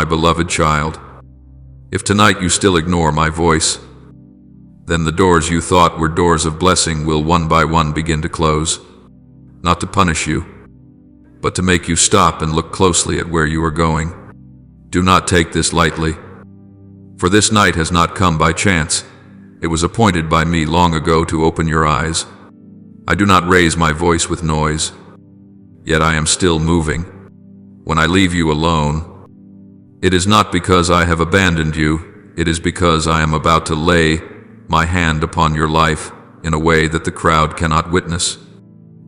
my beloved child. If tonight you still ignore my voice, then the doors you thought were doors of blessing will one by one begin to close, not to punish you, but to make you stop and look closely at where you are going. Do not take this lightly, for this night has not come by chance. It was appointed by me long ago to open your eyes. I do not raise my voice with noise, yet I am still moving. When I leave you alone, it is not because I have abandoned you, it is because I am about to lay my hand upon your life in a way that the crowd cannot witness.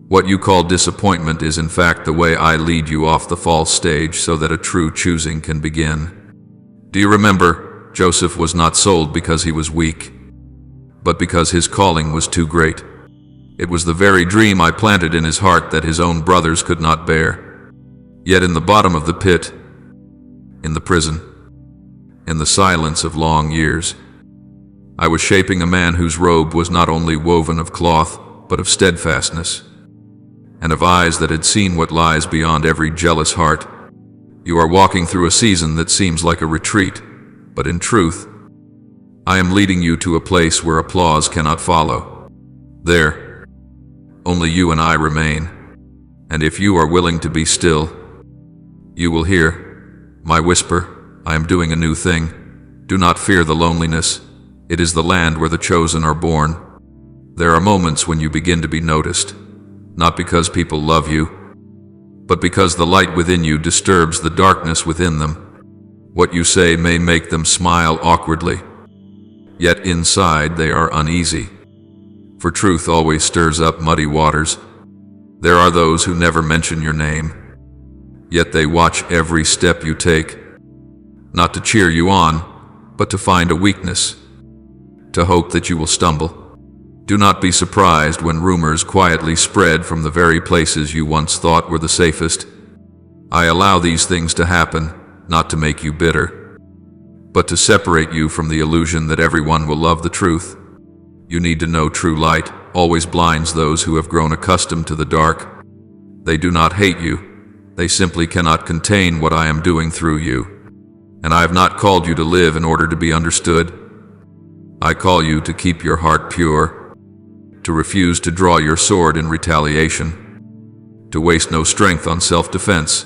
What you call disappointment is in fact the way I lead you off the false stage so that a true choosing can begin. Do you remember, Joseph was not sold because he was weak, but because his calling was too great. It was the very dream I planted in his heart that his own brothers could not bear. Yet in the bottom of the pit, in the prison, in the silence of long years, I was shaping a man whose robe was not only woven of cloth, but of steadfastness, and of eyes that had seen what lies beyond every jealous heart. You are walking through a season that seems like a retreat, but in truth, I am leading you to a place where applause cannot follow. There, only you and I remain, and if you are willing to be still, you will hear my whisper. I am doing a new thing. Do not fear the loneliness. It is the land where the chosen are born. There are moments when you begin to be noticed, not because people love you, but because the light within you disturbs the darkness within them. What you say may make them smile awkwardly, yet inside they are uneasy, for truth always stirs up muddy waters. There are those who never mention your name, yet they watch every step you take, not to cheer you on, but to find a weakness, to hope that you will stumble. Do not be surprised when rumors quietly spread from the very places you once thought were the safest. I allow these things to happen, not to make you bitter, but to separate you from the illusion that everyone will love the truth. You need to know true light always blinds those who have grown accustomed to the dark. They do not hate you, they simply cannot contain what I am doing through you. And I have not called you to live in order to be understood. I call you to keep your heart pure, to refuse to draw your sword in retaliation, to waste no strength on self-defense.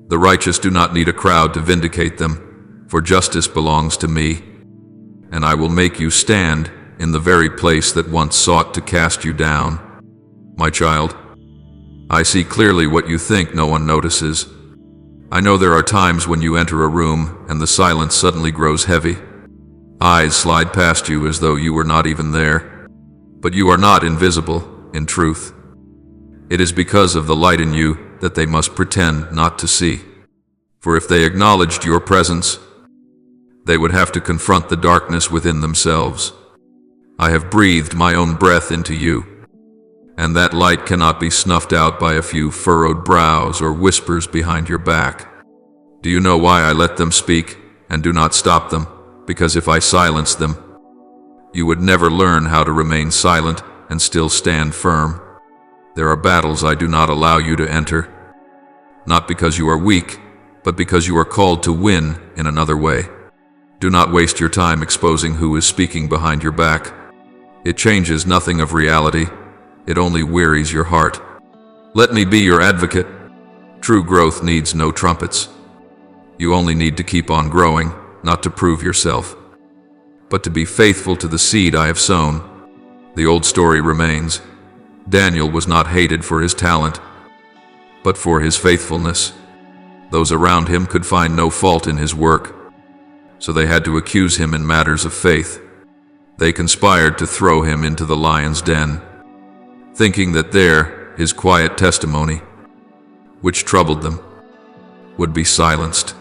The righteous do not need a crowd to vindicate them, for justice belongs to me, and I will make you stand in the very place that once sought to cast you down. My child, I see clearly what you think no one notices. I know there are times when you enter a room and the silence suddenly grows heavy. Eyes slide past you as though you were not even there. But you are not invisible, in truth. It is because of the light in you that they must pretend not to see. For if they acknowledged your presence, they would have to confront the darkness within themselves. I have breathed my own breath into you, and that light cannot be snuffed out by a few furrowed brows or whispers behind your back. Do you know why I let them speak and do not stop them? Because if I silenced them, you would never learn how to remain silent and still stand firm. There are battles I do not allow you to enter, not because you are weak, but because you are called to win in another way. Do not waste your time exposing who is speaking behind your back. It changes nothing of reality. It only wearies your heart. Let me be your advocate. True growth needs no trumpets. You only need to keep on growing, not to prove yourself, but to be faithful to the seed I have sown. The old story remains. Daniel was not hated for his talent, but for his faithfulness. Those around him could find no fault in his work, so they had to accuse him in matters of faith. They conspired to throw him into the lion's den, thinking that there his quiet testimony, which troubled them, would be silenced.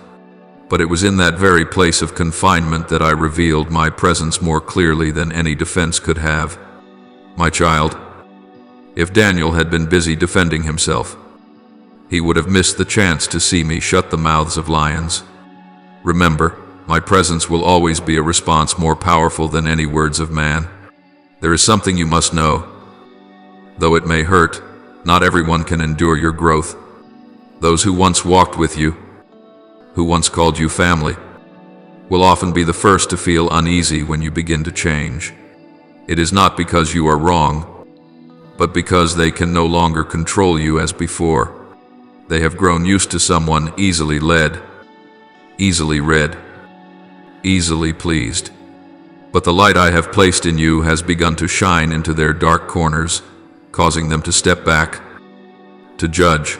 But it was in that very place of confinement that I revealed my presence more clearly than any defense could have. My child, if Daniel had been busy defending himself, he would have missed the chance to see me shut the mouths of lions. Remember, my presence will always be a response more powerful than any words of man. There is something you must know. Though it may hurt, not everyone can endure your growth. Those who once walked with you, who once called you family, will often be the first to feel uneasy when you begin to change. It is not because you are wrong, but because they can no longer control you as before. They have grown used to someone easily led, easily read, easily pleased. But the light I have placed in you has begun to shine into their dark corners, causing them to step back, to judge,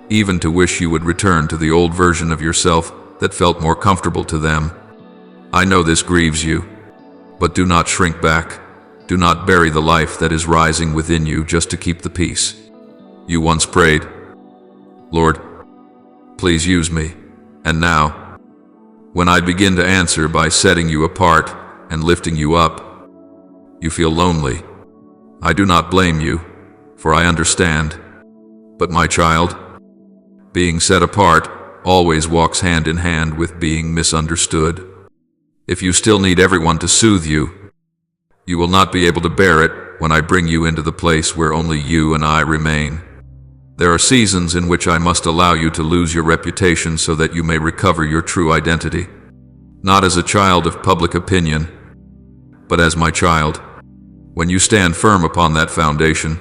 even to wish you would return to the old version of yourself that felt more comfortable to them. I know this grieves you, but do not shrink back. Do not bury the life that is rising within you just to keep the peace. You once prayed, "Lord, please use me." And now, when I begin to answer by setting you apart and lifting you up, you feel lonely. I do not blame you, for I understand. But my child, being set apart always walks hand in hand with being misunderstood. If you still need everyone to soothe you, you will not be able to bear it when I bring you into the place where only you and I remain. There are seasons in which I must allow you to lose your reputation so that you may recover your true identity, not as a child of public opinion, but as my child. When you stand firm upon that foundation,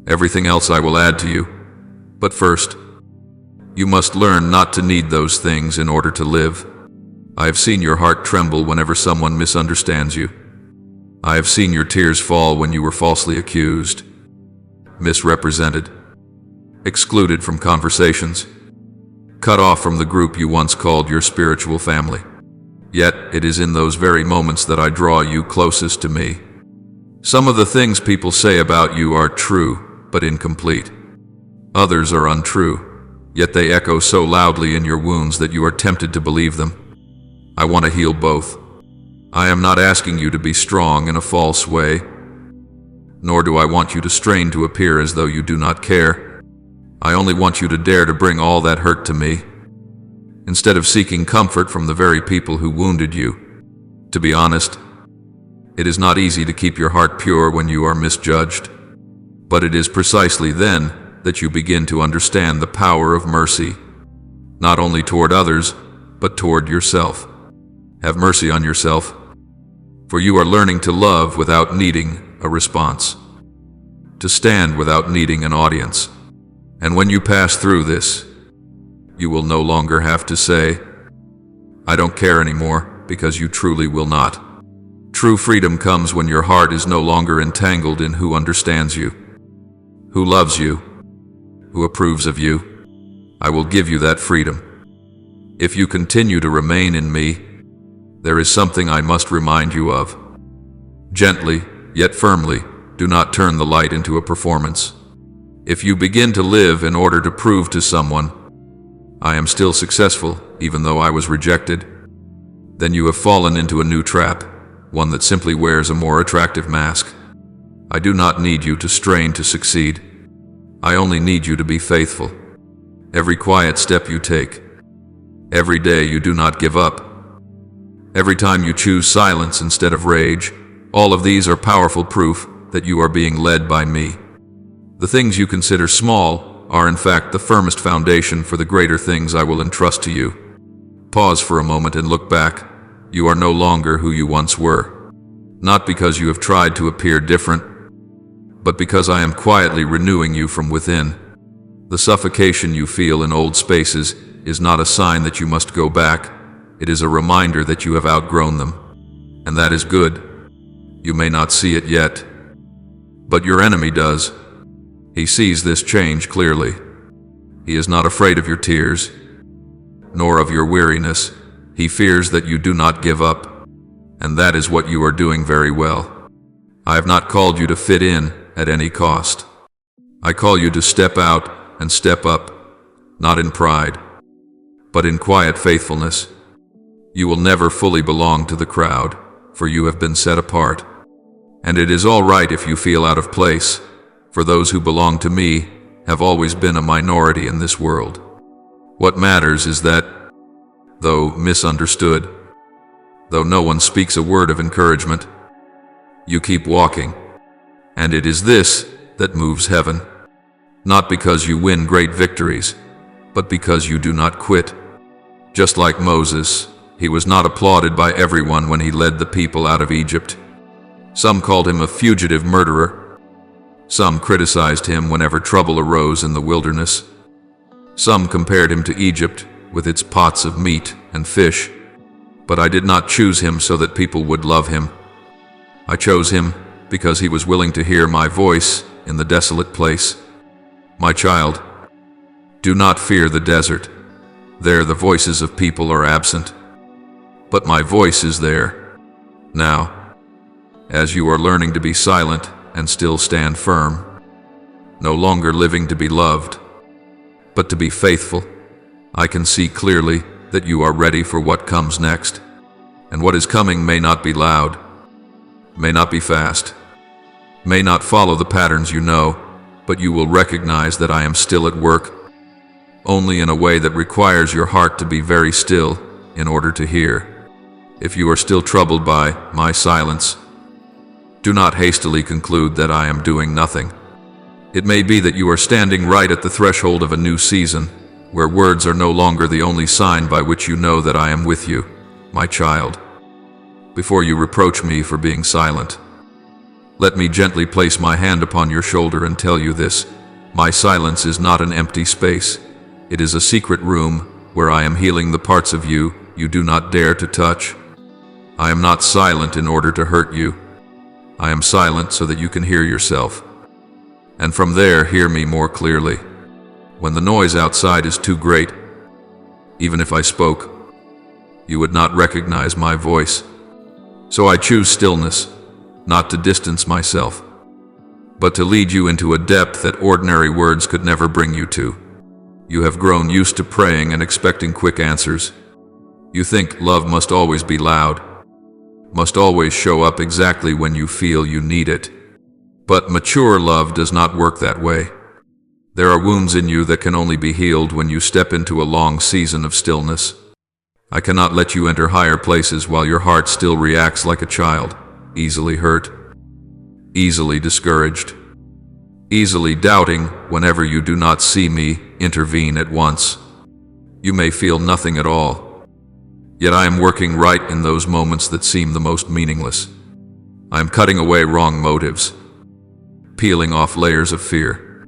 everything else I will add to you. But first, you must learn not to need those things in order to live. I have seen your heart tremble whenever someone misunderstands you. I have seen your tears fall when you were falsely accused, misrepresented, excluded from conversations, cut off from the group you once called your spiritual family. Yet it is in those very moments that I draw you closest to me. Some of the things people say about you are true, but incomplete. Others are untrue, yet they echo so loudly in your wounds that you are tempted to believe them. I want to heal both. I am not asking you to be strong in a false way, nor do I want you to strain to appear as though you do not care. I only want you to dare to bring all that hurt to me, instead of seeking comfort from the very people who wounded you. To be honest, it is not easy to keep your heart pure when you are misjudged, but it is precisely then that you begin to understand the power of mercy, not only toward others, but toward yourself. Have mercy on yourself, for you are learning to love without needing a response, to stand without needing an audience. And when you pass through this, you will no longer have to say, "I don't care anymore," because you truly will not. True freedom comes when your heart is no longer entangled in who understands you, who loves you, who approves of you. I will give you that freedom. If you continue to remain in me, there is something I must remind you of. Gently, yet firmly, do not turn the light into a performance. If you begin to live in order to prove to someone, "I am still successful, even though I was rejected," then you have fallen into a new trap, one that simply wears a more attractive mask. I do not need you to strain to succeed. I only need you to be faithful. Every quiet step you take, every day you do not give up, every time you choose silence instead of rage, all of these are powerful proof that you are being led by me. The things you consider small are in fact the firmest foundation for the greater things I will entrust to you. Pause for a moment and look back. You are no longer who you once were, not because you have tried to appear different, but because I am quietly renewing you from within. The suffocation you feel in old spaces is not a sign that you must go back. It is a reminder that you have outgrown them, and that is good. You may not see it yet, but your enemy does. He sees this change clearly. He is not afraid of your tears, nor of your weariness. He fears that you do not give up, and that is what you are doing very well. I have not called you to fit in at any cost. I call you to step out and step up, not in pride, but in quiet faithfulness. You will never fully belong to the crowd, for you have been set apart. And it is all right if you feel out of place, for those who belong to me have always been a minority in this world. What matters is that, though misunderstood, though no one speaks a word of encouragement, you keep walking. And it is this that moves heaven, not because you win great victories, but because you do not quit. Just like Moses, he was not applauded by everyone when he led the people out of Egypt. Some called him a fugitive murderer. Some criticized him whenever trouble arose in the wilderness. Some compared him to Egypt, with its pots of meat and fish. But I did not choose him so that people would love him. I chose him because he was willing to hear my voice in the desolate place. My child, do not fear the desert. There the voices of people are absent. But my voice is there. Now, as you are learning to be silent and still stand firm, no longer living to be loved, but to be faithful, I can see clearly that you are ready for what comes next. And what is coming may not be loud, may not be fast, may not follow the patterns you know, but you will recognize that I am still at work, only in a way that requires your heart to be very still in order to hear. If you are still troubled by my silence, do not hastily conclude that I am doing nothing. It may be that you are standing right at the threshold of a new season, where words are no longer the only sign by which you know that I am with you, my child. Before you reproach me for being silent, let me gently place my hand upon your shoulder and tell you this: my silence is not an empty space. It is a secret room where I am healing the parts of you you do not dare to touch. I am not silent in order to hurt you. I am silent so that you can hear yourself, and from there hear me more clearly. When the noise outside is too great, even if I spoke, you would not recognize my voice. So I choose stillness, not to distance myself, but to lead you into a depth that ordinary words could never bring you to. You have grown used to praying and expecting quick answers. You think love must always be loud, must always show up exactly when you feel you need it. But mature love does not work that way. There are wounds in you that can only be healed when you step into a long season of stillness. I cannot let you enter higher places while your heart still reacts like a child, easily hurt, easily discouraged, easily doubting whenever you do not see me intervene at once. You may feel nothing at all, yet I am working right in those moments that seem the most meaningless. I am cutting away wrong motives, peeling off layers of fear,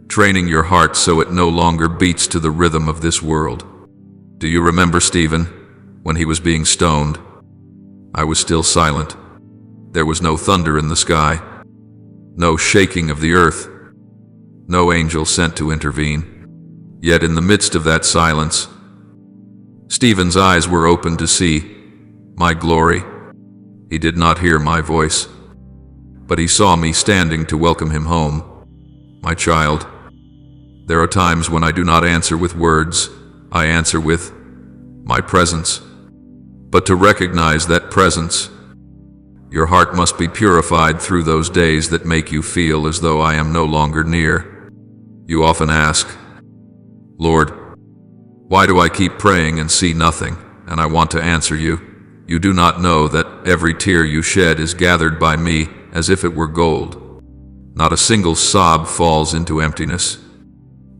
training your heart so it no longer beats to the rhythm of this world. Do you remember Stephen, when he was being stoned? I was still silent. There was no thunder in the sky, no shaking of the earth, no angel sent to intervene. Yet in the midst of that silence, Stephen's eyes were open to see my glory. He did not hear my voice, but he saw me standing to welcome him home. My child, there are times when I do not answer with words, I answer with my presence. But to recognize that presence, your heart must be purified through those days that make you feel as though I am no longer near. You often ask, Lord, why do I keep praying and see nothing? And I want to answer you, you do not know that every tear you shed is gathered by me as if it were gold. Not a single sob falls into emptiness.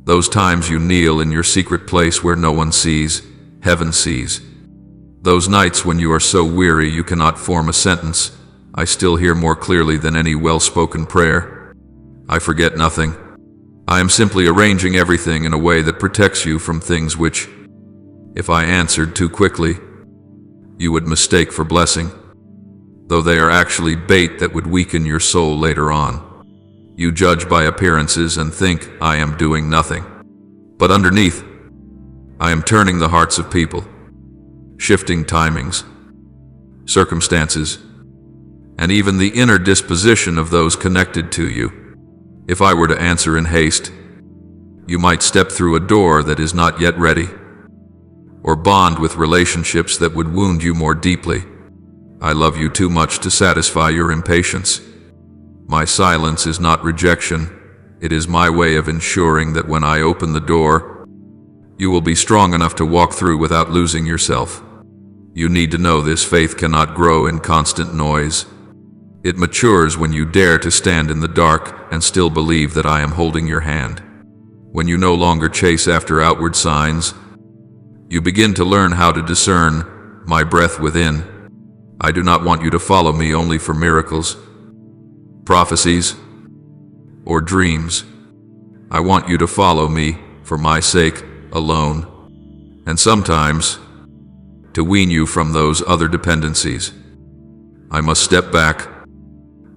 Those times you kneel in your secret place where no one sees, heaven sees. Those nights when you are so weary you cannot form a sentence, I still hear more clearly than any well-spoken prayer. I forget nothing. I am simply arranging everything in a way that protects you from things which, if I answered too quickly, you would mistake for blessing, though they are actually bait that would weaken your soul later on. You judge by appearances and think I am doing nothing. But underneath, I am turning the hearts of people, shifting timings, circumstances, and even the inner disposition of those connected to you. If I were to answer in haste, you might step through a door that is not yet ready, or bond with relationships that would wound you more deeply. I love you too much to satisfy your impatience. My silence is not rejection. It is my way of ensuring that when I open the door, you will be strong enough to walk through without losing yourself. You need to know this faith cannot grow in constant noise. It matures when you dare to stand in the dark and still believe that I am holding your hand. When you no longer chase after outward signs, You begin to learn how to discern my breath within. I do not want you to follow me only for miracles, prophecies, or dreams. I want you to follow me for my sake alone, and sometimes to wean you from those other dependencies. I must step back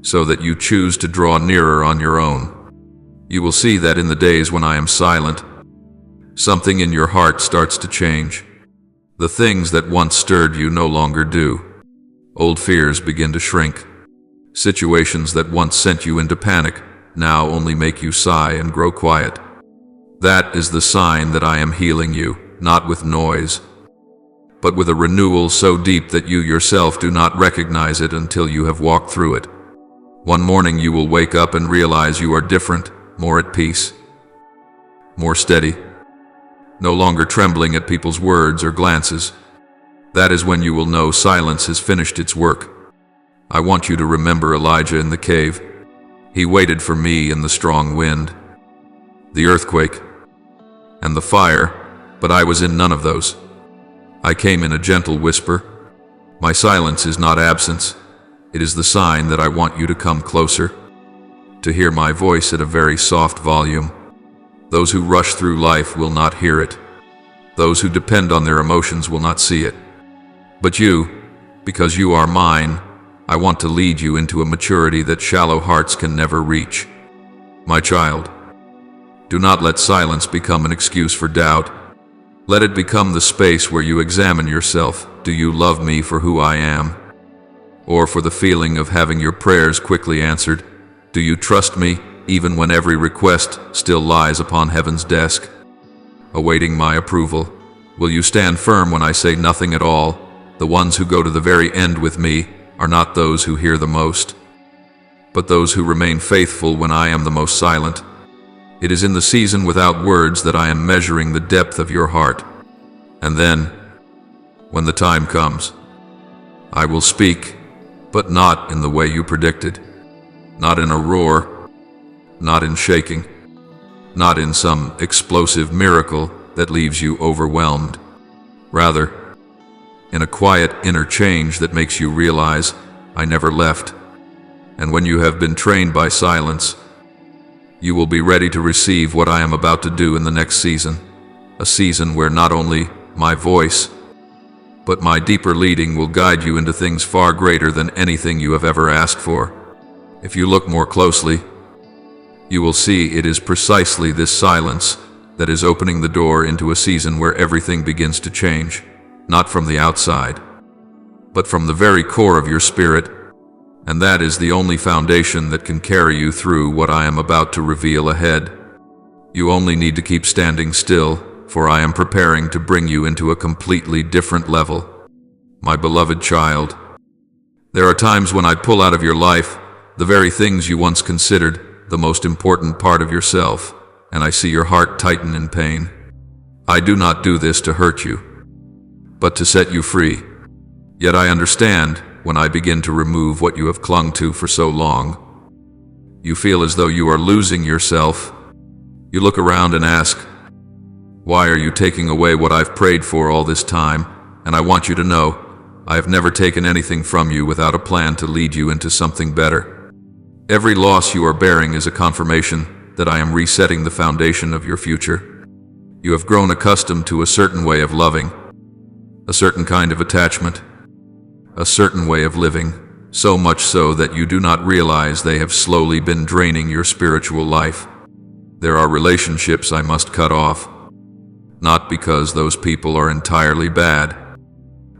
so that you choose to draw nearer on your own. You will see that in the days when I am silent, something in your heart starts to change. The things that once stirred you no longer do. Old fears begin to shrink. Situations that once sent you into panic now only make you sigh and grow quiet. That is the sign that I am healing you, not with noise, but with a renewal so deep that you yourself do not recognize it until you have walked through it. One morning you will wake up and realize you are different, more at peace, more steady, no longer trembling at people's words or glances. That is when you will know silence has finished its work. I want you to remember Elijah in the cave. He waited for me in the strong wind, the earthquake, and the fire, but I was in none of those. I came in a gentle whisper. My silence is not absence. It is the sign that I want you to come closer, to hear my voice at a very soft volume. Those who rush through life will not hear it. Those who depend on their emotions will not see it. But you, because you are mine, I want to lead you into a maturity that shallow hearts can never reach. My child, do not let silence become an excuse for doubt. Let it become the space where you examine yourself. Do you love me for who I am? Or for the feeling of having your prayers quickly answered? Do you trust me, even when every request still lies upon heaven's desk, awaiting my approval? Will you stand firm when I say nothing at all? The ones who go to the very end with me are not those who hear the most, but those who remain faithful when I am the most silent. It is in the season without words that I am measuring the depth of your heart. And then, when the time comes, I will speak, but not in the way you predicted, not in a roar, not in shaking, not in some explosive miracle that leaves you overwhelmed. Rather, in a quiet inner change that makes you realize I never left. And when you have been trained by silence, you will be ready to receive what I am about to do in the next season, a season where not only my voice, but my deeper leading will guide you into things far greater than anything you have ever asked for. If you look more closely, you will see it is precisely this silence that is opening the door into a season where everything begins to change, not from the outside, but from the very core of your spirit. And that is the only foundation that can carry you through what I am about to reveal ahead. You only need to keep standing still, for I am preparing to bring you into a completely different level. My beloved child, there are times when I pull out of your life the very things you once considered the most important part of yourself, and I see your heart tighten in pain. I do not do this to hurt you, but to set you free. Yet I understand when I begin to remove what you have clung to for so long. You feel as though you are losing yourself. You look around and ask, why are you taking away what I've prayed for all this time? And I want you to know, I have never taken anything from you without a plan to lead you into something better. Every loss you are bearing is a confirmation that I am resetting the foundation of your future. You have grown accustomed to a certain way of loving, a certain kind of attachment, a certain way of living, so much so that you do not realize they have slowly been draining your spiritual life. There are relationships I must cut off, not because those people are entirely bad,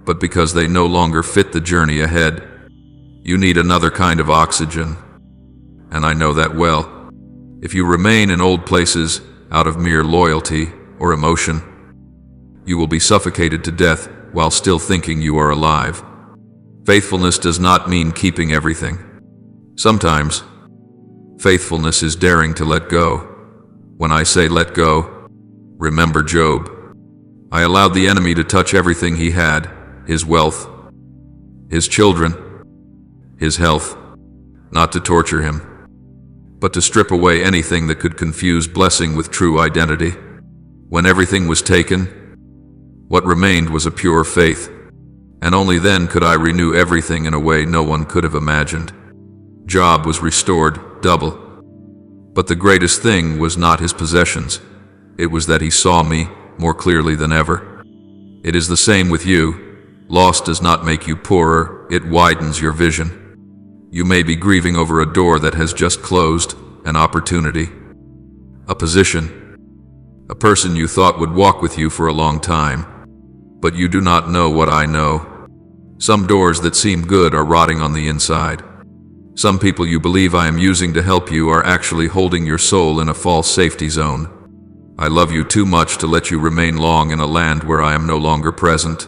but because they no longer fit the journey ahead. You need another kind of oxygen, and I know that well. If you remain in old places out of mere loyalty or emotion, you will be suffocated to death while still thinking you are alive. Faithfulness does not mean keeping everything. Sometimes, faithfulness is daring to let go. When I say let go, remember Job. I allowed the enemy to touch everything he had, his wealth, his children, his health, not to torture him, but to strip away anything that could confuse blessing with true identity. When everything was taken, What remained was a pure faith, and only then could I renew everything in a way no one could have imagined. Job was restored, double. But the greatest thing was not his possessions. It was that he saw me more clearly than ever. It is the same with you. Loss does not make you poorer, it widens your vision. You may be grieving over a door that has just closed, an opportunity, a position, a person you thought would walk with you for a long time. But you do not know what I know. Some doors that seem good are rotting on the inside. Some people you believe I am using to help you are actually holding your soul in a false safety zone. I love you too much to let you remain long in a land where I am no longer present.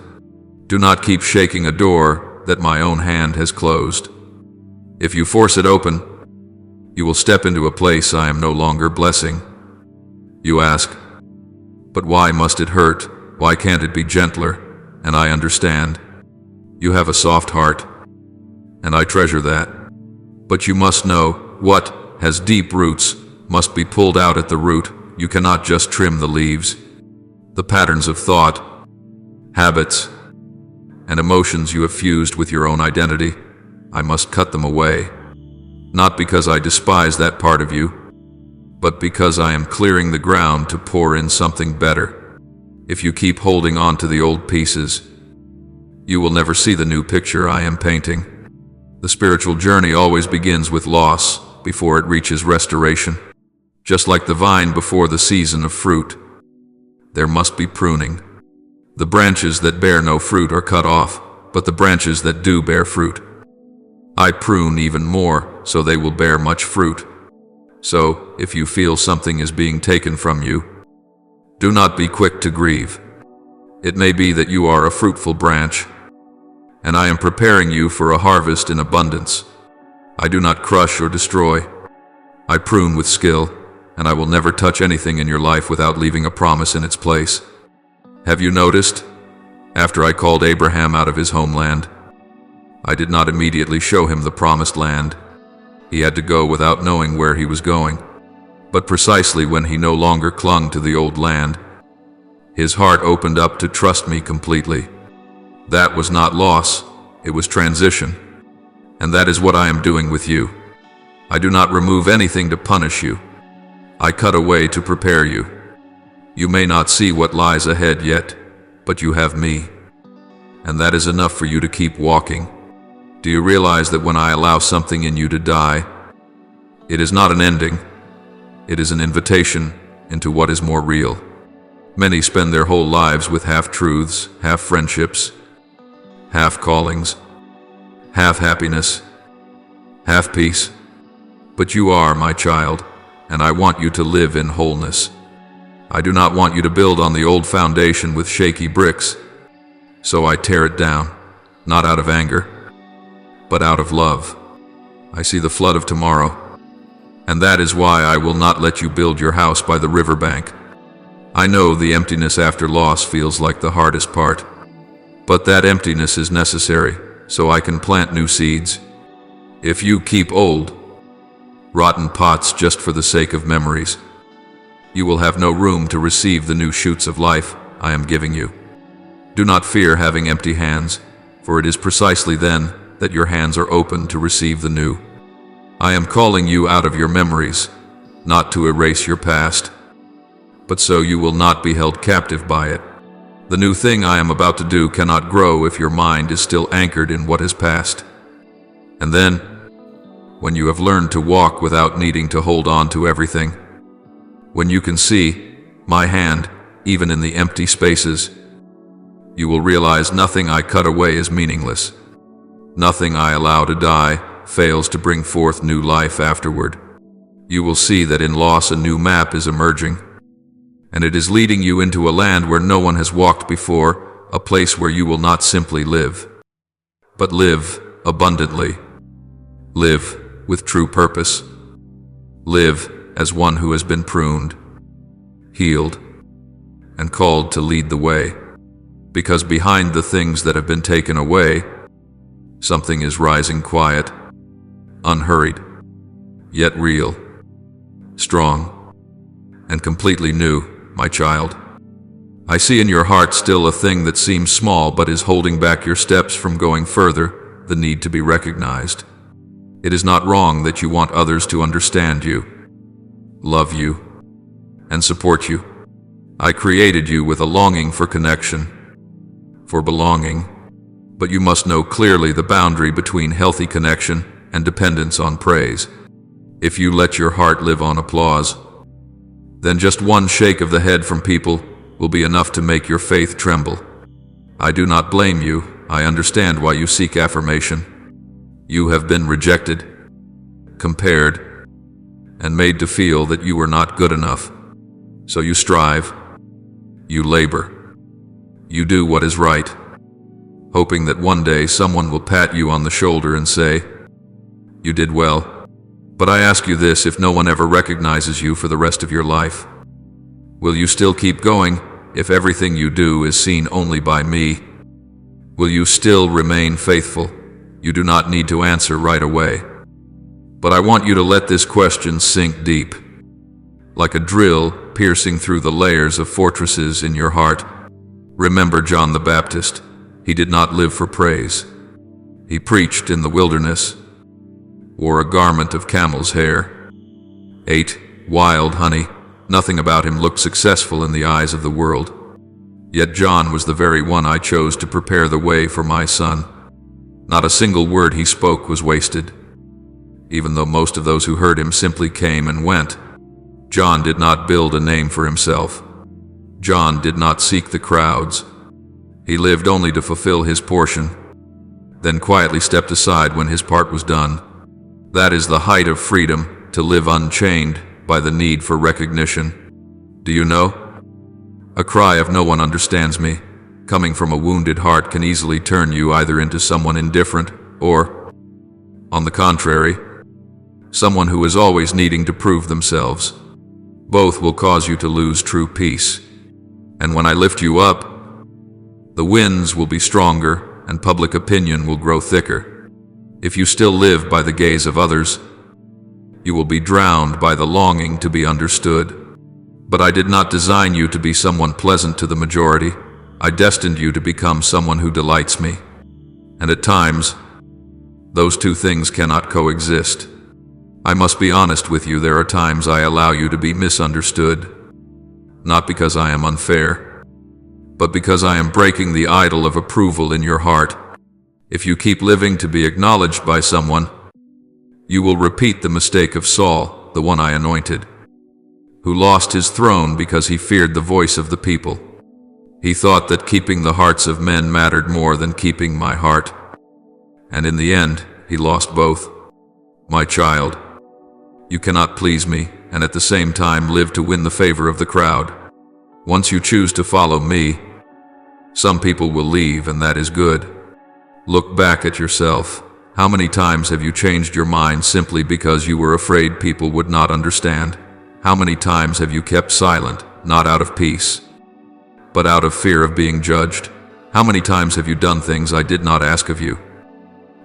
Do not keep shaking a door that my own hand has closed. If you force it open, you will step into a place I am no longer blessing. You ask, but why must it hurt? Why can't it be gentler? And I understand. You have a soft heart, and I treasure that. But you must know, what has deep roots must be pulled out at the root. You cannot just trim the leaves. The patterns of thought, habits, and emotions you have fused with your own identity, I must cut them away. Not because I despise that part of you, but because I am clearing the ground to pour in something better. If you keep holding on to the old pieces, you will never see the new picture I am painting. The spiritual journey always begins with loss before it reaches restoration. Just like the vine before the season of fruit, there must be pruning. The branches that bear no fruit are cut off, but the branches that do bear fruit, I prune even more so they will bear much fruit. So, if you feel something is being taken from you, do not be quick to grieve. It may be that you are a fruitful branch, and I am preparing you for a harvest in abundance. I do not crush or destroy. I prune with skill, and I will never touch anything in your life without leaving a promise in its place. Have you noticed? After I called Abraham out of his homeland, I did not immediately show him the promised land. He had to go without knowing where he was going. But precisely when he no longer clung to the old land, his heart opened up to trust me completely. That was not loss, it was transition. And that is what I am doing with you. I do not remove anything to punish you. I cut away to prepare you. You may not see what lies ahead yet, but you have me. And that is enough for you to keep walking. Do you realize that when I allow something in you to die, it is not an ending, it is an invitation into what is more real. Many spend their whole lives with half-truths, half-friendships, half-callings, half-happiness, half-peace. But you are my child, and I want you to live in wholeness. I do not want you to build on the old foundation with shaky bricks, so I tear it down, not out of anger, but out of love. I see the flood of tomorrow, and that is why I will not let you build your house by the riverbank. I know the emptiness after loss feels like the hardest part, but that emptiness is necessary so I can plant new seeds. If you keep old, rotten pots just for the sake of memories, you will have no room to receive the new shoots of life I am giving you. Do not fear having empty hands, for it is precisely then that your hands are open to receive the new. I am calling you out of your memories, not to erase your past, but so you will not be held captive by it. The new thing I am about to do cannot grow if your mind is still anchored in what has passed. And then, when you have learned to walk without needing to hold on to everything, when you can see my hand, even in the empty spaces, you will realize nothing I cut away is meaningless. Nothing I allow to die fails to bring forth new life afterward. You will see that in loss a new map is emerging, and it is leading you into a land where no one has walked before, a place where you will not simply live, but live abundantly. Live with true purpose. Live as one who has been pruned, healed, and called to lead the way. Because behind the things that have been taken away, something is rising quiet, unhurried, yet real, strong, and completely new, my child. I see in your heart still a thing that seems small but is holding back your steps from going further, the need to be recognized. It is not wrong that you want others to understand you, love you, and support you. I created you with a longing for connection, for belonging, but you must know clearly the boundary between healthy connection and dependence on praise. If you let your heart live on applause, then just one shake of the head from people will be enough to make your faith tremble. I do not blame you. I understand why you seek affirmation. You have been rejected, compared, and made to feel that you are not good enough. So you strive, you labor, you do what is right, hoping that one day someone will pat you on the shoulder and say, "You did well." But I ask you this, if no one ever recognizes you for the rest of your life, will you still keep going if everything you do is seen only by me? Will you still remain faithful? You do not need to answer right away. But I want you to let this question sink deep, like a drill piercing through the layers of fortresses in your heart. Remember John the Baptist. He did not live for praise. He preached in the wilderness, wore a garment of camel's hair, ate wild honey. Nothing about him looked successful in the eyes of the world. Yet John was the very one I chose to prepare the way for my son. Not a single word he spoke was wasted, even though most of those who heard him simply came and went. John did not build a name for himself. John did not seek the crowds. He lived only to fulfill his portion, then quietly stepped aside when his part was done. That is the height of freedom, to live unchained by the need for recognition. Do you know? A cry of "no one understands me," coming from a wounded heart, can easily turn you either into someone indifferent or, on the contrary, someone who is always needing to prove themselves. Both will cause you to lose true peace. And when I lift you up, the winds will be stronger and public opinion will grow thicker. If you still live by the gaze of others, you will be drowned by the longing to be understood. But I did not design you to be someone pleasant to the majority. I destined you to become someone who delights me. And at times, those two things cannot coexist. I must be honest with you, there are times I allow you to be misunderstood, not because I am unfair, but because I am breaking the idol of approval in your heart. If you keep living to be acknowledged by someone, you will repeat the mistake of Saul, the one I anointed, who lost his throne because he feared the voice of the people. He thought that keeping the hearts of men mattered more than keeping my heart. And in the end, he lost both. My child, you cannot please me and at the same time live to win the favor of the crowd. Once you choose to follow me, some people will leave, and that is good. Look back at yourself. How many times have you changed your mind simply because you were afraid people would not understand? How many times have you kept silent, not out of peace, but out of fear of being judged? How many times have you done things I did not ask of you,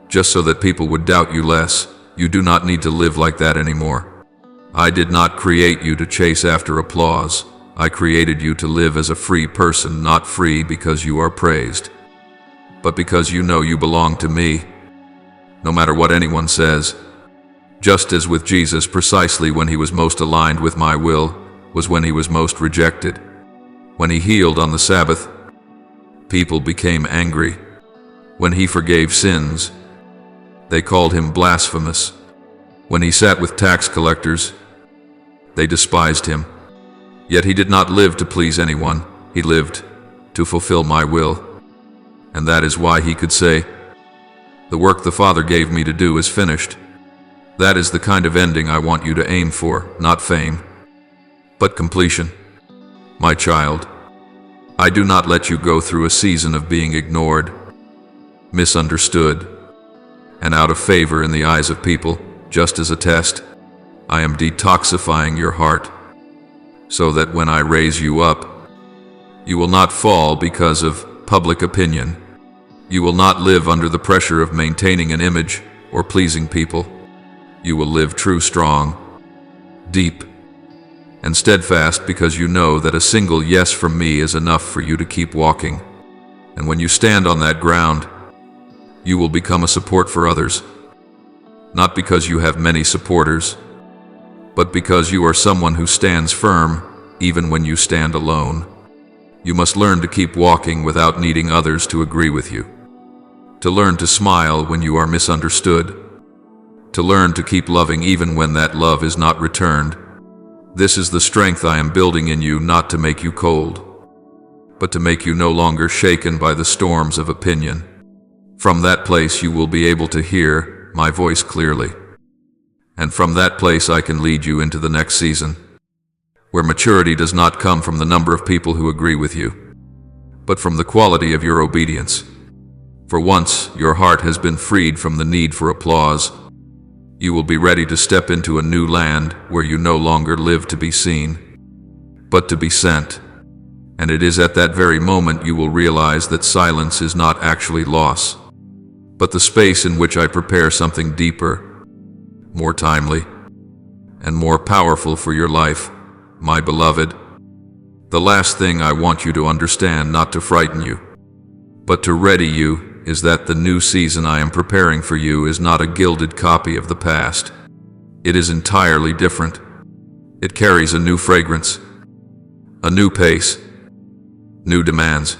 just so that people would doubt you less? You do not need to live like that anymore. I did not create you to chase after applause. I created you to live as a free person, not free because you are praised, but because you know you belong to me, no matter what anyone says. Just as with Jesus, precisely when he was most aligned with my will was when he was most rejected. When he healed on the Sabbath, people became angry. When he forgave sins, they called him blasphemous. When he sat with tax collectors, they despised him. Yet he did not live to please anyone. He lived to fulfill my will. And that is why he could say, "The work the Father gave me to do is finished." That is the kind of ending I want you to aim for, not fame, but completion. My child, I do not let you go through a season of being ignored, misunderstood, and out of favor in the eyes of people. Just as a test, I am detoxifying your heart, so that when I raise you up, you will not fall because of public opinion. You will not live under the pressure of maintaining an image or pleasing people. You will live true, strong, deep, and steadfast because you know that a single yes from me is enough for you to keep walking. And when you stand on that ground, you will become a support for others, not because you have many supporters, but because you are someone who stands firm even when you stand alone. You must learn to keep walking without needing others to agree with you, to learn to smile when you are misunderstood, to learn to keep loving even when that love is not returned. This is the strength I am building in you, not to make you cold, but to make you no longer shaken by the storms of opinion. From that place you will be able to hear my voice clearly. And from that place I can lead you into the next season, where maturity does not come from the number of people who agree with you, but from the quality of your obedience. For once your heart has been freed from the need for applause, you will be ready to step into a new land where you no longer live to be seen, but to be sent. And it is at that very moment you will realize that silence is not actually loss, but the space in which I prepare something deeper, more timely, and more powerful for your life, my beloved. The last thing I want you to understand, not to frighten you, but to ready you, is that the new season I am preparing for you is not a gilded copy of the past. It is entirely different. It carries a new fragrance, a new pace, new demands.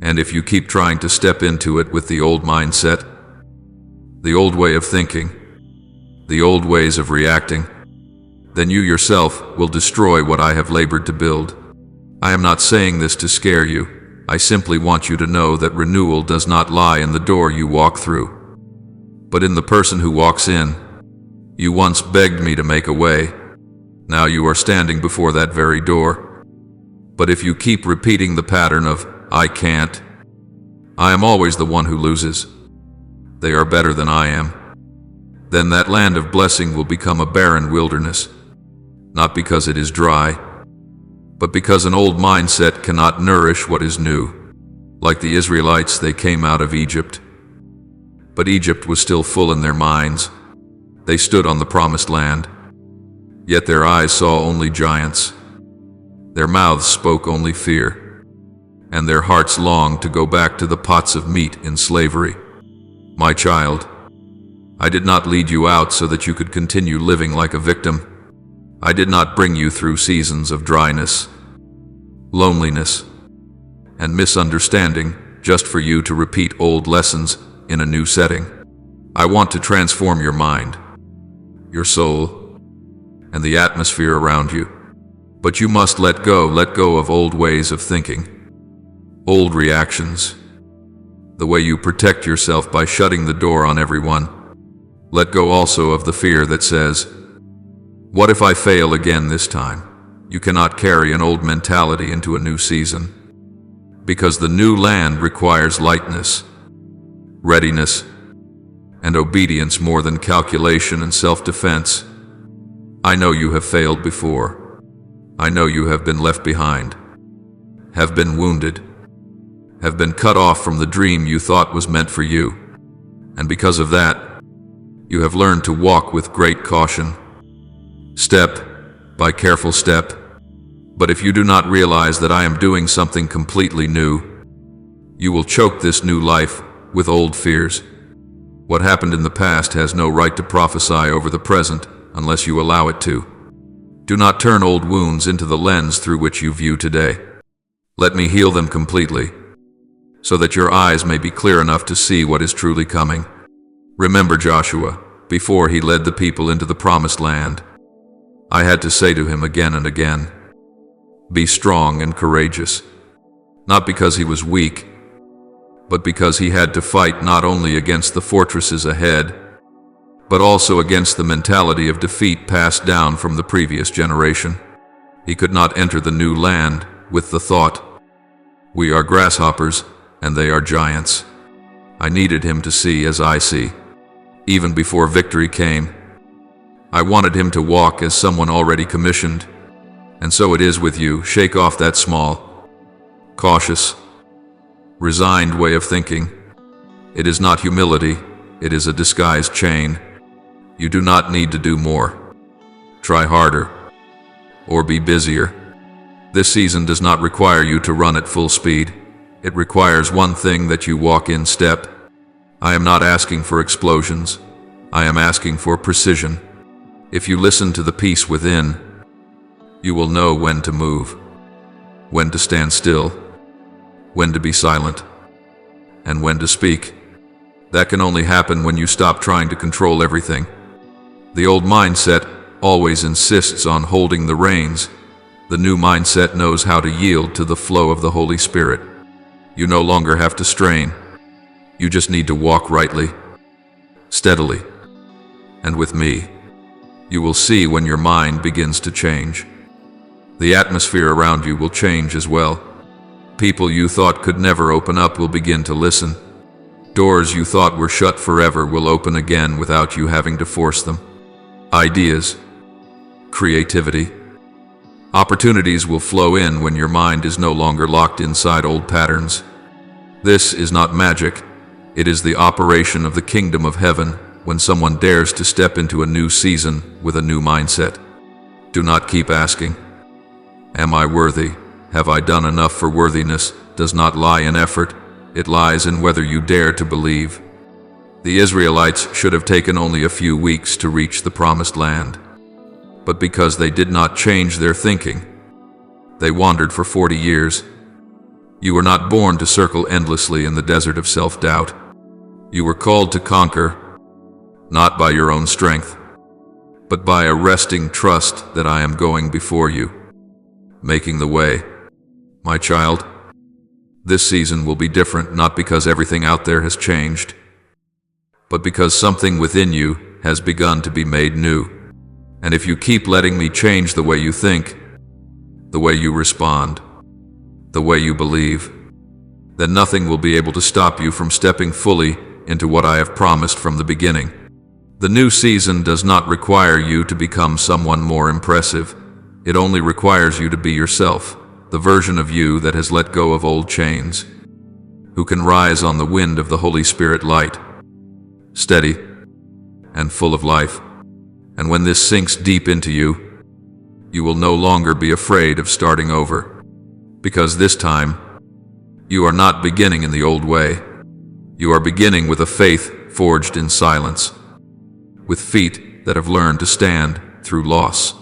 And if you keep trying to step into it with the old mindset, the old way of thinking, the old ways of reacting, then you yourself will destroy what I have labored to build. I am not saying this to scare you. I simply want you to know that renewal does not lie in the door you walk through, but in the person who walks in. You once begged me to make a way. Now you are standing before that very door. But if you keep repeating the pattern of, I can't, I am always the one who loses, they are better than I am, then that land of blessing will become a barren wilderness, not because it is dry, but because an old mindset cannot nourish what is new. Like the Israelites, they came out of Egypt, but Egypt was still full in their minds. They stood on the promised land, yet their eyes saw only giants. Their mouths spoke only fear, and their hearts longed to go back to the pots of meat in slavery. My child, I did not lead you out so that you could continue living like a victim. I did not bring you through seasons of dryness, loneliness, and misunderstanding just for you to repeat old lessons in a new setting. I want to transform your mind, your soul, and the atmosphere around you. But you must let go of old ways of thinking, old reactions, the way you protect yourself by shutting the door on everyone. Let go also of the fear that says, what if I fail again this time? You cannot carry an old mentality into a new season, because the new land requires lightness, readiness, and obedience more than calculation and self-defense. I know you have failed before. I know you have been left behind, have been wounded, have been cut off from the dream you thought was meant for you. And because of that, you have learned to walk with great caution, step by careful step. But if you do not realize that I am doing something completely new, you will choke this new life with old fears. What happened in the past has no right to prophesy over the present unless you allow it to. Do not turn old wounds into the lens through which you view today. Let me heal them completely, so that your eyes may be clear enough to see what is truly coming. Remember Joshua, before he led the people into the promised land. I had to say to him again and again, be strong and courageous, not because he was weak, but because he had to fight not only against the fortresses ahead, but also against the mentality of defeat passed down from the previous generation. He could not enter the new land with the thought, we are grasshoppers and they are giants. I needed him to see as I see, even before victory came. I wanted him to walk as someone already commissioned. And so it is with you. Shake off that small, cautious, resigned way of thinking. It is not humility, it is a disguised chain. You do not need to do more. Try harder. or be busier. This season does not require you to run at full speed. It requires one thing, that you walk in step. I am not asking for explosions. I am asking for precision. If you listen to the peace within, you will know when to move, when to stand still, when to be silent, and when to speak. That can only happen when you stop trying to control everything. The old mindset always insists on holding the reins. The new mindset knows how to yield to the flow of the Holy Spirit. You no longer have to strain. You just need to walk rightly, steadily. And with me, you will see when your mind begins to change. The atmosphere around you will change as well. People you thought could never open up will begin to listen. Doors you thought were shut forever will open again without you having to force them. Ideas, creativity, opportunities will flow in when your mind is no longer locked inside old patterns. This is not magic. It is the operation of the kingdom of heaven when someone dares to step into a new season with a new mindset. Do not keep asking, "Am I worthy? Have I done enough?" For worthiness does not lie in effort. It lies in whether you dare to believe. The Israelites should have taken only a few weeks to reach the promised land. But because they did not change their thinking, they wandered for 40 years. You were not born to circle endlessly in the desert of self-doubt. You were called to conquer, not by your own strength, but by a resting trust that I am going before you, making the way. My child, this season will be different, not because everything out there has changed, but because something within you has begun to be made new. And if you keep letting me change the way you think, the way you respond, the way you believe, then nothing will be able to stop you from stepping fully into what I have promised from the beginning. The new season does not require you to become someone more impressive. It only requires you to be yourself, the version of you that has let go of old chains, who can rise on the wind of the Holy Spirit light, steady and full of life. And when this sinks deep into you, you will no longer be afraid of starting over, because this time, you are not beginning in the old way. You are beginning with a faith forged in silence, with feet that have learned to stand through loss,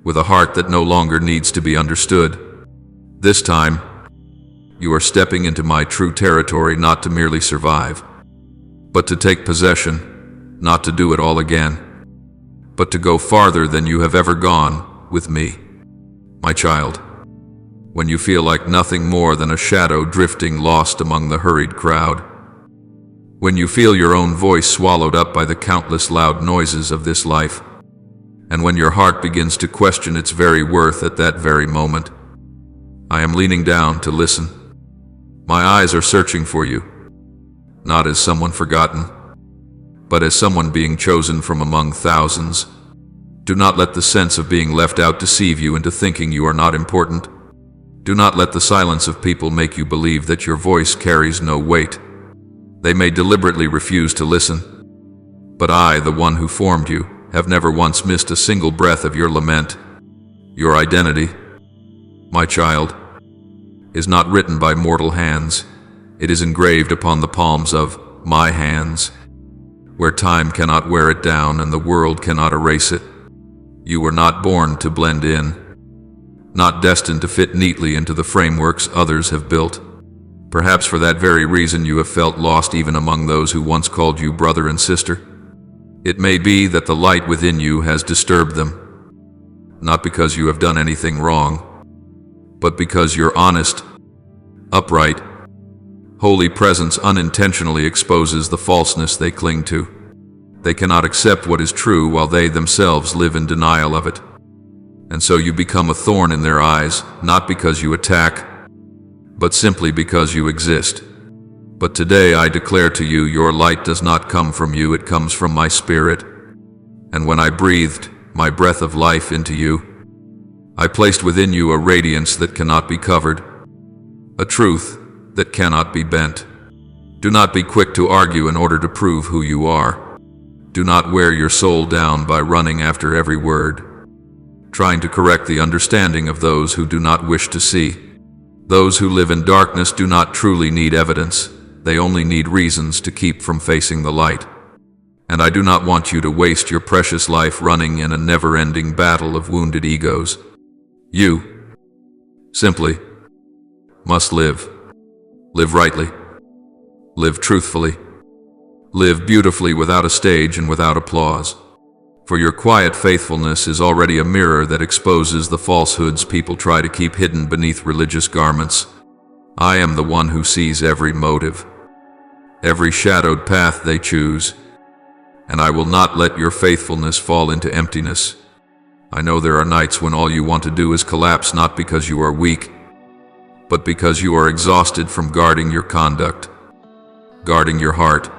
with a heart that no longer needs to be understood. This time, you are stepping into my true territory, not to merely survive, but to take possession, not to do it all again, but to go farther than you have ever gone with me. My child, when you feel like nothing more than a shadow drifting lost among the hurried crowd, when you feel your own voice swallowed up by the countless loud noises of this life, and when your heart begins to question its very worth at that very moment, I am leaning down to listen. My eyes are searching for you, not as someone forgotten, but as someone being chosen from among thousands. Do not let the sense of being left out deceive you into thinking you are not important. Do not let the silence of people make you believe that your voice carries no weight. They may deliberately refuse to listen, but I, the one who formed you, have never once missed a single breath of your lament. Your identity, my child, is not written by mortal hands. It is engraved upon the palms of my hands, where time cannot wear it down and the world cannot erase it. You were not born to blend in, not destined to fit neatly into the frameworks others have built. Perhaps for that very reason you have felt lost even among those who once called you brother and sister. It may be that the light within you has disturbed them, not because you have done anything wrong, but because your honest, upright, holy presence unintentionally exposes the falseness they cling to. They cannot accept what is true while they themselves live in denial of it. And so you become a thorn in their eyes, not because you attack, but simply because you exist. But today I declare to you, your light does not come from you, it comes from my Spirit. And when I breathed my breath of life into you, I placed within you a radiance that cannot be covered, a truth that cannot be bent. Do not be quick to argue in order to prove who you are. Do not wear your soul down by running after every word. trying to correct the understanding of those who do not wish to see. Those who live in darkness do not truly need evidence, they only need reasons to keep from facing the light. And I do not want you to waste your precious life running in a never-ending battle of wounded egos. You, simply, must live. Live rightly. Live truthfully. Live beautifully without a stage and without applause. For your quiet faithfulness is already a mirror that exposes the falsehoods people try to keep hidden beneath religious garments. I am the one who sees every motive, every shadowed path they choose, and I will not let your faithfulness fall into emptiness. I know there are nights when all you want to do is collapse, not because you are weak, but because you are exhausted from guarding your conduct, guarding your heart,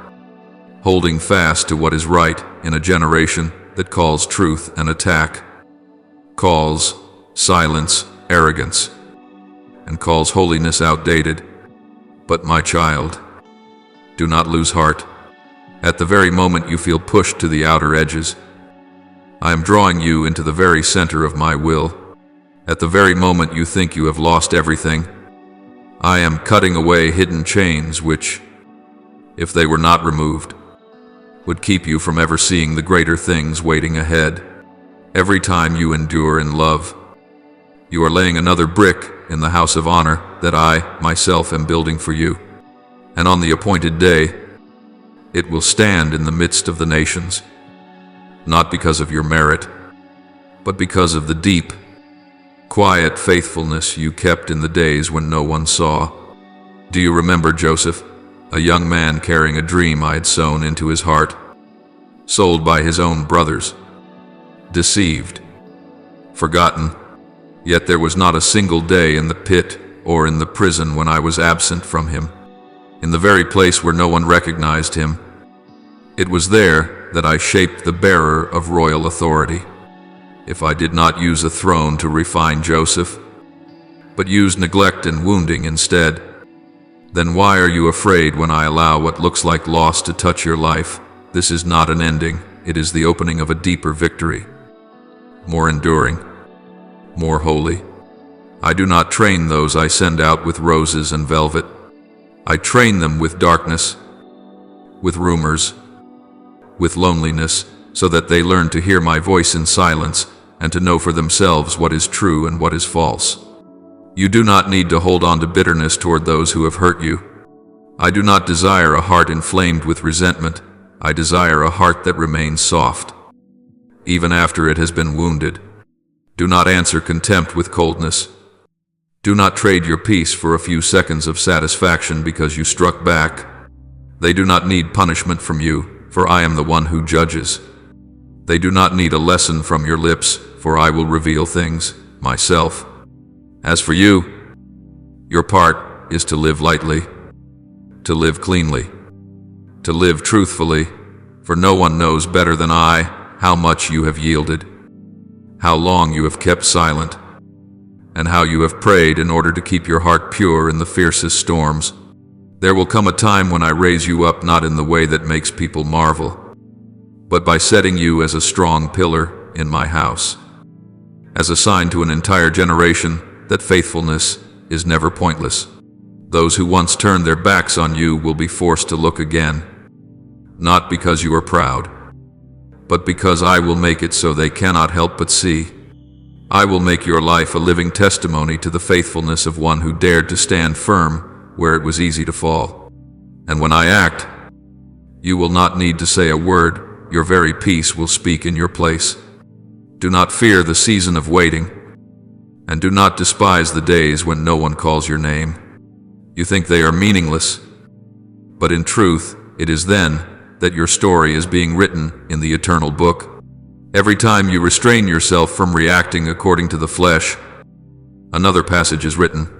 holding fast to what is right in a generation that calls truth an attack, calls silence arrogance, and calls holiness outdated. But my child, do not lose heart. At the very moment you feel pushed to the outer edges, I am drawing you into the very center of my will. At the very moment you think you have lost everything, I am cutting away hidden chains which, if they were not removed, would keep you from ever seeing the greater things waiting ahead. Every time you endure in love, you are laying another brick in the house of honor that I, myself, am building for you. And on the appointed day, it will stand in the midst of the nations, not because of your merit, but because of the deep, quiet faithfulness you kept in the days when no one saw. Do you remember Joseph, a young man carrying a dream I had sown into his heart, sold by his own brothers, deceived, forgotten, yet there was not a single day in the pit or in the prison when I was absent from him. In the very place where no one recognized him, it was there that I shaped the bearer of royal authority. If I did not use a throne to refine Joseph, but used neglect and wounding instead, then why are you afraid when I allow what looks like loss to touch your life? This is not an ending, it is the opening of a deeper victory, more enduring, more holy. I do not train those I send out with roses and velvet. I train them with darkness, with rumors, with loneliness, so that they learn to hear my voice in silence and to know for themselves what is true and what is false. You do not need to hold on to bitterness toward those who have hurt you. I do not desire a heart inflamed with resentment. I desire a heart that remains soft, even after it has been wounded. Do not answer contempt with coldness. Do not trade your peace for a few seconds of satisfaction because you struck back. They do not need punishment from you, for I am the one who judges. They do not need a lesson from your lips, for I will reveal things myself. As for you, your part is to live lightly, to live cleanly, to live truthfully, for no one knows better than I how much you have yielded, how long you have kept silent, and how you have prayed in order to keep your heart pure in the fiercest storms. There will come a time when I raise you up not in the way that makes people marvel, but by setting you as a strong pillar in my house, as a sign to an entire generation that faithfulness is never pointless. Those who once turned their backs on you will be forced to look again, not because you are proud, but because I will make it so they cannot help but see. I will make your life a living testimony to the faithfulness of one who dared to stand firm where it was easy to fall. And when I act, you will not need to say a word, your very peace will speak in your place. Do not fear the season of waiting, and do not despise the days when no one calls your name. You think they are meaningless, but in truth, it is then that your story is being written in the eternal book. Every time you restrain yourself from reacting according to the flesh, another passage is written.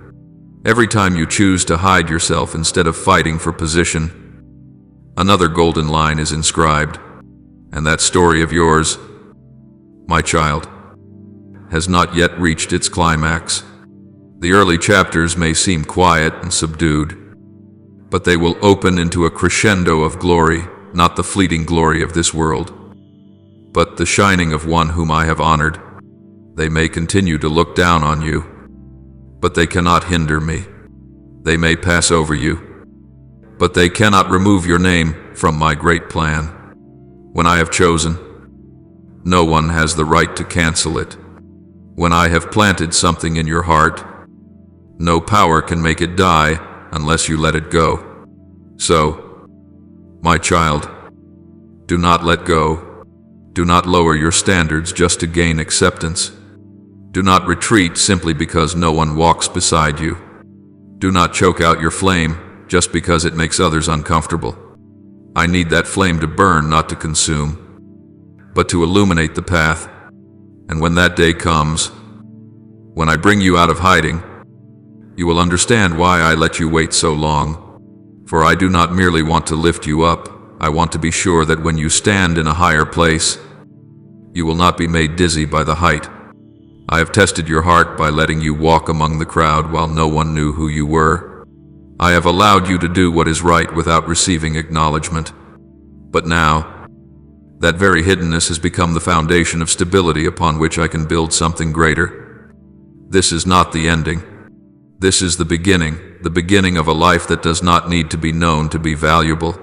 Every time you choose to hide yourself instead of fighting for position, another golden line is inscribed. And that story of yours, my child, has not yet reached its climax. The early chapters may seem quiet and subdued, but they will open into a crescendo of glory, not the fleeting glory of this world, but the shining of one whom I have honored, They may continue to look down on you, but they cannot hinder me. They may pass over you, but they cannot remove your name from my great plan. When I have chosen, no one has the right to cancel it. When I have planted something in your heart, no power can make it die unless you let it go. So, my child, do not let go. Do not lower your standards just to gain acceptance. Do not retreat simply because no one walks beside you. Do not choke out your flame just because it makes others uncomfortable. I need that flame to burn, not to consume, but to illuminate the path. And when that day comes, when I bring you out of hiding, you will understand why I let you wait so long. For I do not merely want to lift you up, I want to be sure that when you stand in a higher place, you will not be made dizzy by the height. I have tested your heart by letting you walk among the crowd while no one knew who you were. I have allowed you to do what is right without receiving acknowledgement. But now, that very hiddenness has become the foundation of stability upon which I can build something greater. This is not the ending. This is the beginning of a life that does not need to be known to be valuable,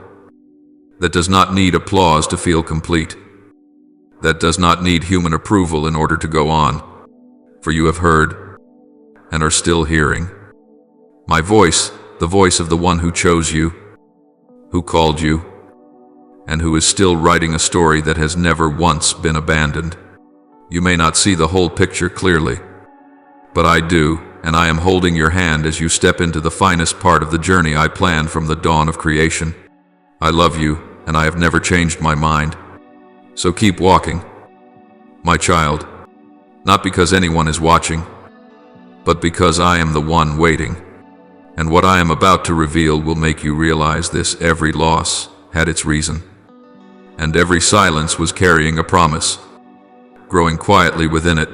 that does not need applause to feel complete, that does not need human approval in order to go on. For you have heard, and are still hearing, my voice, the voice of the one who chose you, who called you, and who is still writing a story that has never once been abandoned. You may not see the whole picture clearly, but I do, and I am holding your hand as you step into the finest part of the journey I planned from the dawn of creation. I love you, and I have never changed my mind. So keep walking, my child, not because anyone is watching, but because I am the one waiting. And what I am about to reveal will make you realize this: every loss had its reason, and every silence was carrying a promise, growing quietly within it.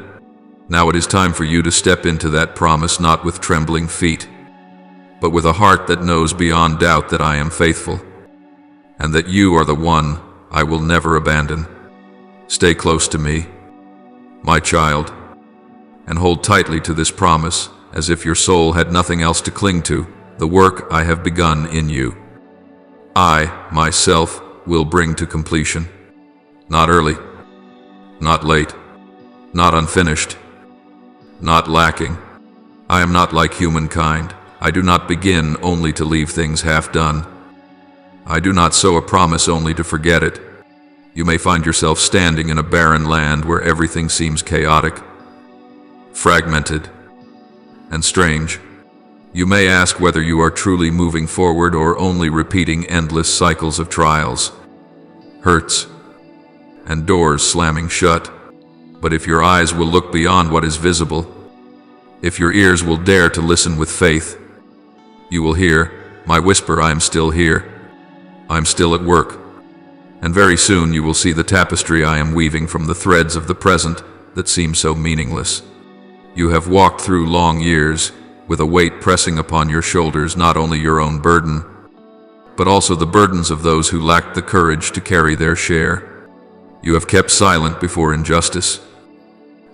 Now it is time for you to step into that promise, not with trembling feet, but with a heart that knows beyond doubt that I am faithful, and that you are the one I will never abandon. Stay close to me, my child, and hold tightly to this promise as if your soul had nothing else to cling to. The work I have begun in you, I, myself, will bring to completion. Not early, not late, not unfinished, not lacking. I am not like humankind. I do not begin only to leave things half done. I do not sow a promise only to forget it. You may find yourself standing in a barren land where everything seems chaotic, fragmented, and strange. You may ask whether you are truly moving forward or only repeating endless cycles of trials, hurts, and doors slamming shut. But if your eyes will look beyond what is visible, if your ears will dare to listen with faith, you will hear my whisper: I am still here. I am still at work. And very soon you will see the tapestry I am weaving from the threads of the present that seem so meaningless. You have walked through long years with a weight pressing upon your shoulders, not only your own burden, but also the burdens of those who lacked the courage to carry their share. You have kept silent before injustice,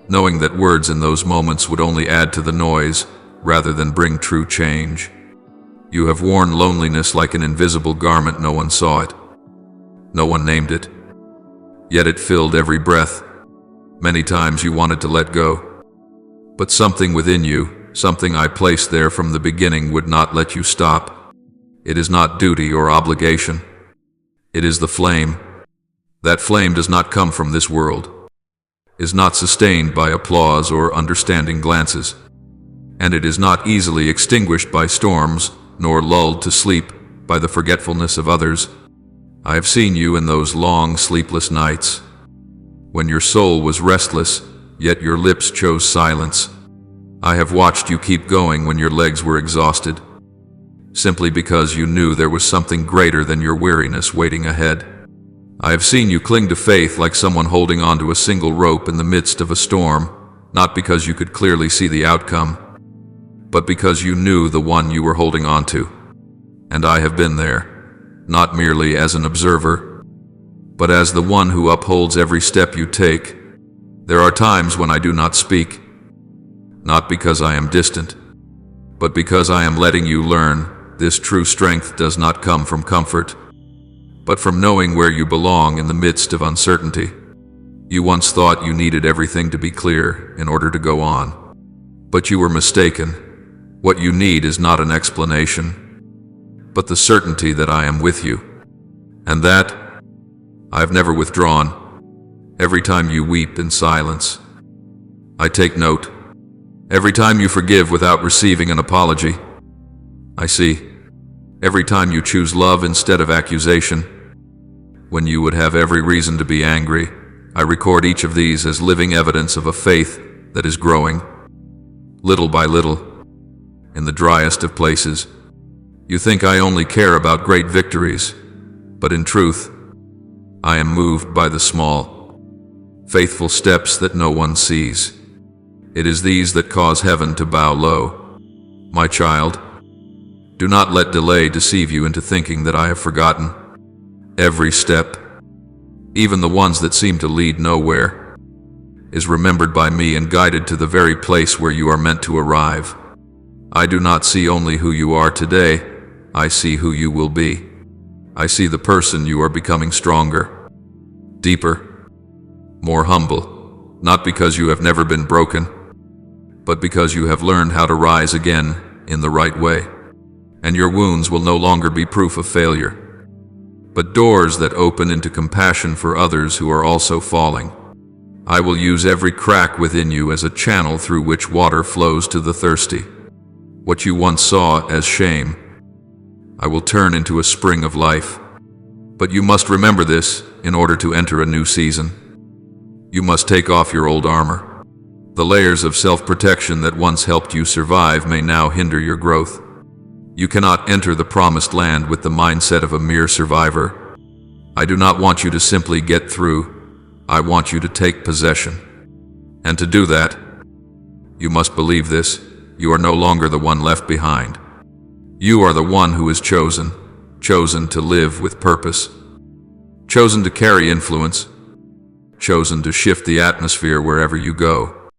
knowing that words in those moments would only add to the noise rather than bring true change. You have worn loneliness like an invisible garment. No one saw it. No one named it. Yet it filled every breath. Many times you wanted to let go, but something within you, something I placed there from the beginning, would not let you stop. It is not duty or obligation. It is the flame. That flame does not come from this world, is not sustained by applause or understanding glances, and it is not easily extinguished by storms, nor lulled to sleep by the forgetfulness of others. I have seen you in those long, sleepless nights, when your soul was restless, yet your lips chose silence. I have watched you keep going when your legs were exhausted, simply because you knew there was something greater than your weariness waiting ahead. I have seen you cling to faith like someone holding onto a single rope in the midst of a storm, not because you could clearly see the outcome, but because you knew the one you were holding on to. And I have been there, not merely as an observer, but as the one who upholds every step you take. There are times when I do not speak, not because I am distant, but because I am letting you learn this true strength does not come from comfort, but from knowing where you belong in the midst of uncertainty. You once thought you needed everything to be clear in order to go on, but you were mistaken. What you need is not an explanation, but the certainty that I am with you, and that I have never withdrawn. Every time you weep in silence, I take note. Every time you forgive without receiving an apology, I see. Every time you choose love instead of accusation, when you would have every reason to be angry, I record each of these as living evidence of a faith that is growing, little by little, in the driest of places. You think I only care about great victories, but in truth, I am moved by the small, faithful steps that no one sees. It is these that cause heaven to bow low. My child, do not let delay deceive you into thinking that I have forgotten. Every step, even the ones that seem to lead nowhere, is remembered by me and guided to the very place where you are meant to arrive. I do not see only who you are today, I see who you will be. I see the person you are becoming stronger, deeper, more humble, not because you have never been broken, but because you have learned how to rise again in the right way. And your wounds will no longer be proof of failure, but doors that open into compassion for others who are also falling. I will use every crack within you as a channel through which water flows to the thirsty. What you once saw as shame, I will turn into a spring of life. But you must remember this in order to enter a new season. You must take off your old armor. The layers of self-protection that once helped you survive may now hinder your growth. You cannot enter the promised land with the mindset of a mere survivor. I do not want you to simply get through. I want you to take possession. And to do that, you must believe this: you are no longer the one left behind. You are the one who is chosen to live with purpose, chosen to carry influence, chosen to shift the atmosphere wherever you go.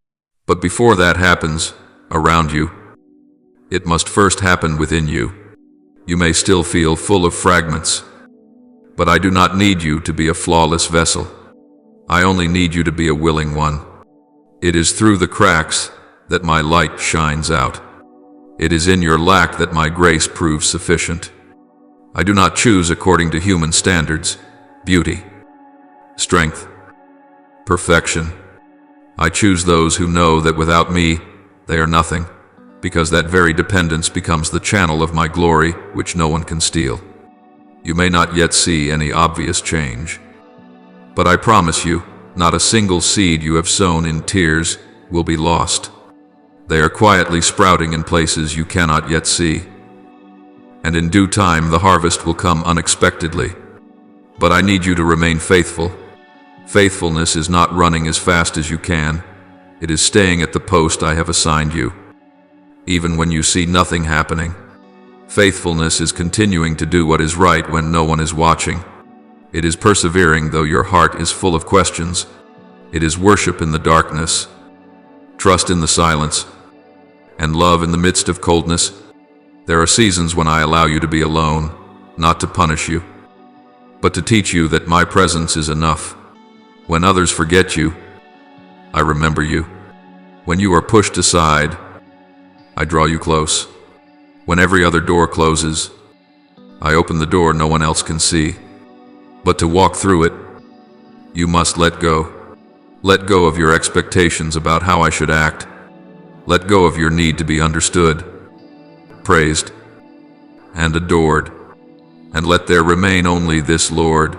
But before that happens, around you, it must first happen within you. You may still feel full of fragments, but I do not need you to be a flawless vessel. I only need you to be a willing one. It is through the cracks that my light shines out. It is in your lack that my grace proves sufficient. I do not choose according to human standards, beauty, strength, perfection. I choose those who know that without me, they are nothing, because that very dependence becomes the channel of my glory, which no one can steal. You may not yet see any obvious change, but I promise you, not a single seed you have sown in tears will be lost. They are quietly sprouting in places you cannot yet see. And in due time, the harvest will come unexpectedly. But I need you to remain faithful. Faithfulness is not running as fast as you can. It is staying at the post I have assigned you, even when you see nothing happening. Faithfulness is continuing to do what is right when no one is watching. It is persevering though your heart is full of questions. It is worship in the darkness, trust in the silence, and love in the midst of coldness. There are seasons when I allow you to be alone, not to punish you, but to teach you that my presence is enough. When others forget you, I remember you. When you are pushed aside, I draw you close. When every other door closes, I open the door no one else can see. But to walk through it, you must let go. Let go of your expectations about how I should act. Let go of your need to be understood, praised, and adored. And let there remain only this, Lord.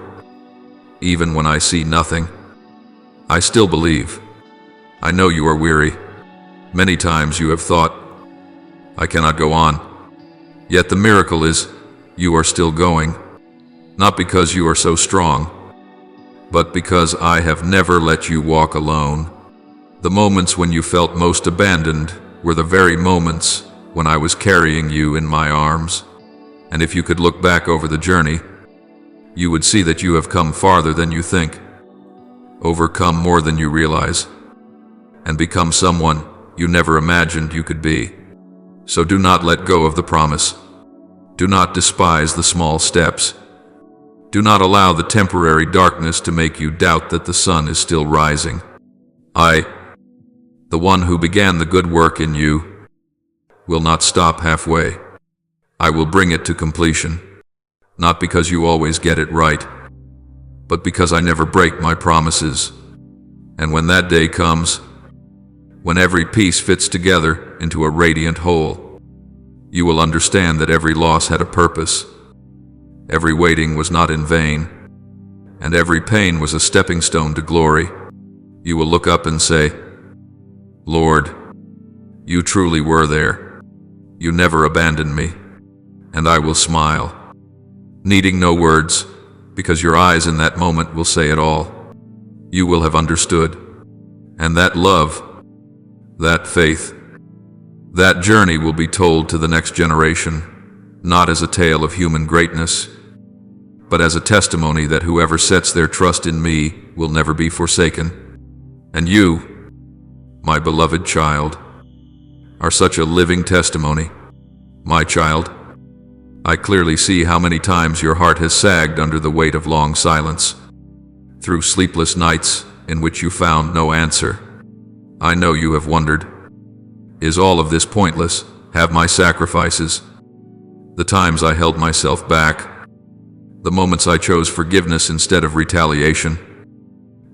Even when I see nothing, I still believe. I know you are weary. Many times you have thought, I cannot go on. Yet the miracle is, you are still going. Not because you are so strong, but because I have never let you walk alone. The moments when you felt most abandoned were the very moments when I was carrying you in my arms. And if you could look back over the journey, you would see that you have come farther than you think, overcome more than you realize. and become someone you never imagined you could be. So do not let go of the promise. Do not despise the small steps. Do not allow the temporary darkness to make you doubt that the sun is still rising. I, the one who began the good work in you, will not stop halfway. I will bring it to completion, not because you always get it right, but because I never break my promises. And when that day comes, when every piece fits together into a radiant whole, you will understand that every loss had a purpose. Every waiting was not in vain, and every pain was a stepping stone to glory. You will look up and say, Lord, you truly were there. You never abandoned me. And I will smile, needing no words, because your eyes in that moment will say it all. You will have understood. And that love, that faith, that journey will be told to the next generation, not as a tale of human greatness, but as a testimony that whoever sets their trust in me will never be forsaken. And you, my beloved child, are such a living testimony. My child, I clearly see how many times your heart has sagged under the weight of long silence, through sleepless nights in which you found no answer. I know you have wondered, is all of this pointless? Have my sacrifices, the times I held myself back, the moments I chose forgiveness instead of retaliation,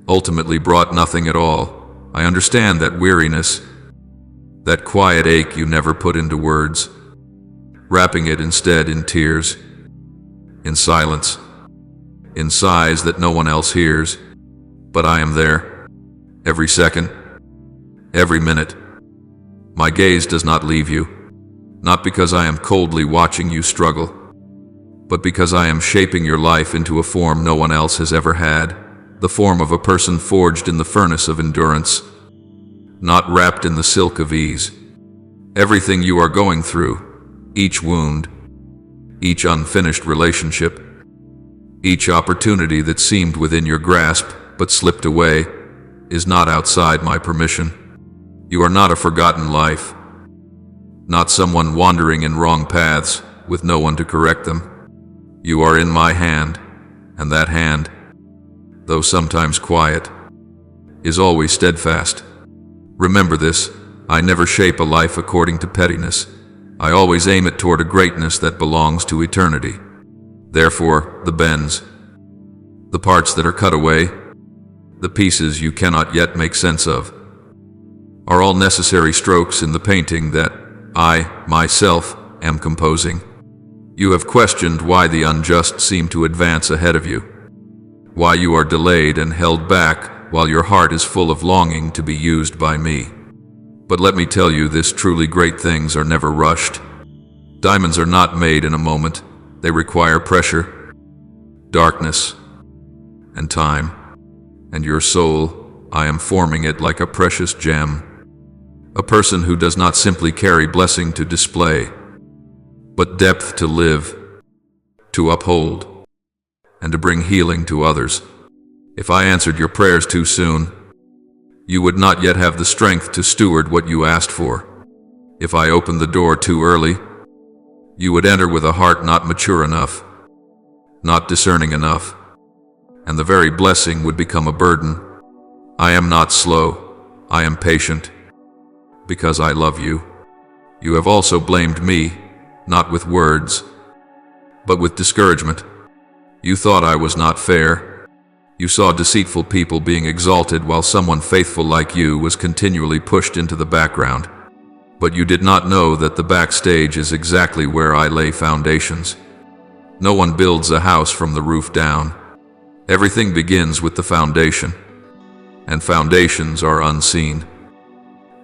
ultimately brought nothing at all? I understand that weariness, that quiet ache you never put into words, wrapping it instead in tears, in silence, in sighs that no one else hears. But I am there, every second, every minute. My gaze does not leave you, not because I am coldly watching you struggle, but because I am shaping your life into a form no one else has ever had, the form of a person forged in the furnace of endurance, not wrapped in the silk of ease. Everything you are going through, each wound, each unfinished relationship, each opportunity that seemed within your grasp but slipped away, is not outside my permission. You are not a forgotten life, not someone wandering in wrong paths with no one to correct them. You are in my hand, and that hand, though sometimes quiet, is always steadfast. Remember this, I never shape a life according to pettiness. I always aim it toward a greatness that belongs to eternity. Therefore, the bends, the parts that are cut away, the pieces you cannot yet make sense of, are all necessary strokes in the painting that I, myself, am composing. You have questioned why the unjust seem to advance ahead of you, why you are delayed and held back while your heart is full of longing to be used by me. But let me tell you this, truly great things are never rushed. Diamonds are not made in a moment. They require pressure, darkness, and time. And your soul, I am forming it like a precious gem. A person who does not simply carry blessing to display, but depth to live, to uphold, and to bring healing to others. If I answered your prayers too soon, you would not yet have the strength to steward what you asked for. If I opened the door too early, you would enter with a heart not mature enough, not discerning enough, and the very blessing would become a burden. I am not slow, I am patient, because I love you. You have also blamed me, not with words, but with discouragement. You thought I was not fair. You saw deceitful people being exalted while someone faithful like you was continually pushed into the background. But you did not know that the backstage is exactly where I lay foundations. No one builds a house from the roof down. Everything begins with the foundation, and foundations are unseen,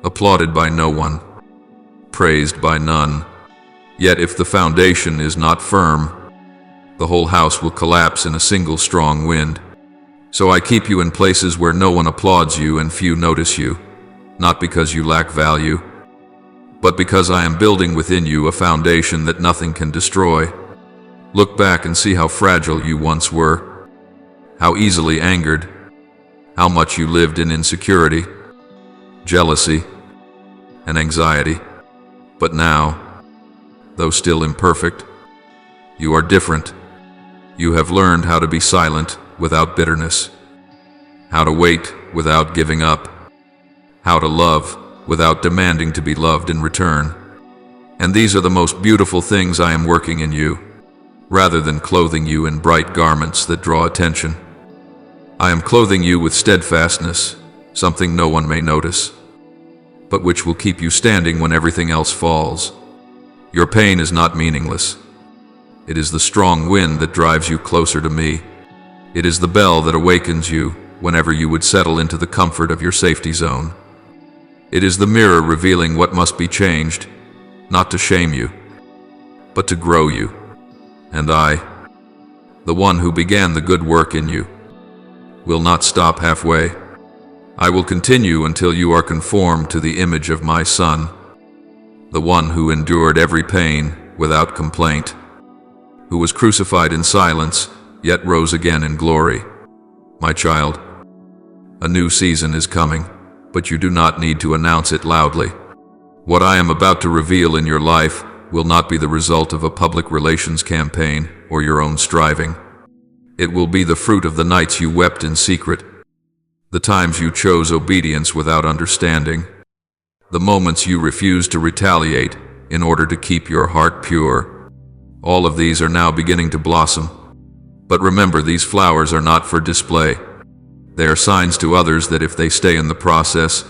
applauded by no one, praised by none. Yet if the foundation is not firm, the whole house will collapse in a single strong wind. So I keep you in places where no one applauds you and few notice you, not because you lack value, but because I am building within you a foundation that nothing can destroy. Look back and see how fragile you once were, how easily angered, how much you lived in insecurity. jealousy, and anxiety. But now, though still imperfect, you are different. You have learned how to be silent without bitterness, how to wait without giving up, how to love without demanding to be loved in return. And these are the most beautiful things I am working in you, rather than clothing you in bright garments that draw attention. I am clothing you with steadfastness, something no one may notice, but which will keep you standing when everything else falls. Your pain is not meaningless. It is the strong wind that drives you closer to me. It is the bell that awakens you whenever you would settle into the comfort of your safety zone. It is the mirror revealing what must be changed, not to shame you, but to grow you. And I, the one who began the good work in you, will not stop halfway. I will continue until you are conformed to the image of my Son, the one who endured every pain without complaint, who was crucified in silence, yet rose again in glory. My child, a new season is coming, but you do not need to announce it loudly. What I am about to reveal in your life will not be the result of a public relations campaign or your own striving. It will be the fruit of the nights you wept in secret, the times you chose obedience without understanding, the moments you refused to retaliate in order to keep your heart pure. All of these are now beginning to blossom. But remember, these flowers are not for display. They are signs to others that if they stay in the process,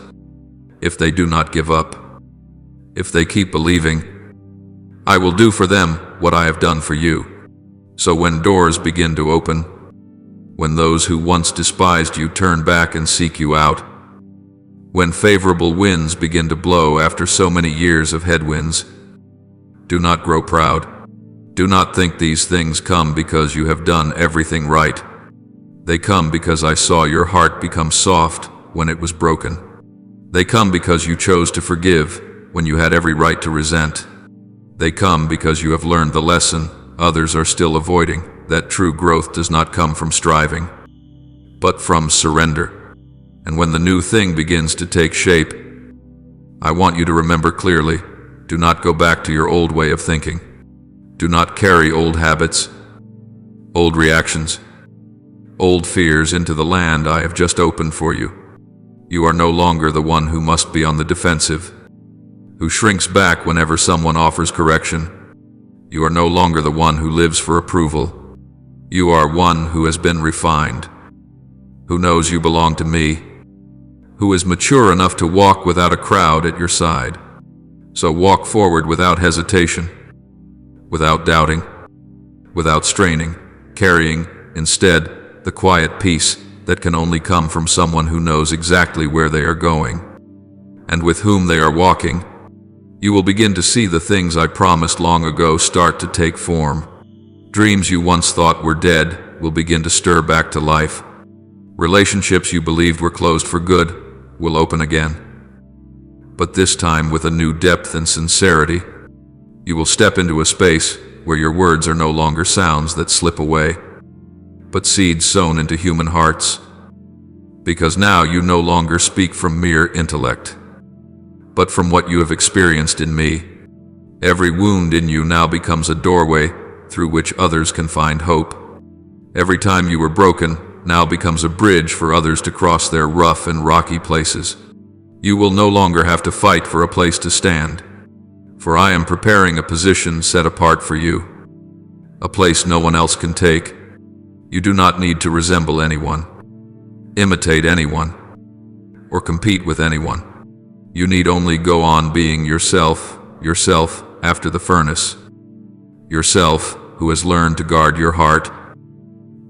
if they do not give up, if they keep believing, I will do for them what I have done for you. So when doors begin to open, when those who once despised you turn back and seek you out, when favorable winds begin to blow after so many years of headwinds, do not grow proud. Do not think these things come because you have done everything right. They come because I saw your heart become soft when it was broken. They come because you chose to forgive when you had every right to resent. They come because you have learned the lesson others are still avoiding, that true growth does not come from striving, but from surrender. And when the new thing begins to take shape, I want you to remember clearly, do not go back to your old way of thinking. Do not carry old habits, old reactions, old fears into the land I have just opened for you. You are no longer the one who must be on the defensive, who shrinks back whenever someone offers correction. You are no longer the one who lives for approval. You are one who has been refined, who knows you belong to me, who is mature enough to walk without a crowd at your side. So walk forward without hesitation, without doubting, without straining, carrying, instead, the quiet peace that can only come from someone who knows exactly where they are going, and with whom they are walking. You will begin to see the things I promised long ago start to take form. Dreams you once thought were dead will begin to stir back to life. Relationships you believed were closed for good will open again. But this time with a new depth and sincerity. You will step into a space where your words are no longer sounds that slip away, but seeds sown into human hearts. Because now you no longer speak from mere intellect, but from what you have experienced in me. Every wound in you now becomes a doorway through which others can find hope. Every time you were broken now becomes a bridge for others to cross their rough and rocky places. You will no longer have to fight for a place to stand, for I am preparing a position set apart for you, a place no one else can take. You do not need to resemble anyone, imitate anyone, or compete with anyone. You need only go on being yourself after the furnace. Yourself who has learned to guard your heart.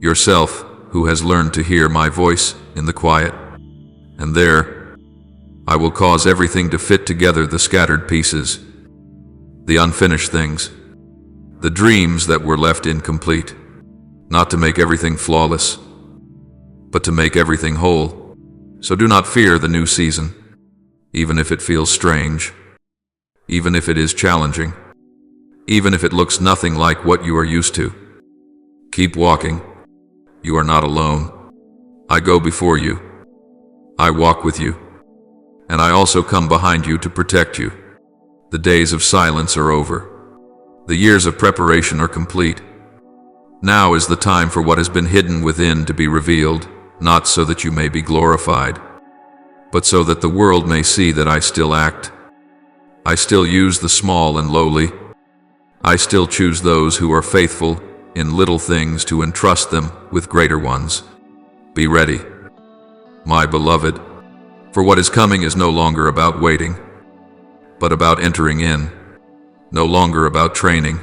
Yourself who has learned to hear my voice in the quiet. And there, I will cause everything to fit together, the scattered pieces, the unfinished things, the dreams that were left incomplete, not to make everything flawless, but to make everything whole. So do not fear the new season, even if it feels strange, even if it is challenging, even if it looks nothing like what you are used to. Keep walking. You are not alone. I go before you. I walk with you. and I also come behind you to protect you. The days of silence are over. The years of preparation are complete. Now is the time for what has been hidden within to be revealed, not so that you may be glorified, but so that the world may see that I still act. I still use the small and lowly. I still choose those who are faithful in little things to entrust them with greater ones. Be ready, my beloved, for what is coming is no longer about waiting, but about entering in, no longer about training,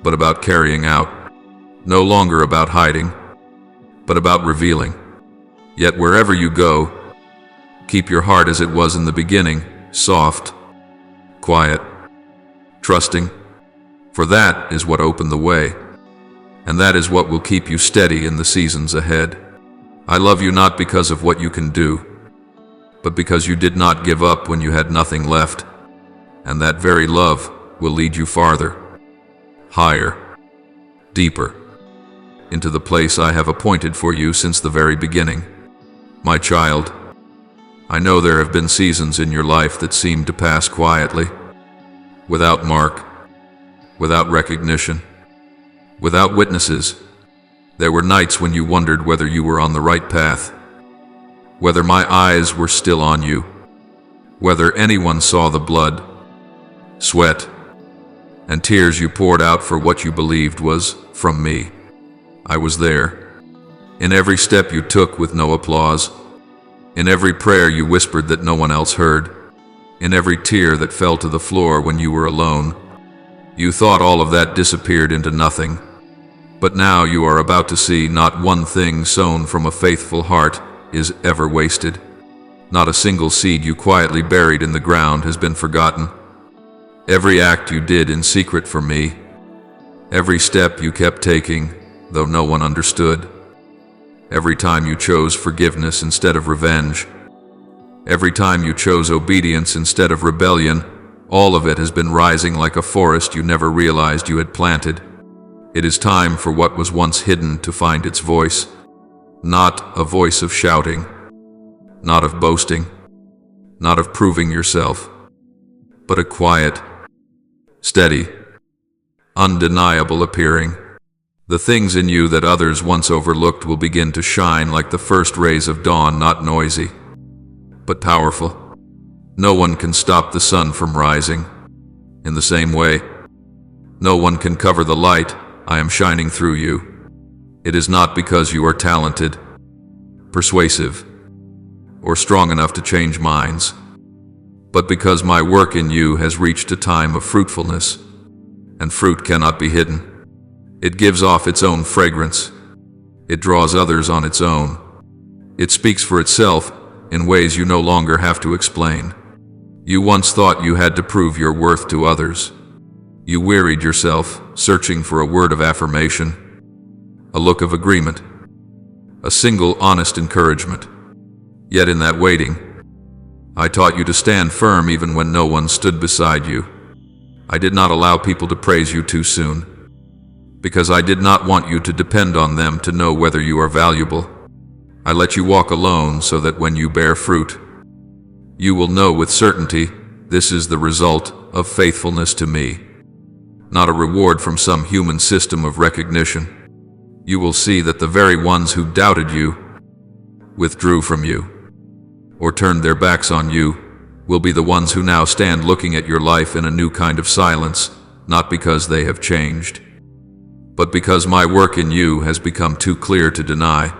but about carrying out, no longer about hiding, but about revealing. Yet wherever you go, keep your heart as it was in the beginning, soft, quiet, trusting, for that is what opened the way, and that is what will keep you steady in the seasons ahead. I love you not because of what you can do, but because you did not give up when you had nothing left, and that very love will lead you farther, higher, deeper, into the place I have appointed for you since the very beginning. My child, I know there have been seasons in your life that seemed to pass quietly, without mark, without recognition, without witnesses. There were nights when you wondered whether you were on the right path, whether my eyes were still on you, whether anyone saw the blood, sweat, and tears you poured out for what you believed was from me. I was there, in every step you took with no applause, in every prayer you whispered that no one else heard, in every tear that fell to the floor when you were alone. You thought all of that disappeared into nothing, but now you are about to see not one thing sown from a faithful heart is ever wasted. Not a single seed you quietly buried in the ground has been forgotten. Every act you did in secret for me, every step you kept taking, though no one understood, every time you chose forgiveness instead of revenge, every time you chose obedience instead of rebellion, all of it has been rising like a forest you never realized you had planted. It is time for what was once hidden to find its voice, not a voice of shouting, not of boasting, not of proving yourself, but a quiet, steady, undeniable appearing. The things in you that others once overlooked will begin to shine like the first rays of dawn, not noisy, but powerful. No one can stop the sun from rising. In the same way, no one can cover the light I am shining through you. It is not because you are talented, persuasive, or strong enough to change minds, but because my work in you has reached a time of fruitfulness, and fruit cannot be hidden. It gives off its own fragrance. It draws others on its own. It speaks for itself in ways you no longer have to explain. You once thought you had to prove your worth to others. You wearied yourself searching for a word of affirmation, a look of agreement, a single honest encouragement. Yet in that waiting, I taught you to stand firm even when no one stood beside you. I did not allow people to praise you too soon, because I did not want you to depend on them to know whether you are valuable. I let you walk alone so that when you bear fruit, you will know with certainty this is the result of faithfulness to me, not a reward from some human system of recognition. You will see that the very ones who doubted you, withdrew from you, or turned their backs on you, will be the ones who now stand looking at your life in a new kind of silence, not because they have changed, but because my work in you has become too clear to deny.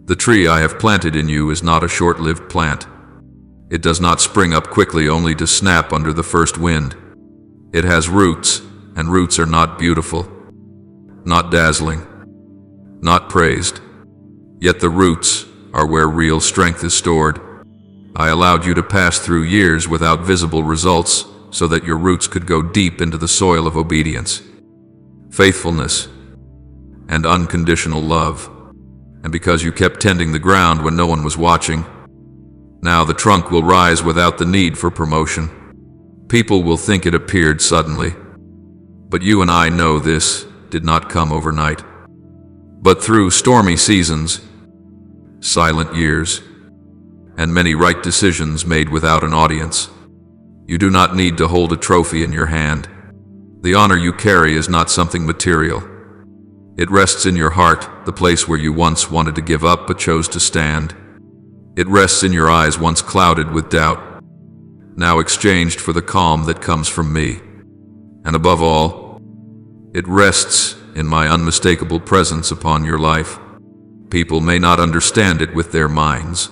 The tree I have planted in you is not a short-lived plant. It does not spring up quickly only to snap under the first wind. It has roots, and roots are not beautiful, not dazzling, not praised. Yet the roots are where real strength is stored. I allowed you to pass through years without visible results so that your roots could go deep into the soil of obedience, faithfulness, and unconditional love. And because you kept tending the ground when no one was watching, now the trunk will rise without the need for promotion. People will think it appeared suddenly, but you and I know this did not come overnight, but through stormy seasons, silent years, and many right decisions made without an audience. You do not need to hold a trophy in your hand. The honor you carry is not something material. It rests in your heart, the place where you once wanted to give up but chose to stand. It rests in your eyes once clouded with doubt, now exchanged for the calm that comes from me. And above all, it rests in my unmistakable presence upon your life. People may not understand it with their minds,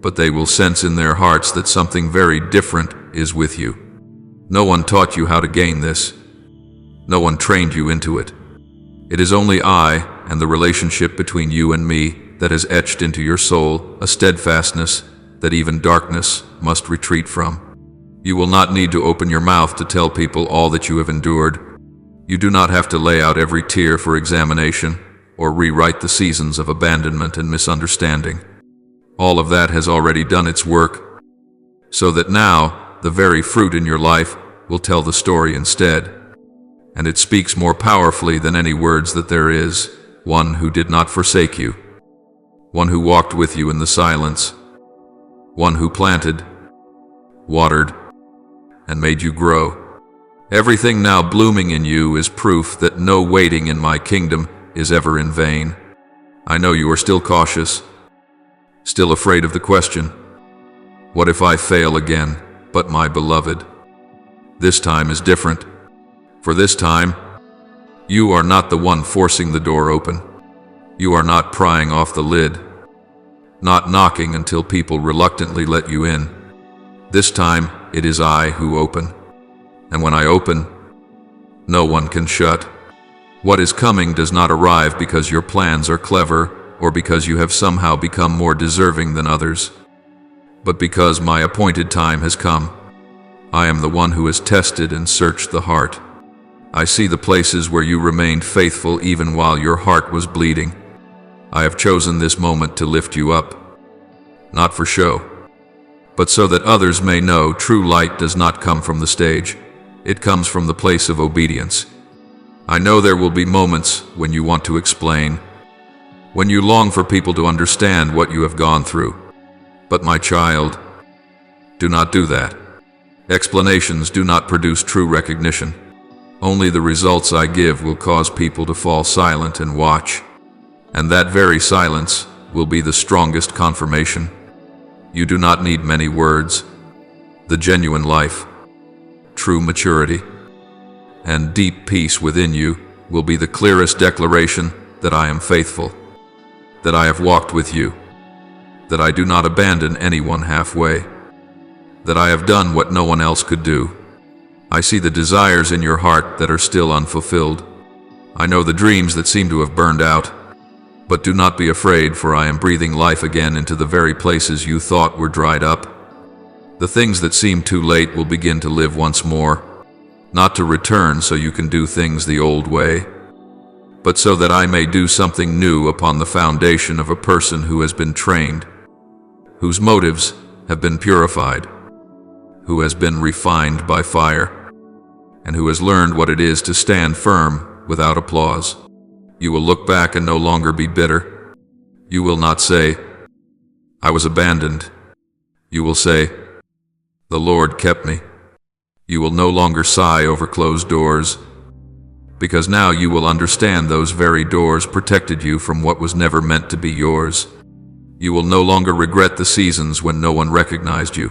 but they will sense in their hearts that something very different is with you. No one taught you how to gain this. No one trained you into it. It is only I and the relationship between you and me that has etched into your soul a steadfastness that even darkness must retreat from. You will not need to open your mouth to tell people all that you have endured. You do not have to lay out every tear for examination or rewrite the seasons of abandonment and misunderstanding. All of that has already done its work, so that now the very fruit in your life will tell the story instead. And it speaks more powerfully than any words that there is, one who did not forsake you, one who walked with you in the silence, one who planted, watered, and made you grow. Everything now blooming in you is proof that no waiting in my kingdom is ever in vain. I know you are still cautious, still afraid of the question, what if I fail again? But my beloved, this time is different. For this time, you are not the one forcing the door open. You are not prying off the lid, not knocking until people reluctantly let you in. This time, it is I who open. And when I open, no one can shut. What is coming does not arrive because your plans are clever or because you have somehow become more deserving than others, but because my appointed time has come. I am the one who has tested and searched the heart. I see the places where you remained faithful even while your heart was bleeding. I have chosen this moment to lift you up, not for show, but so that others may know true light does not come from the stage. It comes from the place of obedience. I know there will be moments when you want to explain, when you long for people to understand what you have gone through. But my child, do not do that. Explanations do not produce true recognition. Only the results I give will cause people to fall silent and watch. And that very silence will be the strongest confirmation. You do not need many words. The genuine life, true maturity, and deep peace within you will be the clearest declaration that I am faithful, that I have walked with you, that I do not abandon anyone halfway, that I have done what no one else could do. I see the desires in your heart that are still unfulfilled. I know the dreams that seem to have burned out. But do not be afraid, for I am breathing life again into the very places you thought were dried up. The things that seem too late will begin to live once more, not to return so you can do things the old way, but so that I may do something new upon the foundation of a person who has been trained, whose motives have been purified, who has been refined by fire, and who has learned what it is to stand firm without applause. You will look back and no longer be bitter. You will not say, I was abandoned. You will say, the Lord kept me. You will no longer sigh over closed doors, because now you will understand those very doors protected you from what was never meant to be yours. You will no longer regret the seasons when no one recognized you,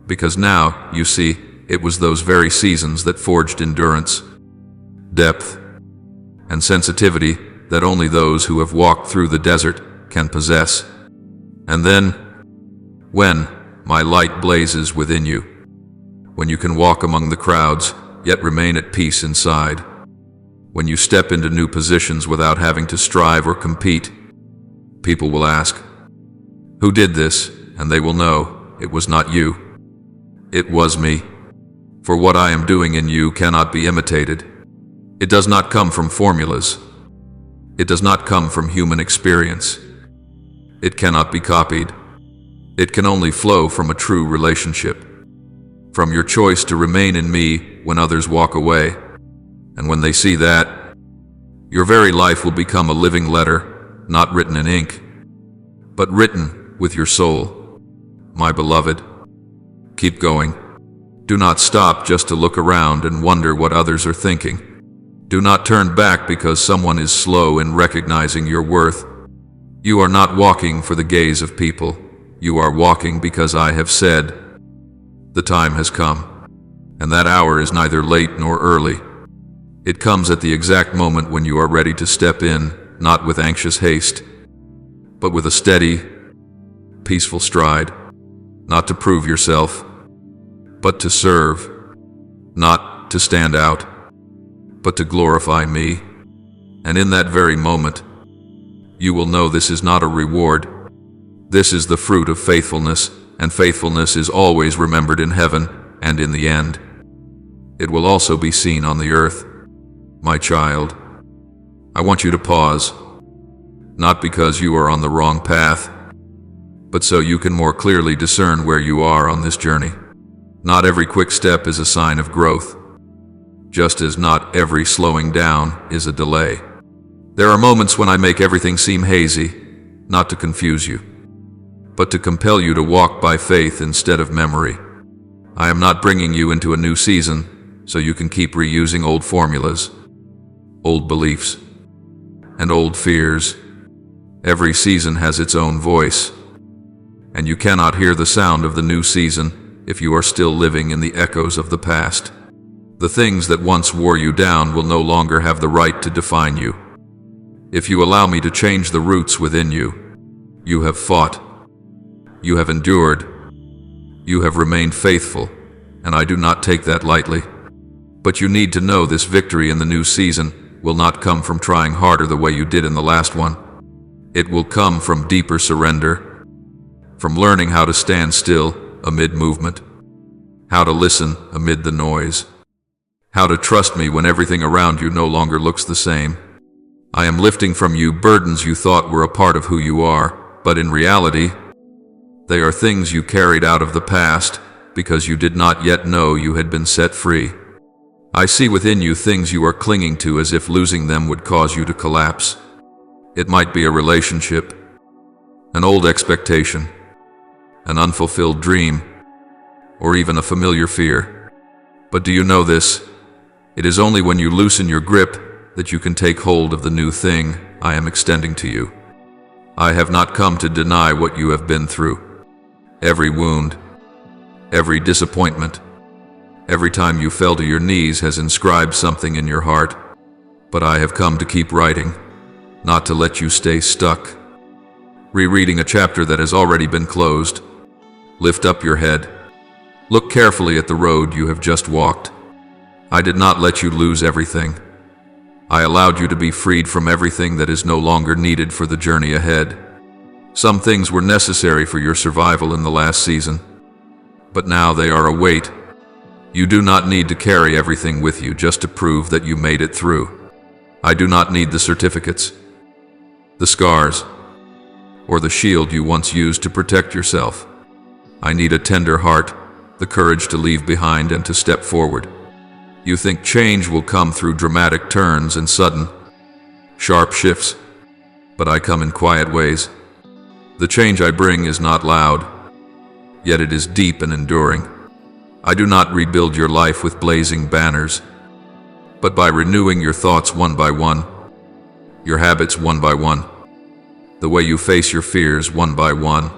because now, you see, it was those very seasons that forged endurance, depth, and sensitivity that only those who have walked through the desert can possess. And then, when my light blazes within you, when you can walk among the crowds, yet remain at peace inside, when you step into new positions without having to strive or compete, people will ask, who did this? And they will know it was not you. It was me. For what I am doing in you cannot be imitated. It does not come from formulas. It does not come from human experience. It cannot be copied. It can only flow from a true relationship, from your choice to remain in me when others walk away. And when they see that, your very life will become a living letter, not written in ink, but written with your soul. my beloved. Keep going. Do not stop just to look around and wonder what others are thinking. Do not turn back because someone is slow in recognizing your worth. You are not walking for the gaze of people. You are walking because I have said, the time has come. And that hour is neither late nor early. It comes at the exact moment when you are ready to step in, not with anxious haste, but with a steady, peaceful stride, not to prove yourself, but to serve, not to stand out, but to glorify me. And in that very moment, you will know this is not a reward. This is the fruit of faithfulness, and faithfulness is always remembered in heaven, and in the end, it will also be seen on the earth. My child, I want you to pause, not because you are on the wrong path, but so you can more clearly discern where you are on this journey. Not every quick step is a sign of growth, just as not every slowing down is a delay. There are moments when I make everything seem hazy, not to confuse you, but to compel you to walk by faith instead of memory. I am not bringing you into a new season so you can keep reusing old formulas, old beliefs, and old fears. Every season has its own voice, and you cannot hear the sound of the new season if you are still living in the echoes of the past. The things that once wore you down will no longer have the right to define you. If you allow me to change the roots within you, you have fought, you have endured, you have remained faithful, and I do not take that lightly. But you need to know this victory in the new season will not come from trying harder the way you did in the last one. It will come from deeper surrender, from learning how to stand still amid movement, how to listen amid the noise, how to trust me when everything around you no longer looks the same. I am lifting from you burdens you thought were a part of who you are, but in reality, they are things you carried out of the past because you did not yet know you had been set free. I see within you things you are clinging to as if losing them would cause you to collapse. It might be a relationship, an old expectation, an unfulfilled dream, or even a familiar fear. But do you know this? It is only when you loosen your grip that you can take hold of the new thing I am extending to you. I have not come to deny what you have been through. Every wound, every disappointment, every time you fell to your knees has inscribed something in your heart. But I have come to keep writing, not to let you stay stuck, rereading a chapter that has already been closed. Lift up your head. Look carefully at the road you have just walked. I did not let you lose everything. I allowed you to be freed from everything that is no longer needed for the journey ahead. Some things were necessary for your survival in the last season, but now they are a weight. You do not need to carry everything with you just to prove that you made it through. I do not need the certificates, the scars, or the shield you once used to protect yourself. I need a tender heart, the courage to leave behind and to step forward. You think change will come through dramatic turns and sudden, sharp shifts, but I come in quiet ways. The change I bring is not loud, yet it is deep and enduring. I do not rebuild your life with blazing banners, but by renewing your thoughts one by one, your habits one by one, the way you face your fears one by one.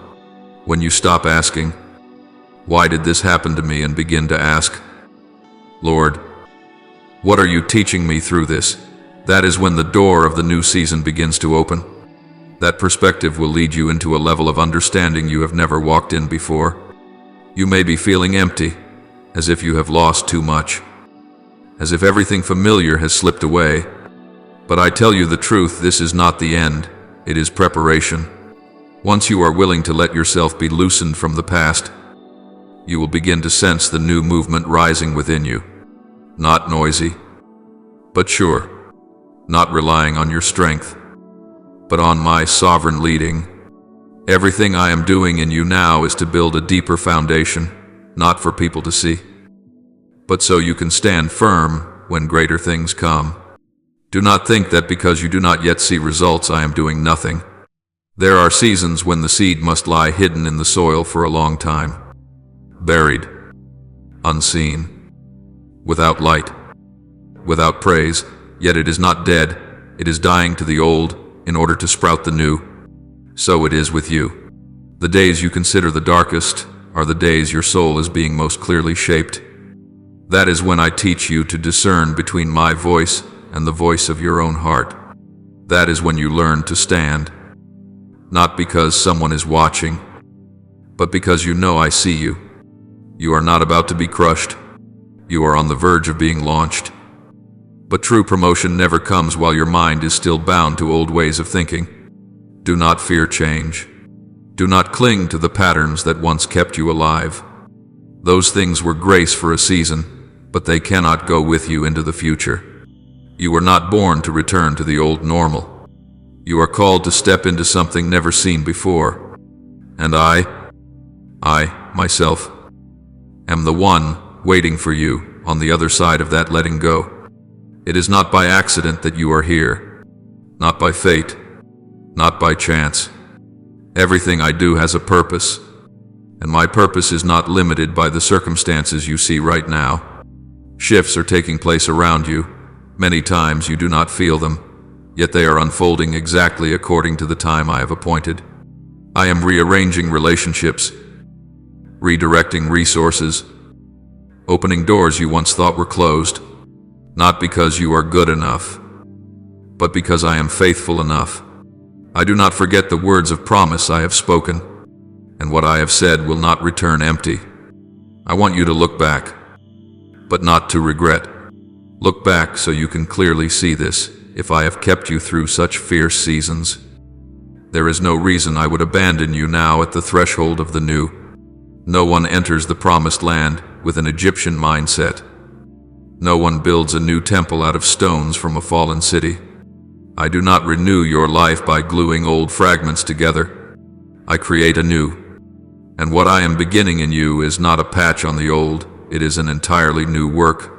When you stop asking, "Why did this happen to me?" and begin to ask, "Lord, what are you teaching me through this?" that is when the door of the new season begins to open. That perspective will lead you into a level of understanding you have never walked in before. You may be feeling empty, as if you have lost too much, as if everything familiar has slipped away. But I tell you the truth, this is not the end, it is preparation. Once you are willing to let yourself be loosened from the past, you will begin to sense the new movement rising within you. Not noisy, but sure. Not relying on your strength, but on my sovereign leading. Everything I am doing in you now is to build a deeper foundation, not for people to see, but so you can stand firm when greater things come. Do not think that because you do not yet see results I am doing nothing. There are seasons when the seed must lie hidden in the soil for a long time, buried, unseen, without light, without praise, yet it is not dead, it is dying to the old in order to sprout the new. So it is with you. The days you consider the darkest are the days your soul is being most clearly shaped. That is when I teach you to discern between my voice and the voice of your own heart. That is when you learn to stand, not because someone is watching, but because you know I see you. You are not about to be crushed. You are on the verge of being launched. But true promotion never comes while your mind is still bound to old ways of thinking. Do not fear change. Do not cling to the patterns that once kept you alive. Those things were grace for a season, but they cannot go with you into the future. You were not born to return to the old normal. You are called to step into something never seen before. And I, myself, am the one waiting for you on the other side of that letting go. It is not by accident that you are here, not by fate, not by chance. Everything I do has a purpose, and my purpose is not limited by the circumstances you see right now. Shifts are taking place around you. Many times you do not feel them, yet they are unfolding exactly according to the time I have appointed. I am rearranging relationships, redirecting resources, opening doors you once thought were closed, not because you are good enough, but because I am faithful enough. I do not forget the words of promise I have spoken, and what I have said will not return empty. I want you to look back, but not to regret. Look back so you can clearly see this. If I have kept you through such fierce seasons, there is no reason I would abandon you now at the threshold of the new. No one enters the promised land with an Egyptian mindset. No one builds a new temple out of stones from a fallen city. I do not renew your life by gluing old fragments together. I create anew. And what I am beginning in you is not a patch on the old, it is an entirely new work.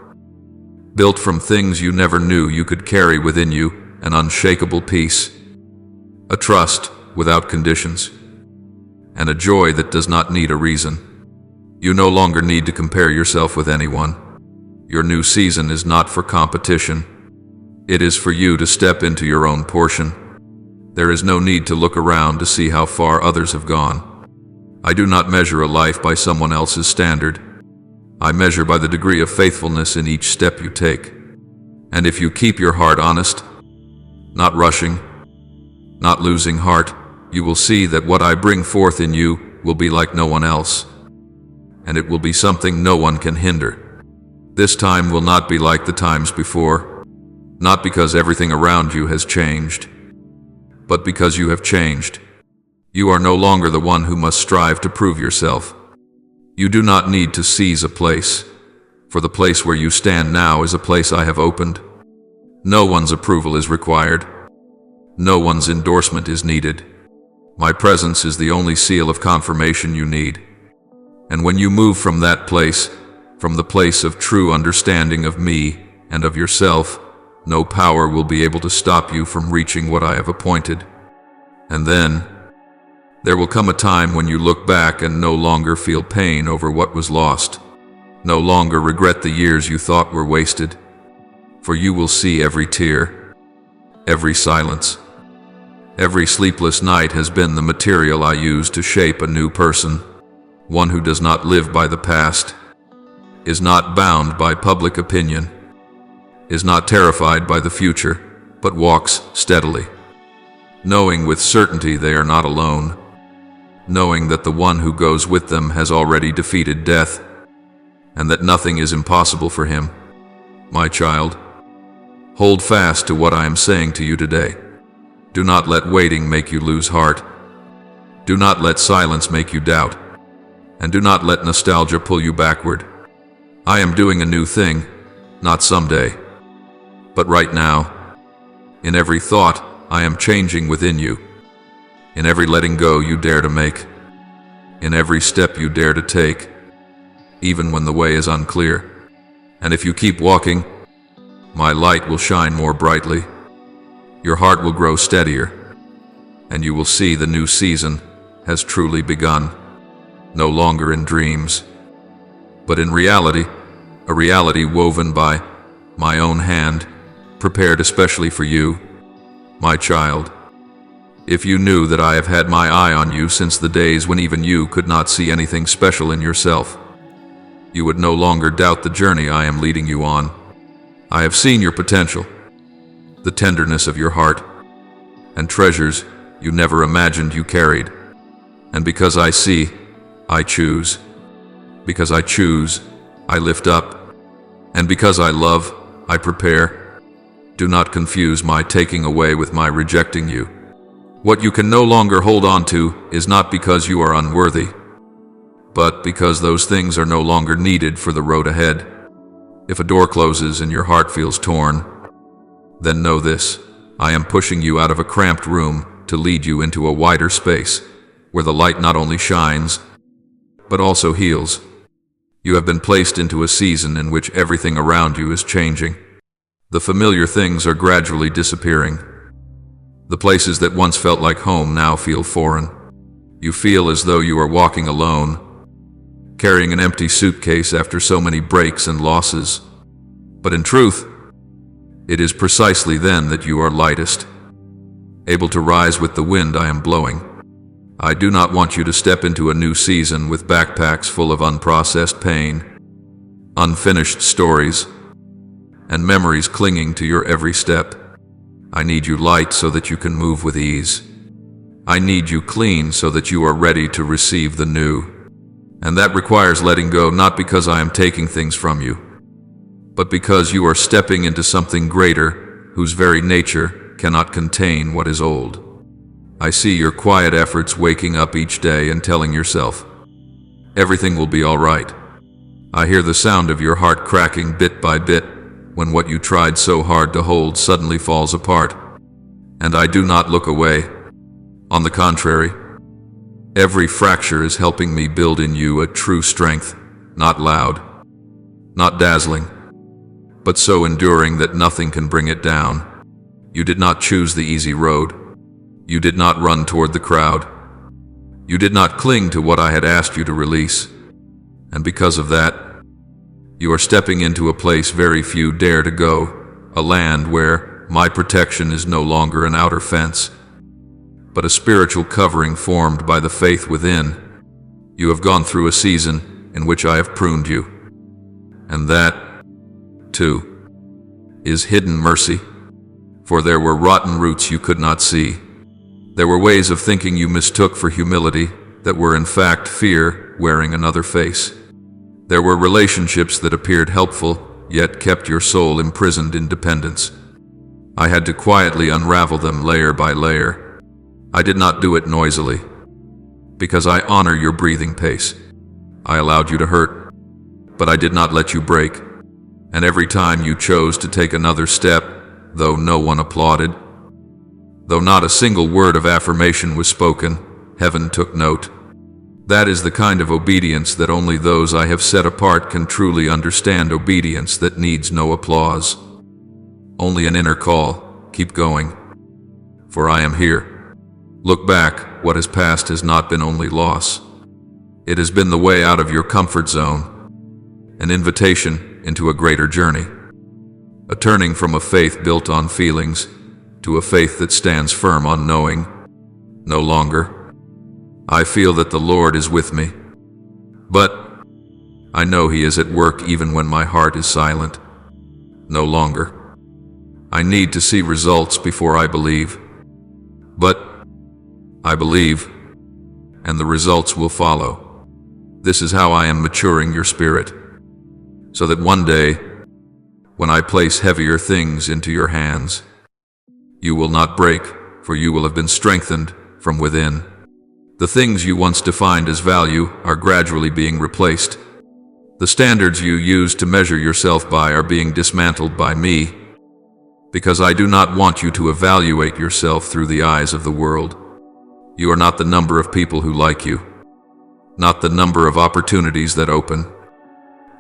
Built from things you never knew you could carry within you, an unshakable peace, a trust without conditions, and a joy that does not need a reason. You no longer need to compare yourself with anyone. Your new season is not for competition. It is for you to step into your own portion. There is no need to look around to see how far others have gone. I do not measure a life by someone else's standard. I measure by the degree of faithfulness in each step you take. And if you keep your heart honest, not rushing, not losing heart, you will see that what I bring forth in you will be like no one else. And it will be something no one can hinder. This time will not be like the times before, not because everything around you has changed, but because you have changed. You are no longer the one who must strive to prove yourself. You do not need to seize a place, for the place where you stand now is a place I have opened. No one's approval is required. No one's endorsement is needed. My presence is the only seal of confirmation you need. And when you move from that place, from the place of true understanding of me and of yourself, no power will be able to stop you from reaching what I have appointed. And then, there will come a time when you look back and no longer feel pain over what was lost, no longer regret the years you thought were wasted, for you will see every tear, every silence, every sleepless night has been the material I used to shape a new person, one who does not live by the past, is not bound by public opinion, is not terrified by the future, but walks steadily, knowing with certainty they are not alone, knowing that the one who goes with them has already defeated death, and that nothing is impossible for him. My child, hold fast to what I am saying to you today. Do not let waiting make you lose heart. Do not let silence make you doubt. And do not let nostalgia pull you backward. I am doing a new thing, not someday, but right now. In every thought, I am changing within you. In every letting go you dare to make, in every step you dare to take, even when the way is unclear. And if you keep walking, my light will shine more brightly. Your heart will grow steadier, and you will see the new season has truly begun, no longer in dreams, but in reality, a reality woven by my own hand, prepared especially for you, my child. If you knew that I have had my eye on you since the days when even you could not see anything special in yourself, you would no longer doubt the journey I am leading you on. I have seen your potential, the tenderness of your heart, and treasures you never imagined you carried. And because I see, I choose. Because I choose, I lift up. And because I love, I prepare. Do not confuse my taking away with my rejecting you. What you can no longer hold on to is not because you are unworthy, but because those things are no longer needed for the road ahead. If a door closes and your heart feels torn, then know this: I am pushing you out of a cramped room to lead you into a wider space, where the light not only shines, but also heals. You have been placed into a season in which everything around you is changing. The familiar things are gradually disappearing. The places that once felt like home now feel foreign. You feel as though you are walking alone, carrying an empty suitcase after so many breaks and losses. But in truth, it is precisely then that you are lightest, able to rise with the wind I am blowing. I do not want you to step into a new season with backpacks full of unprocessed pain, unfinished stories, and memories clinging to your every step. I need you light so that you can move with ease. I need you clean so that you are ready to receive the new. And that requires letting go, not because I am taking things from you, but because you are stepping into something greater whose very nature cannot contain what is old. I see your quiet efforts waking up each day and telling yourself, everything will be all right. I hear the sound of your heart cracking bit by bit when what you tried so hard to hold suddenly falls apart. And I do not look away. On the contrary, every fracture is helping me build in you a true strength, not loud, not dazzling, but so enduring that nothing can bring it down. You did not choose the easy road. You did not run toward the crowd. You did not cling to what I had asked you to release. And because of that, you are stepping into a place very few dare to go, a land where my protection is no longer an outer fence, but a spiritual covering formed by the faith within. You have gone through a season in which I have pruned you. And that, too, is hidden mercy. For there were rotten roots you could not see. There were ways of thinking you mistook for humility that were in fact fear wearing another face. There were relationships that appeared helpful, yet kept your soul imprisoned in dependence. I had to quietly unravel them layer by layer. I did not do it noisily, because I honor your breathing pace. I allowed you to hurt, but I did not let you break. And every time you chose to take another step, though no one applauded, though not a single word of affirmation was spoken, heaven took note. That is the kind of obedience that only those I have set apart can truly understand, obedience that needs no applause. Only an inner call, keep going, for I am here. Look back, what has passed has not been only loss. It has been the way out of your comfort zone, an invitation into a greater journey, a turning from a faith built on feelings to a faith that stands firm on knowing. No longer. I feel that the Lord is with me, but I know He is at work even when my heart is silent. No longer. I need to see results before I believe, but I believe, and the results will follow. This is how I am maturing your spirit, so that one day, when I place heavier things into your hands, you will not break, for you will have been strengthened from within. The things you once defined as value are gradually being replaced. The standards you used to measure yourself by are being dismantled by me, because I do not want you to evaluate yourself through the eyes of the world. You are not the number of people who like you, not the number of opportunities that open,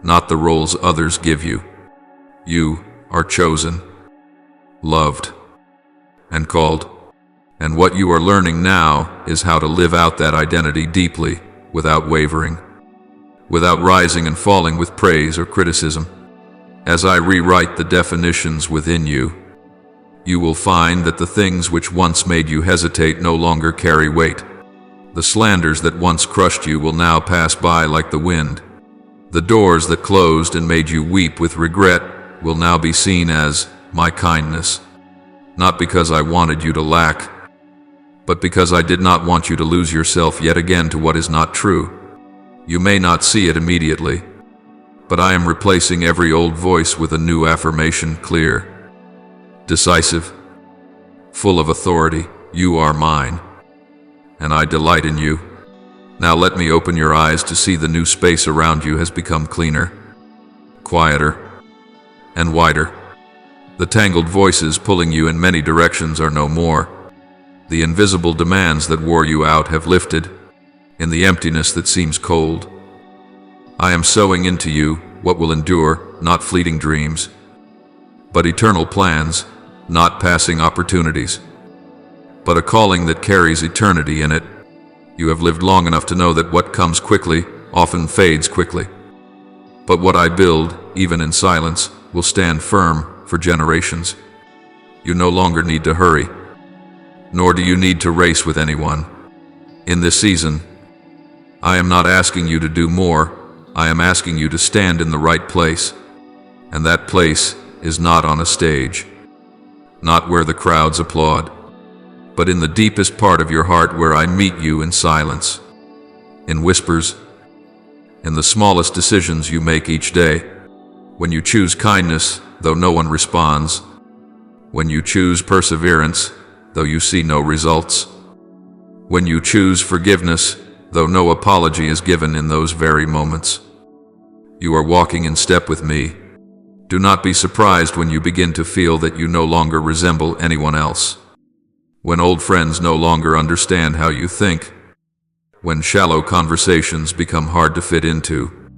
not the roles others give you. You are chosen, loved, and called. And what you are learning now is how to live out that identity deeply, without wavering, without rising and falling with praise or criticism. As I rewrite the definitions within you, you will find that the things which once made you hesitate no longer carry weight. The slanders that once crushed you will now pass by like the wind. The doors that closed and made you weep with regret will now be seen as my kindness, not because I wanted you to lack, but because I did not want you to lose yourself yet again to what is not true. You may not see it immediately, but I am replacing every old voice with a new affirmation, clear, decisive, full of authority. You are mine, and I delight in you. Now let me open your eyes to see the new space around you has become cleaner, quieter, and wider. The tangled voices pulling you in many directions are no more. The invisible demands that wore you out have lifted. In the emptiness that seems cold, I am sowing into you what will endure, not fleeting dreams, but eternal plans, not passing opportunities, but a calling that carries eternity in it. You have lived long enough to know that what comes quickly often fades quickly. But what I build, even in silence, will stand firm for generations. You no longer need to hurry, nor do you need to race with anyone. In this season, I am not asking you to do more. I am asking you to stand in the right place. And that place is not on a stage, not where the crowds applaud, but in the deepest part of your heart where I meet you in silence, in whispers, in the smallest decisions you make each day. When you choose kindness, though no one responds. When you choose perseverance, though you see no results. When you choose forgiveness, though no apology is given in those very moments. You are walking in step with me. Do not be surprised when you begin to feel that you no longer resemble anyone else. When old friends no longer understand how you think. When shallow conversations become hard to fit into.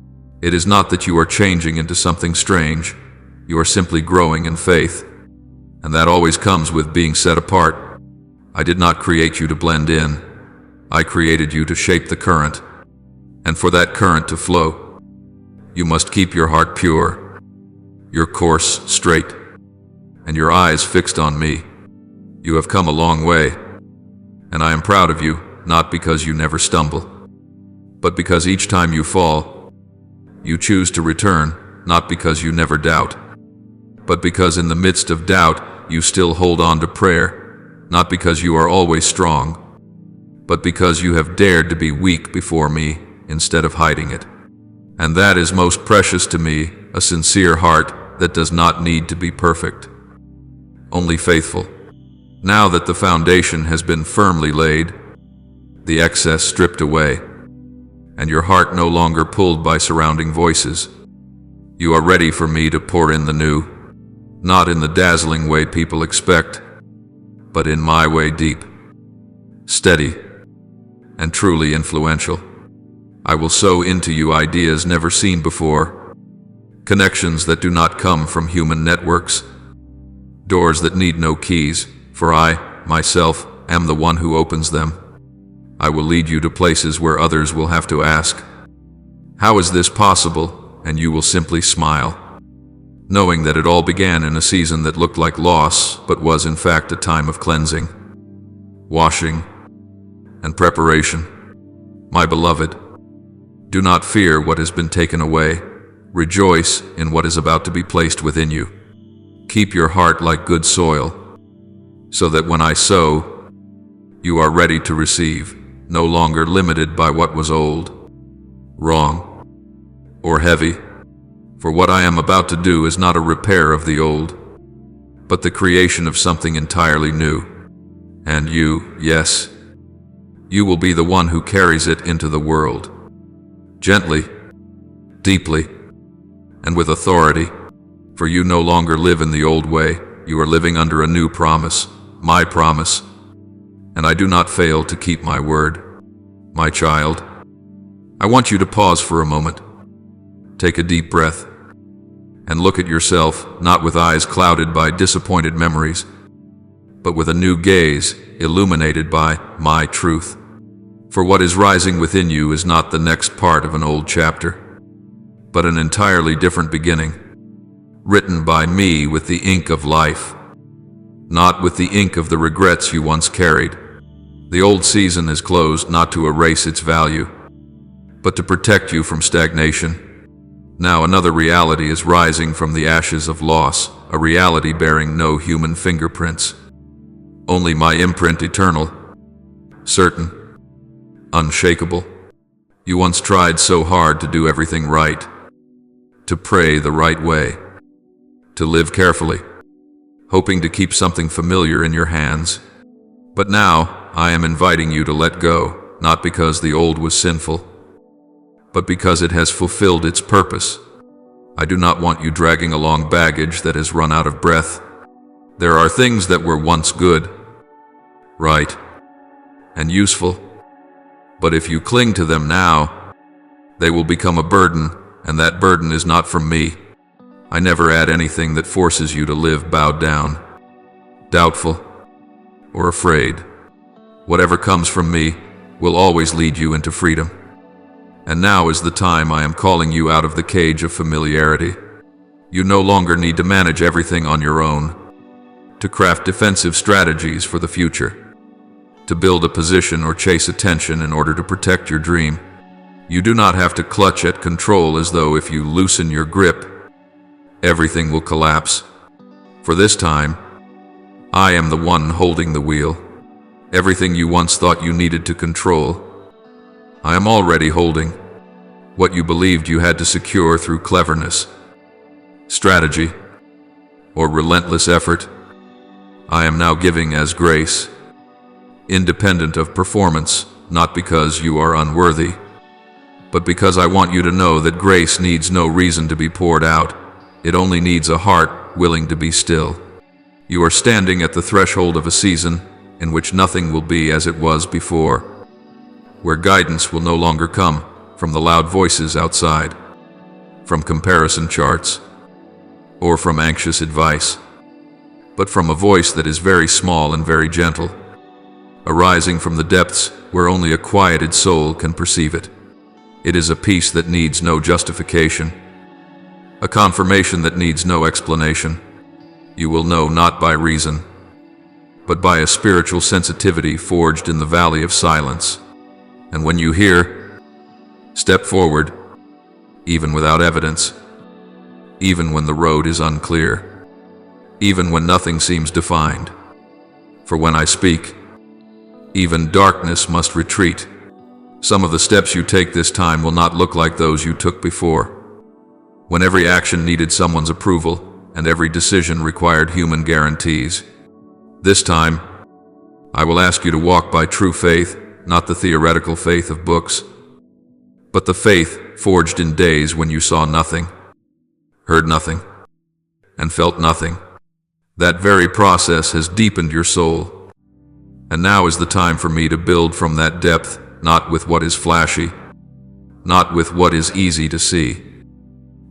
It is not that you are changing into something strange. You are simply growing in faith. And that always comes with being set apart. I did not create you to blend in. I created you to shape the current. And for that current to flow, you must keep your heart pure, your course straight, and your eyes fixed on me. You have come a long way, and I am proud of you, not because you never stumble, but because each time you fall, you choose to return, not because you never doubt, but because in the midst of doubt, you still hold on to prayer, not because you are always strong, but because you have dared to be weak before me instead of hiding it. And that is most precious to me, a sincere heart that does not need to be perfect, only faithful. Now that the foundation has been firmly laid, the excess stripped away, and your heart no longer pulled by surrounding voices, you are ready for me to pour in the new, not in the dazzling way people expect, but in my way, deep, steady, and truly influential. I will sow into you ideas never seen before, connections that do not come from human networks, doors that need no keys, for I, myself, am the one who opens them. I will lead you to places where others will have to ask, how is this possible? And you will simply smile, knowing that it all began in a season that looked like loss, but was in fact a time of cleansing, washing, and preparation. My beloved, do not fear what has been taken away. Rejoice in what is about to be placed within you. Keep your heart like good soil, so that when I sow, you are ready to receive, no longer limited by what was old, wrong, or heavy. For what I am about to do is not a repair of the old, but the creation of something entirely new. And you, yes, you will be the one who carries it into the world. Gently, deeply, and with authority. For you no longer live in the old way. You are living under a new promise, my promise. And I do not fail to keep my word. My child, I want you to pause for a moment. Take a deep breath and look at yourself, not with eyes clouded by disappointed memories, but with a new gaze, illuminated by my truth. For what is rising within you is not the next part of an old chapter, but an entirely different beginning, written by me with the ink of life, not with the ink of the regrets you once carried. The old season is closed not to erase its value, but to protect you from stagnation. Now another reality is rising from the ashes of loss, a reality bearing no human fingerprints, only my imprint eternal, certain, unshakable. You once tried so hard to do everything right, to pray the right way, to live carefully, hoping to keep something familiar in your hands. But now I am inviting you to let go, not because the old was sinful, but because it has fulfilled its purpose. I do not want you dragging along baggage that has run out of breath. There are things that were once good, right, and useful, but if you cling to them now, they will become a burden, and that burden is not from me. I never add anything that forces you to live bowed down, doubtful, or afraid. Whatever comes from me will always lead you into freedom. And now is the time I am calling you out of the cage of familiarity. You no longer need to manage everything on your own, to craft defensive strategies for the future, to build a position or chase attention in order to protect your dream. You do not have to clutch at control as though if you loosen your grip, everything will collapse. For this time, I am the one holding the wheel. Everything you once thought you needed to control, I am already holding. What you believed you had to secure through cleverness, strategy, or relentless effort, I am now giving as grace, independent of performance, not because you are unworthy, but because I want you to know that grace needs no reason to be poured out. It only needs a heart willing to be still. You are standing at the threshold of a season in which nothing will be as it was before, where guidance will no longer come from the loud voices outside, from comparison charts, or from anxious advice, but from a voice that is very small and very gentle, arising from the depths where only a quieted soul can perceive it. It is a peace that needs no justification, a confirmation that needs no explanation. You will know not by reason, but by a spiritual sensitivity forged in the valley of silence. And when you hear, step forward, even without evidence, even when the road is unclear, even when nothing seems defined. For when I speak, even darkness must retreat. Some of the steps you take this time will not look like those you took before, when every action needed someone's approval and every decision required human guarantees. This time, I will ask you to walk by true faith, not the theoretical faith of books, but the faith forged in days when you saw nothing, heard nothing, and felt nothing. That very process has deepened your soul. And now is the time for me to build from that depth, not with what is flashy, not with what is easy to see,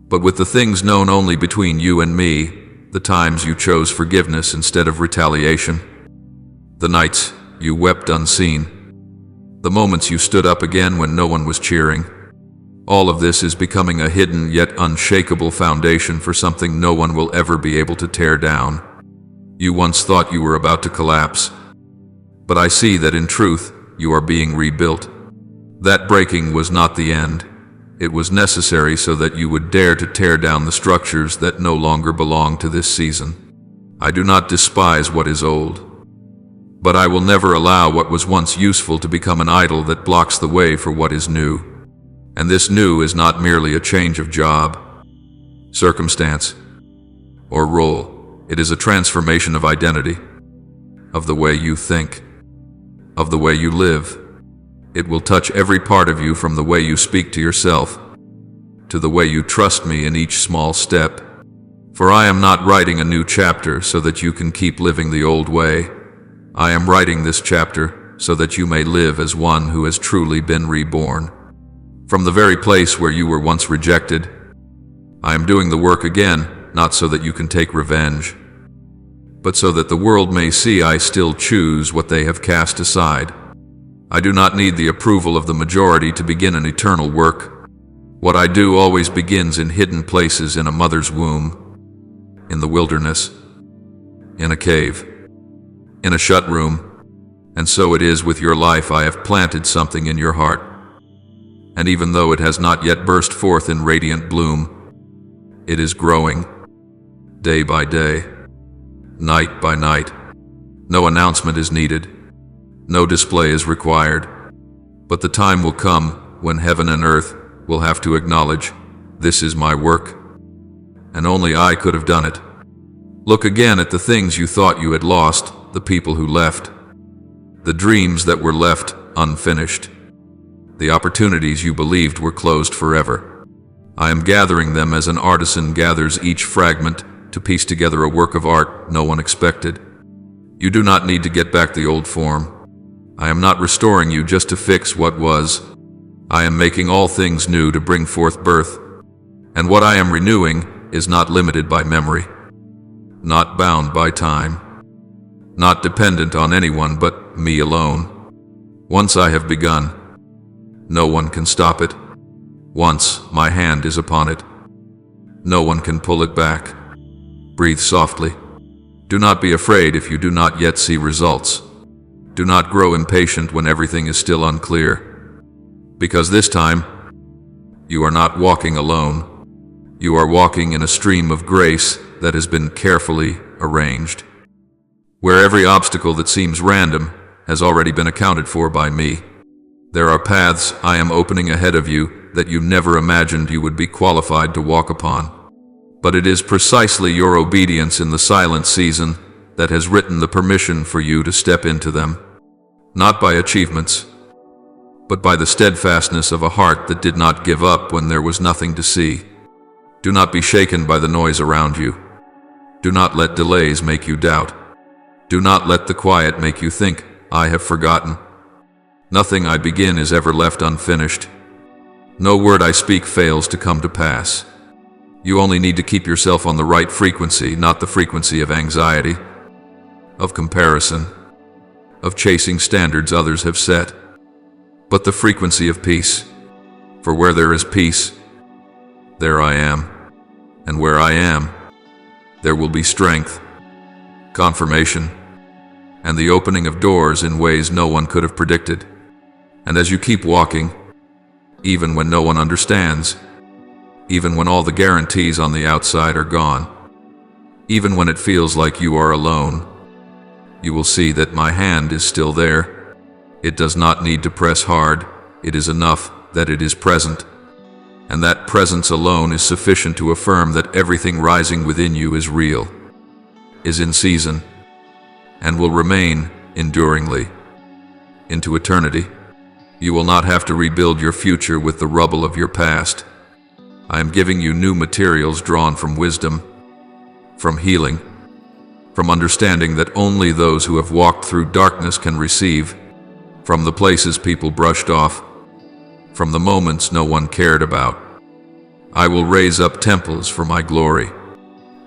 but with the things known only between you and me, the times you chose forgiveness instead of retaliation, the nights you wept unseen, the moments you stood up again when no one was cheering. All of this is becoming a hidden yet unshakable foundation for something no one will ever be able to tear down. You once thought you were about to collapse, but I see that in truth you are being rebuilt. That breaking was not the end. It was necessary so that you would dare to tear down the structures that no longer belong to this season. I do not despise what is old, but I will never allow what was once useful to become an idol that blocks the way for what is new. And this new is not merely a change of job, circumstance, or role. It is a transformation of identity, of the way you think, of the way you live. It will touch every part of you, from the way you speak to yourself, to the way you trust me in each small step. For I am not writing a new chapter so that you can keep living the old way. I am writing this chapter so that you may live as one who has truly been reborn. From the very place where you were once rejected, I am doing the work again, not so that you can take revenge, but so that the world may see I still choose what they have cast aside. I do not need the approval of the majority to begin an eternal work. What I do always begins in hidden places in a mother's womb, in the wilderness, in a cave, in a shut room, and so it is with your life. I have planted something in your heart, and even though it has not yet burst forth in radiant bloom, it is growing, day by day, night by night. No announcement is needed, no display is required, but the time will come when heaven and earth will have to acknowledge, this is my work, and only I could have done it. Look again at the things you thought you had lost, the people who left, the dreams that were left unfinished, the opportunities you believed were closed forever. I am gathering them as an artisan gathers each fragment to piece together a work of art no one expected. You do not need to get back the old form. I am not restoring you just to fix what was. I am making all things new to bring forth birth, and what I am renewing is not limited by memory, not bound by time, not dependent on anyone but me alone. Once I have begun, no one can stop it. Once my hand is upon it, no one can pull it back. Breathe softly. Do not be afraid if you do not yet see results. Do not grow impatient when everything is still unclear, because this time, you are not walking alone. You are walking in a stream of grace that has been carefully arranged, where every obstacle that seems random has already been accounted for by me. There are paths I am opening ahead of you that you never imagined you would be qualified to walk upon. But it is precisely your obedience in the silent season that has written the permission for you to step into them, not by achievements, but by the steadfastness of a heart that did not give up when there was nothing to see. Do not be shaken by the noise around you. Do not let delays make you doubt. Do not let the quiet make you think, I have forgotten. Nothing I begin is ever left unfinished. No word I speak fails to come to pass. You only need to keep yourself on the right frequency, not the frequency of anxiety, of comparison, of chasing standards others have set, but the frequency of peace. For where there is peace, there I am, and where I am, there will be strength, confirmation, and the opening of doors in ways no one could have predicted. And as you keep walking, even when no one understands, even when all the guarantees on the outside are gone, even when it feels like you are alone, you will see that my hand is still there. It does not need to press hard. It is enough that it is present. And that presence alone is sufficient to affirm that everything rising within you is real, is in season, and will remain enduringly into eternity. You will not have to rebuild your future with the rubble of your past. I am giving you new materials drawn from wisdom, from healing, from understanding that only those who have walked through darkness can receive, from the places people brushed off, from the moments no one cared about. I will raise up temples for my glory,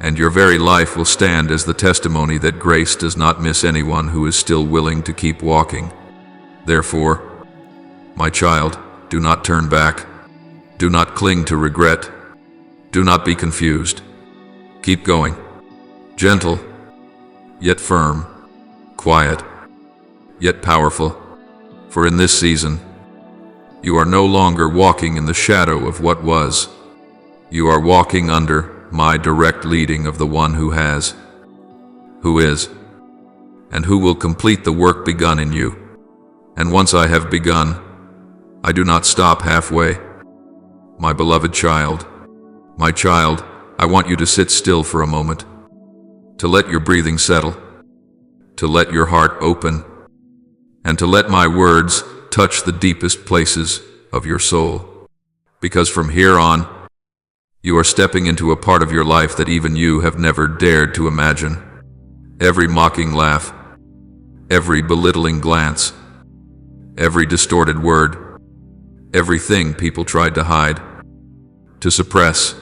and your very life will stand as the testimony that grace does not miss anyone who is still willing to keep walking. Therefore, my child, do not turn back. Do not cling to regret. Do not be confused. Keep going. Gentle, yet firm. Quiet, yet powerful. For in this season, you are no longer walking in the shadow of what was. You are walking under my direct leading of the one who has, who is, and who will complete the work begun in you. And once I have begun, I do not stop halfway. My beloved child, my child, I want you to sit still for a moment, to let your breathing settle, to let your heart open, and to let my words touch the deepest places of your soul. Because from here on, you are stepping into a part of your life that even you have never dared to imagine. Every mocking laugh, every belittling glance, every distorted word, everything people tried to hide, to suppress,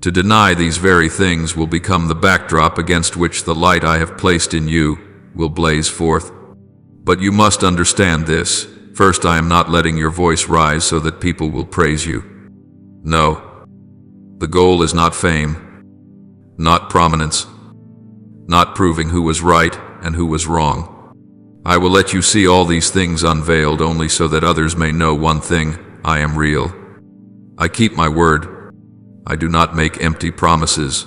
To deny these very things will become the backdrop against which the light I have placed in you will blaze forth. But you must understand this. First, I am not letting your voice rise so that people will praise you. No. The goal is not fame, not prominence, not proving who was right and who was wrong. I will let you see all these things unveiled only so that others may know one thing: I am real. I keep my word. I do not make empty promises.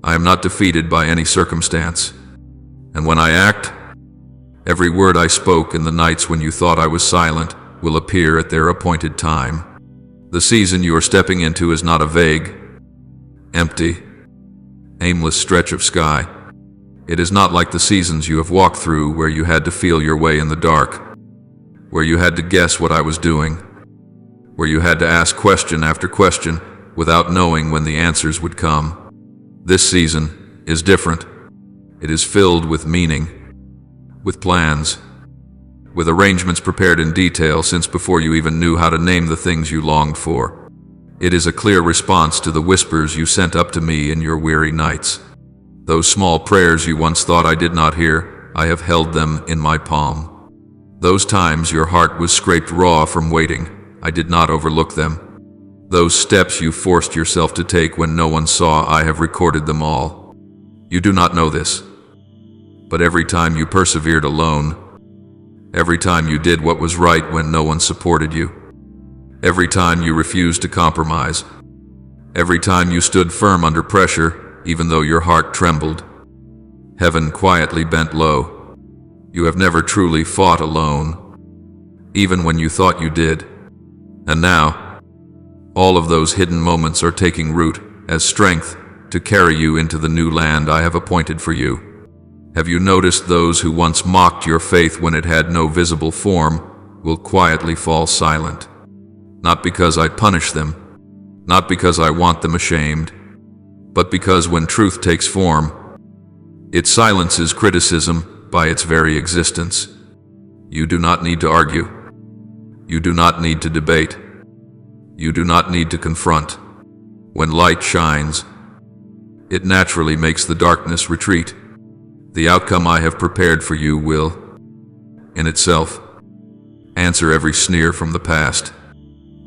I am not defeated by any circumstance. And when I act, every word I spoke in the nights when you thought I was silent will appear at their appointed time. The season you are stepping into is not a vague, empty, aimless stretch of sky. It is not like the seasons you have walked through where you had to feel your way in the dark, where you had to guess what I was doing, where you had to ask question after question without knowing when the answers would come. This season is different. It is filled with meaning, with plans, with arrangements prepared in detail since before you even knew how to name the things you longed for. It is a clear response to the whispers you sent up to me in your weary nights. Those small prayers you once thought I did not hear, I have held them in my palm. Those times your heart was scraped raw from waiting, I did not overlook them. Those steps you forced yourself to take when no one saw, I have recorded them all. You do not know this. But every time you persevered alone, every time you did what was right when no one supported you, every time you refused to compromise, every time you stood firm under pressure, even though your heart trembled, heaven quietly bent low. You have never truly fought alone, even when you thought you did. And now, all of those hidden moments are taking root as strength to carry you into the new land I have appointed for you. Have you noticed those who once mocked your faith when it had no visible form will quietly fall silent? Not because I punish them, not because I want them ashamed, but because when truth takes form, it silences criticism by its very existence. You do not need to argue. You do not need to debate. You do not need to confront. When light shines, it naturally makes the darkness retreat. The outcome I have prepared for you will, in itself, answer every sneer from the past.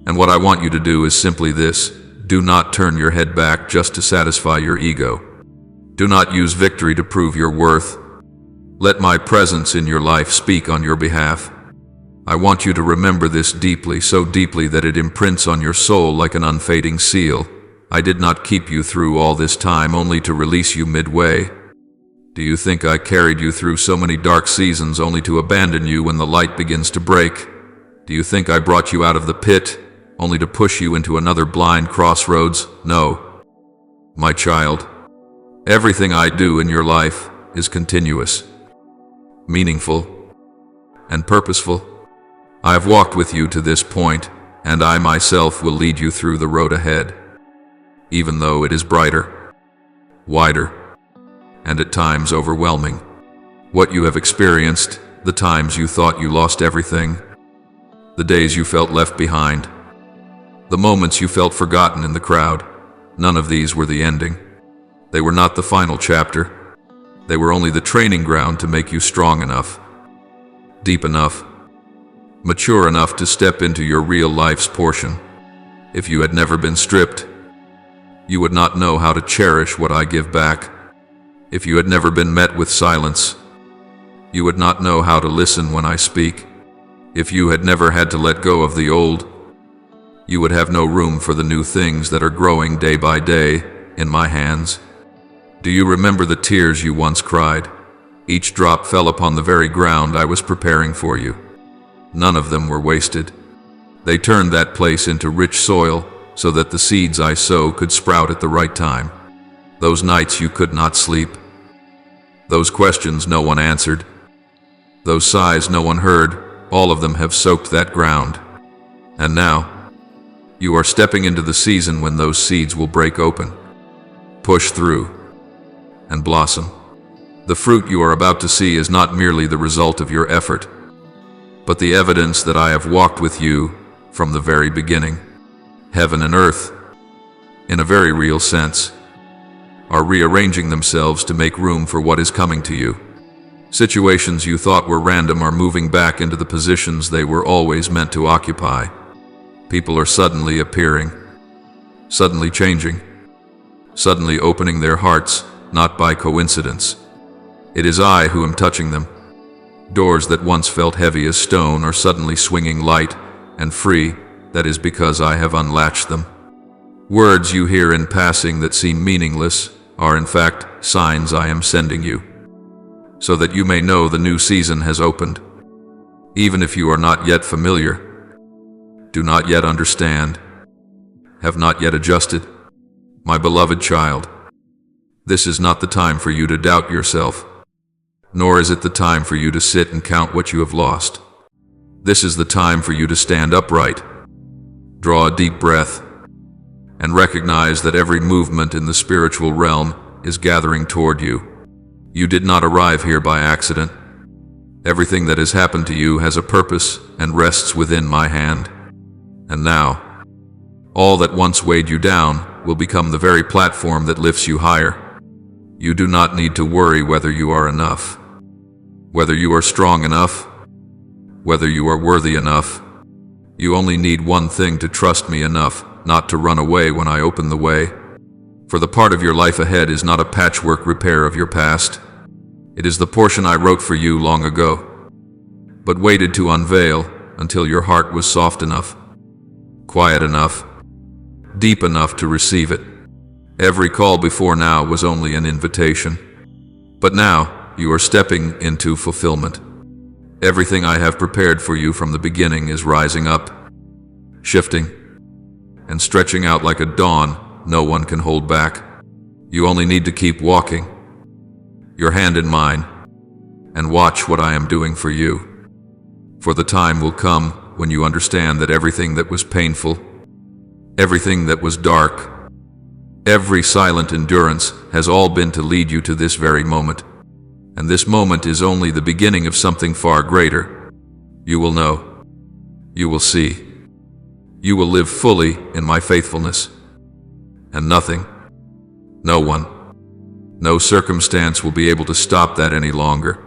And what I want you to do is simply this: do not turn your head back just to satisfy your ego. Do not use victory to prove your worth. Let my presence in your life speak on your behalf. I want you to remember this deeply, so deeply that it imprints on your soul like an unfading seal. I did not keep you through all this time only to release you midway. Do you think I carried you through so many dark seasons only to abandon you when the light begins to break? Do you think I brought you out of the pit only to push you into another blind crossroads? No. My child, everything I do in your life is continuous, meaningful, and purposeful. I have walked with you to this point, and I myself will lead you through the road ahead, even though it is brighter, wider, and at times overwhelming. What you have experienced, the times you thought you lost everything, the days you felt left behind, the moments you felt forgotten in the crowd, none of these were the ending. They were not the final chapter. They were only the training ground to make you strong enough, deep enough, mature enough to step into your real life's portion. If you had never been stripped, you would not know how to cherish what I give back. If you had never been met with silence, you would not know how to listen when I speak. If you had never had to let go of the old, you would have no room for the new things that are growing day by day in my hands. Do you remember the tears you once cried? Each drop fell upon the very ground I was preparing for you. None of them were wasted. They turned that place into rich soil so that the seeds I sow could sprout at the right time. Those nights you could not sleep. Those questions no one answered. Those sighs no one heard, all of them have soaked that ground. And now, you are stepping into the season when those seeds will break open, push through, and blossom. The fruit you are about to see is not merely the result of your effort, but the evidence that I have walked with you from the very beginning. Heaven and earth, in a very real sense, are rearranging themselves to make room for what is coming to you. Situations you thought were random are moving back into the positions they were always meant to occupy. People are suddenly appearing, suddenly changing, suddenly opening their hearts, not by coincidence. It is I who am touching them. Doors that once felt heavy as stone are suddenly swinging light and free. That is because I have unlatched them. Words you hear in passing that seem meaningless are in fact signs I am sending you, so that you may know the new season has opened. Even if you are not yet familiar, do not yet understand, have not yet adjusted, my beloved child, this is not the time for you to doubt yourself, nor is it the time for you to sit and count what you have lost. This is the time for you to stand upright, draw a deep breath, and recognize that every movement in the spiritual realm is gathering toward you. You did not arrive here by accident. Everything that has happened to you has a purpose and rests within my hand. And now, all that once weighed you down will become the very platform that lifts you higher. You do not need to worry whether you are enough, whether you are strong enough, whether you are worthy enough. You only need one thing: to trust me enough not to run away when I open the way. For the part of your life ahead is not a patchwork repair of your past. It is the portion I wrote for you long ago, but waited to unveil until your heart was soft enough, quiet enough, deep enough to receive it. Every call before now was only an invitation, but now you are stepping into fulfillment. Everything I have prepared for you from the beginning is rising up, shifting, and stretching out like a dawn no one can hold back. You only need to keep walking, your hand in mine, and watch what I am doing for you. For the time will come when you understand that everything that was painful, everything that was dark, every silent endurance has all been to lead you to this very moment. And this moment is only the beginning of something far greater. You will know. You will see. You will live fully in my faithfulness. And nothing, no one, no circumstance will be able to stop that any longer.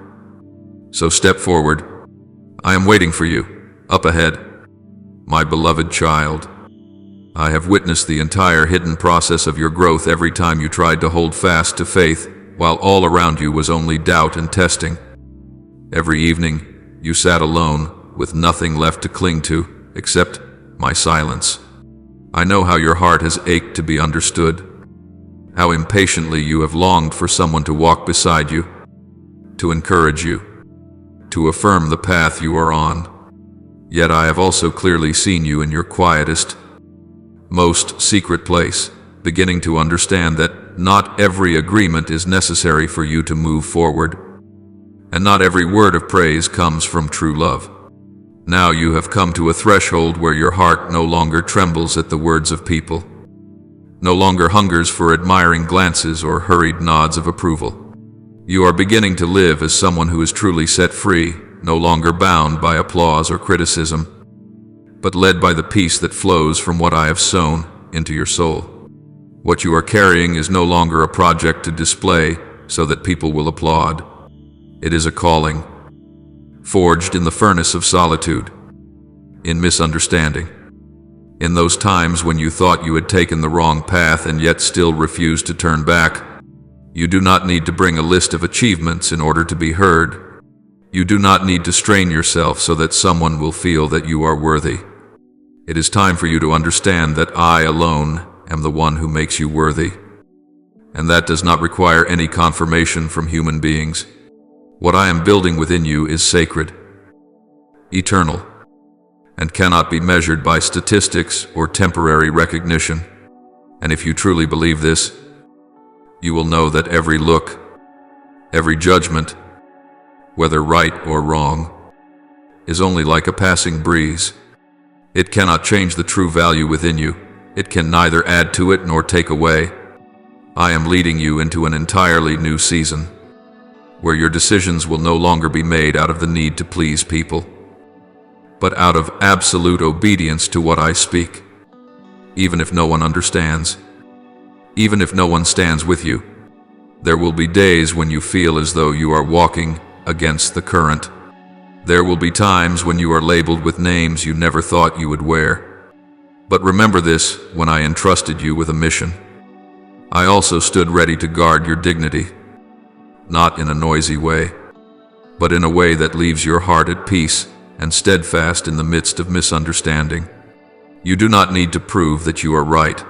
So step forward. I am waiting for you, up ahead, my beloved child. I have witnessed the entire hidden process of your growth every time you tried to hold fast to faith, while all around you was only doubt and testing. Every evening, you sat alone, with nothing left to cling to, except my silence. I know how your heart has ached to be understood, how impatiently you have longed for someone to walk beside you, to encourage you, to affirm the path you are on. Yet I have also clearly seen you in your quietest, most secret place, beginning to understand that not every agreement is necessary for you to move forward, and not every word of praise comes from true love. Now you have come to a threshold where your heart no longer trembles at the words of people, no longer hungers for admiring glances or hurried nods of approval. You are beginning to live as someone who is truly set free, no longer bound by applause or criticism, but led by the peace that flows from what I have sown into your soul. What you are carrying is no longer a project to display so that people will applaud. It is a calling, forged in the furnace of solitude, in misunderstanding. In those times when you thought you had taken the wrong path and yet still refused to turn back, you do not need to bring a list of achievements in order to be heard. You do not need to strain yourself so that someone will feel that you are worthy. It is time for you to understand that I alone am the one who makes you worthy, and that does not require any confirmation from human beings. What I am building within you is sacred, eternal, and cannot be measured by statistics or temporary recognition. And if you truly believe this, you will know that every look, every judgment, whether right or wrong, is only like a passing breeze. It cannot change the true value within you. It can neither add to it nor take away. I am leading you into an entirely new season, where your decisions will no longer be made out of the need to please people, but out of absolute obedience to what I speak, even if no one understands. even if no one stands with you. There will be days when you feel as though you are walking against the current. There will be times when you are labeled with names you never thought you would wear. But remember this: when I entrusted you with a mission, I also stood ready to guard your dignity, not in a noisy way, but in a way that leaves your heart at peace and steadfast in the midst of misunderstanding. You do not need to prove that you are right,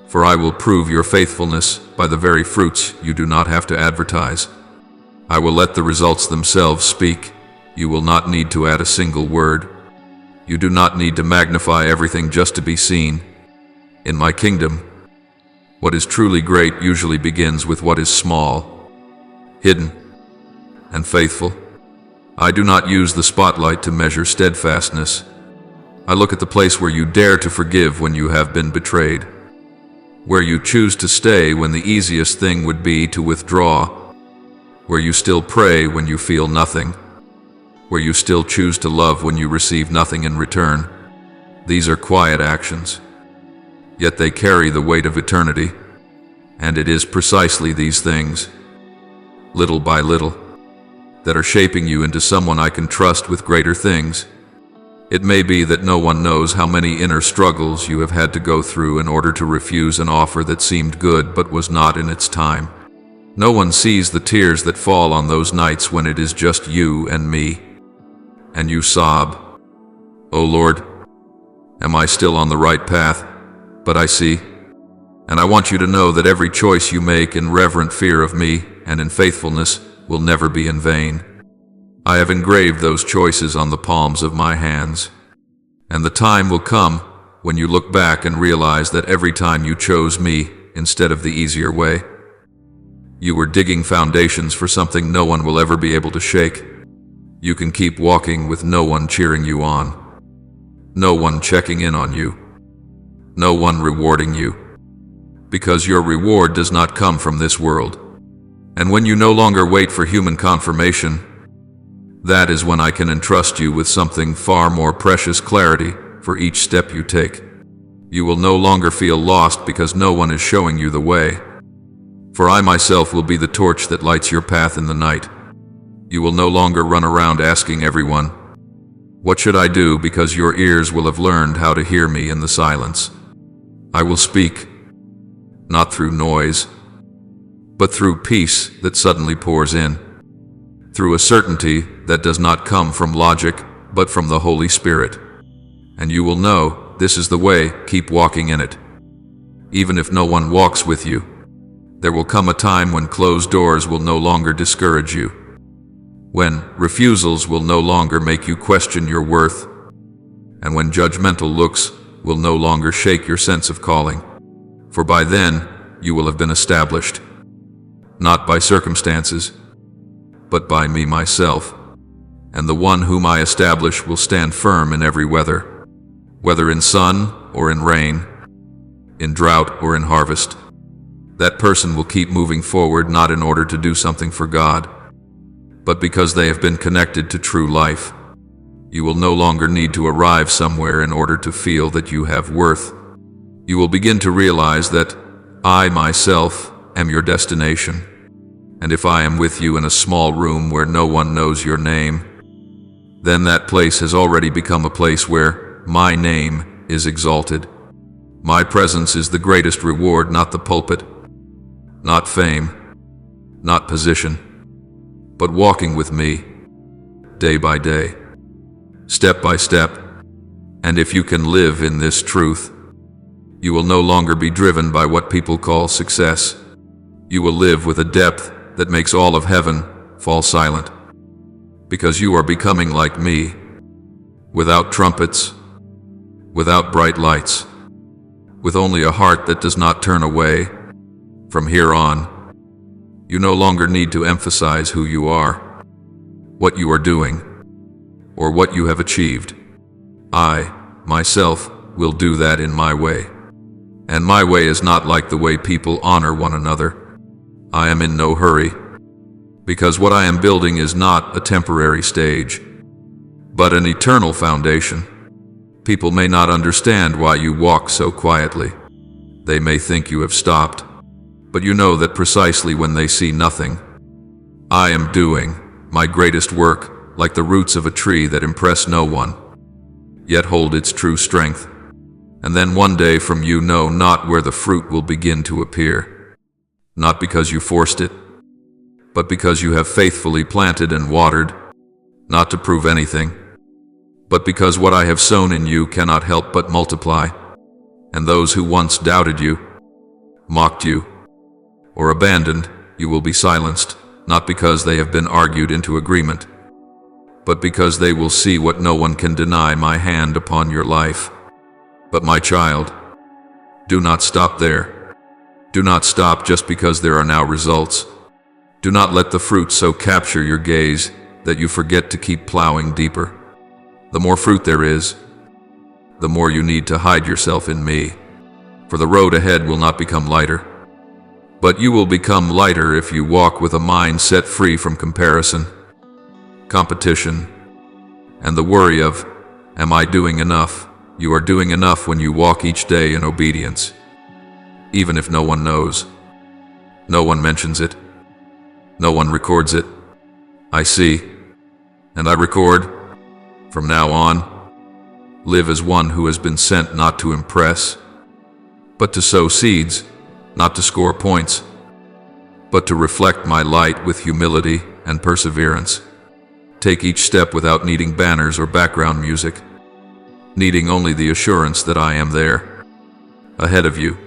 for I will prove your faithfulness by the very fruits you do not have to advertise. I will let the results themselves speak. You will not need to add a single word. You do not need to magnify everything just to be seen. In my kingdom, what is truly great usually begins with what is small, hidden, and faithful. I do not use the spotlight to measure steadfastness. I look at the place where you dare to forgive when you have been betrayed, where you choose to stay when the easiest thing would be to withdraw, where you still pray when you feel nothing, where you still choose to love when you receive nothing in return. These are quiet actions, yet they carry the weight of eternity, and it is precisely these things, little by little, that are shaping you into someone I can trust with greater things. It may be that no one knows how many inner struggles you have had to go through in order to refuse an offer that seemed good but was not in its time. No one sees the tears that fall on those nights when it is just you and me, and you sob, "Oh Lord, am I still on the right path?" But I see, and I want you to know that every choice you make in reverent fear of me and in faithfulness will never be in vain. I have engraved those choices on the palms of my hands, and the time will come when you look back and realize that every time you chose me instead of the easier way, you were digging foundations for something no one will ever be able to shake. You can keep walking with no one cheering you on, no one checking in on you, no one rewarding you, because your reward does not come from this world. And when you no longer wait for human confirmation, that is when I can entrust you with something far more precious: clarity for each step you take. You will no longer feel lost because no one is showing you the way, for I myself will be the torch that lights your path in the night. You will no longer run around asking everyone, "What should I do?" because your ears will have learned how to hear me in the silence. I will speak, not through noise, but through peace that suddenly pours in, through a certainty that does not come from logic, but from the Holy Spirit. And you will know, this is the way, keep walking in it. Even if no one walks with you, there will come a time when closed doors will no longer discourage you, when refusals will no longer make you question your worth, and when judgmental looks will no longer shake your sense of calling. For by then, you will have been established, not by circumstances, but by me myself. And the one whom I establish will stand firm in every weather, whether in sun or in rain, in drought or in harvest. That person will keep moving forward not in order to do something for God, but because they have been connected to true life. You will no longer need to arrive somewhere in order to feel that you have worth. You will begin to realize that I myself am your destination. And if I am with you in a small room where no one knows your name, then that place has already become a place where my name is exalted. My presence is the greatest reward, not the pulpit, not fame, not position, but walking with me, day by day, step by step. And if you can live in this truth, you will no longer be driven by what people call success. You will live with a depth that makes all of heaven fall silent, because you are becoming like me, without trumpets, without bright lights, with only a heart that does not turn away. From here on, you no longer need to emphasize who you are, what you are doing, or what you have achieved. I, myself, will do that in my way. And my way is not like the way people honor one another. I am in no hurry, because what I am building is not a temporary stage, but an eternal foundation. People may not understand why you walk so quietly, They may think you have stopped, but you know that precisely when they see nothing, I am doing my greatest work, like the roots of a tree that impress no one, yet hold its true strength. And then one day from you know not where the fruit will begin to appear, not because you forced it, but because you have faithfully planted and watered, not to prove anything, but because what I have sown in you cannot help but multiply. And those who once doubted you, mocked you, or abandoned you will be silenced, not because they have been argued into agreement, but because they will see what no one can deny, my hand upon your life. But my child, do not stop there. Do not stop just because there are now results. Do not let the fruit so capture your gaze that you forget to keep plowing deeper. The more fruit there is, the more you need to hide yourself in me, for the road ahead will not become lighter. But you will become lighter if you walk with a mind set free from comparison, competition, and the worry of, am I doing enough? You are doing enough when you walk each day in obedience, even if no one knows. No one mentions it. No one records it. I see, and I record. From now on, live as one who has been sent not to impress, but to sow seeds, not to score points, but to reflect my light with humility and perseverance. Take each step without needing banners or background music, needing only the assurance that I am there, ahead of you,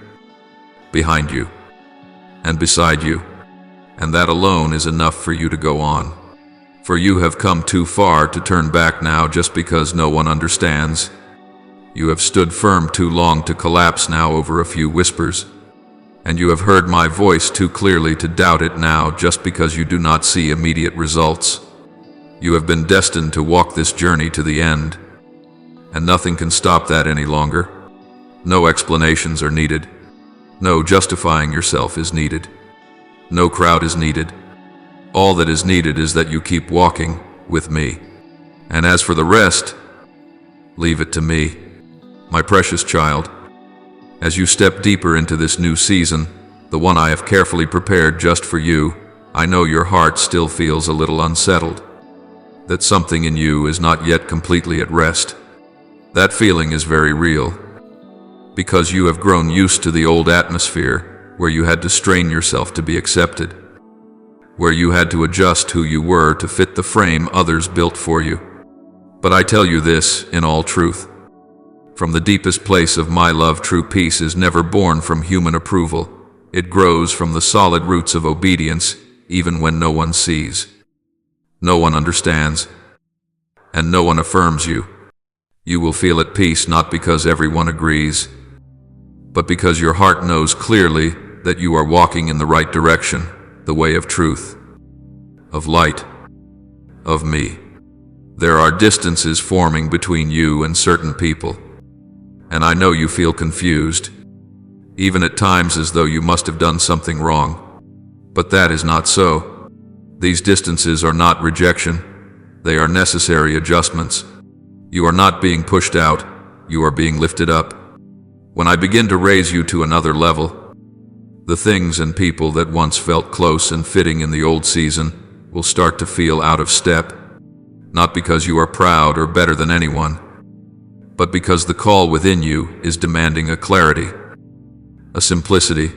behind you, and beside you, and that alone is enough for you to go on. For you have come too far to turn back now just because no one understands. You have stood firm too long to collapse now over a few whispers, and you have heard my voice too clearly to doubt it now just because you do not see immediate results. You have been destined to walk this journey to the end, and nothing can stop that any longer. No explanations are needed. No justifying yourself is needed. No crowd is needed. All that is needed is that you keep walking with me. And as for the rest, leave it to me, my precious child. As you step deeper into this new season, the one I have carefully prepared just for you, I know your heart still feels a little unsettled, that something in you is not yet completely at rest. That feeling is very real, because you have grown used to the old atmosphere where you had to strain yourself to be accepted, where you had to adjust who you were to fit the frame others built for you. But I tell you this in all truth. From the deepest place of my love, true peace is never born from human approval. It grows from the solid roots of obedience, even when no one sees, no one understands, and no one affirms you. You will feel at peace not because everyone agrees, but because your heart knows clearly that you are walking in the right direction, the way of truth, of light, of me. There are distances forming between you and certain people, and I know you feel confused, even at times as though you must have done something wrong. But that is not so. These distances are not rejection. They are necessary adjustments. You are not being pushed out. You are being lifted up. When I begin to raise you to another level, the things and people that once felt close and fitting in the old season will start to feel out of step, not because you are proud or better than anyone, but because the call within you is demanding a clarity, a simplicity,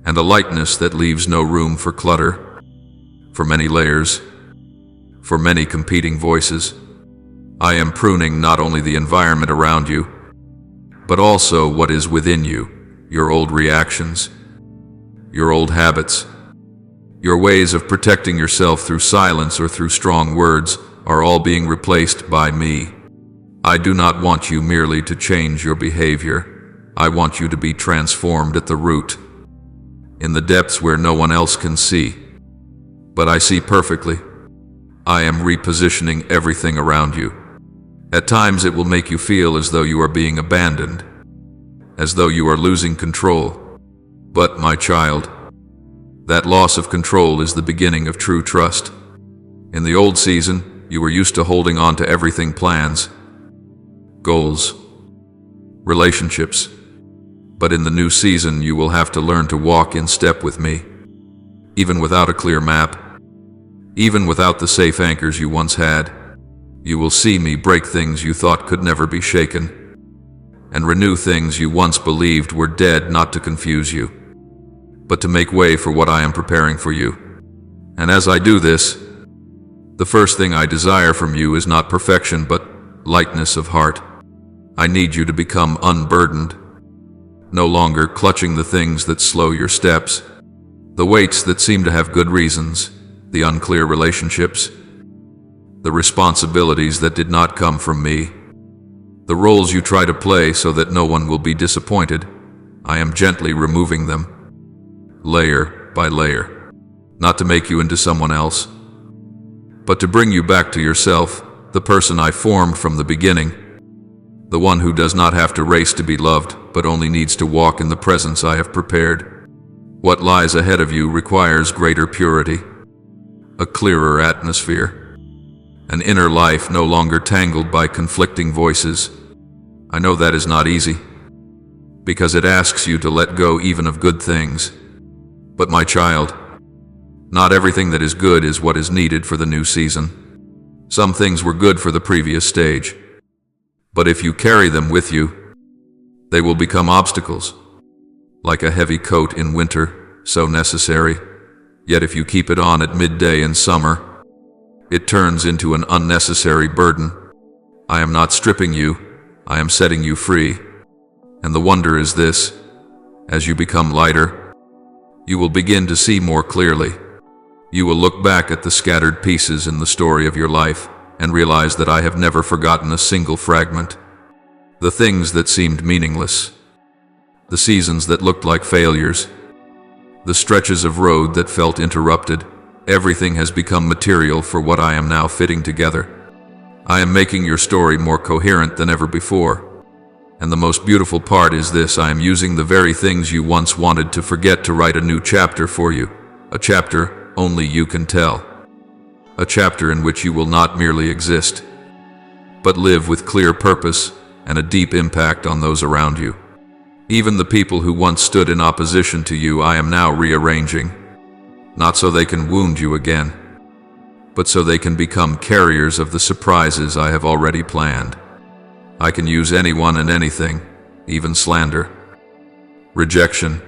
and a lightness that leaves no room for clutter, for many layers, for many competing voices. I am pruning not only the environment around you, but also what is within you, your old reactions, your old habits. Your ways of protecting yourself through silence or through strong words are all being replaced by me. I do not want you merely to change your behavior. I want you to be transformed at the root, in the depths where no one else can see. But I see perfectly. I am repositioning everything around you. At times it will make you feel as though you are being abandoned, as though you are losing control. But, my child, that loss of control is the beginning of true trust. In the old season, you were used to holding on to everything: plans, goals, relationships. But in the new season, you will have to learn to walk in step with me, even without a clear map, even without the safe anchors you once had. You will see me break things you thought could never be shaken, and renew things you once believed were dead, not to confuse you, but to make way for what I am preparing for you. And as I do this, the first thing I desire from you is not perfection, but lightness of heart. I need you to become unburdened, no longer clutching the things that slow your steps, the weights that seem to have good reasons, the unclear relationships, the responsibilities that did not come from me, the roles you try to play so that no one will be disappointed. I am gently removing them, layer by layer, not to make you into someone else, but to bring you back to yourself, the person I formed from the beginning, the one who does not have to race to be loved, but only needs to walk in the presence I have prepared. What lies ahead of you requires greater purity, a clearer atmosphere, an inner life no longer tangled by conflicting voices. I know that is not easy, because it asks you to let go even of good things. But my child, not everything that is good is what is needed for the new season. Some things were good for the previous stage, but if you carry them with you, they will become obstacles, like a heavy coat in winter, so necessary. Yet if you keep it on at midday in summer, it turns into an unnecessary burden. I am not stripping you, I am setting you free. And the wonder is this: as you become lighter, you will begin to see more clearly. You will look back at the scattered pieces in the story of your life and realize that I have never forgotten a single fragment. The things that seemed meaningless, the seasons that looked like failures, the stretches of road that felt interrupted, everything has become material for what I am now fitting together. I am making your story more coherent than ever before. And the most beautiful part is this: I am using the very things you once wanted to forget to write a new chapter for you, a chapter only you can tell, a chapter in which you will not merely exist, but live with clear purpose and a deep impact on those around you. Even the people who once stood in opposition to you, I am now rearranging, not so they can wound you again, but so they can become carriers of the surprises I have already planned. I can use anyone and anything, even slander, rejection,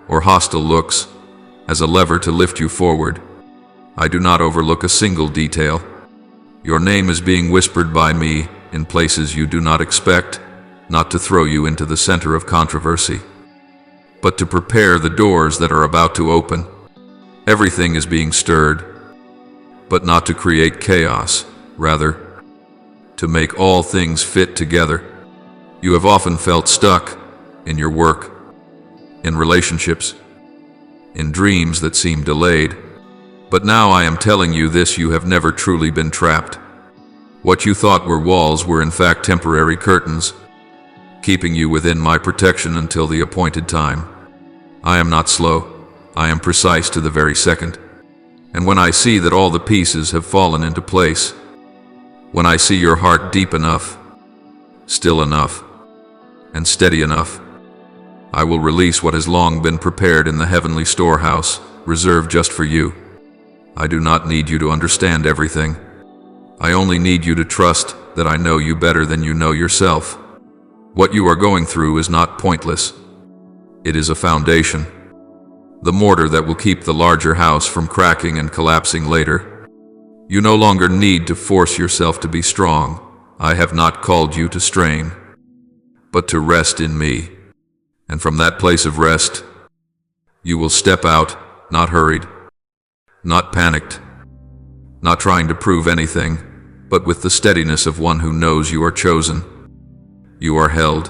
or hostile looks, as a lever to lift you forward. I do not overlook a single detail. Your name is being whispered by me in places you do not expect, not to throw you into the center of controversy, but to prepare the doors that are about to open. Everything is being stirred, but not to create chaos, rather, to make all things fit together. You have often felt stuck in your work, in relationships, in dreams that seem delayed. But now I am telling you this: you have never truly been trapped. What you thought were walls were in fact temporary curtains, keeping you within my protection until the appointed time. I am not slow, I am precise to the very second. And when I see that all the pieces have fallen into place, when I see your heart deep enough, still enough, and steady enough, I will release what has long been prepared in the heavenly storehouse, reserved just for you. I do not need you to understand everything. I only need you to trust that I know you better than you know yourself. What you are going through is not pointless. It is a foundation, the mortar that will keep the larger house from cracking and collapsing later. You no longer need to force yourself to be strong. I have not called you to strain, but to rest in me. And from that place of rest, you will step out, not hurried, not panicked, not trying to prove anything, but with the steadiness of one who knows you are chosen, you are held,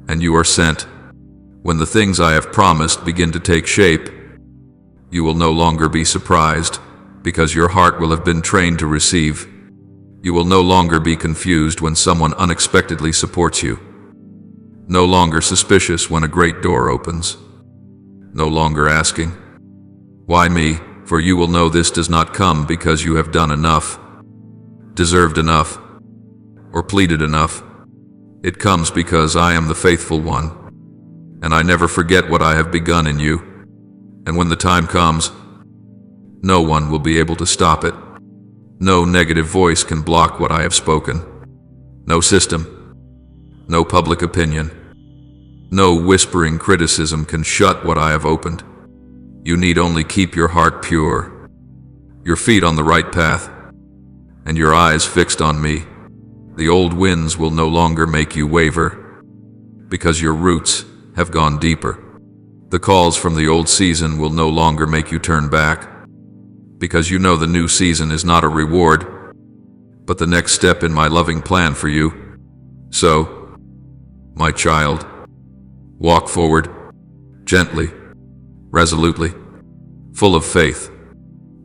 and you are sent. When the things I have promised begin to take shape, you will no longer be surprised, because your heart will have been trained to receive. You will no longer be confused when someone unexpectedly supports you, no longer suspicious when a great door opens, no longer asking, "Why me?" For you will know this does not come because you have done enough, deserved enough, or pleaded enough. It comes because I am the faithful one, and I never forget what I have begun in you. And when the time comes, no one will be able to stop it. No negative voice can block what I have spoken. No system, no public opinion, no whispering criticism can shut what I have opened. You need only keep your heart pure, your feet on the right path, and your eyes fixed on me. The old winds will no longer make you waver, because your roots have gone deeper. The calls from the old season will no longer make you turn back, because you know the new season is not a reward, but the next step in my loving plan for you. So, my child, walk forward, gently, resolutely, full of faith.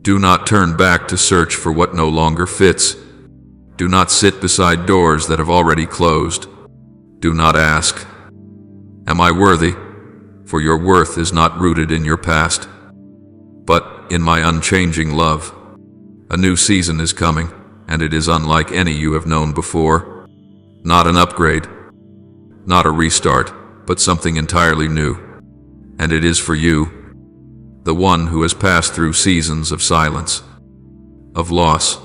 Do not turn back to search for what no longer fits. Do not sit beside doors that have already closed. Do not ask, "Am I worthy?" For your worth is not rooted in your past, but in my unchanging love. A new season is coming, and it is unlike any you have known before. Not an upgrade, not a restart, but something entirely new. And it is for you, the one who has passed through seasons of silence, of loss,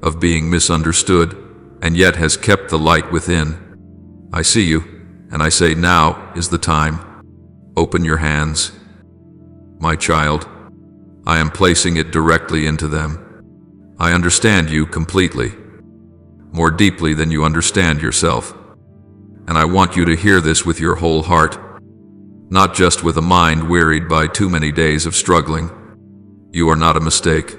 of being misunderstood, and yet has kept the light within. I see you, and I say now is the time. Open your hands. My child, I am placing it directly into them. I understand you completely, more deeply than you understand yourself. And I want you to hear this with your whole heart, not just with a mind wearied by too many days of struggling. You are not a mistake,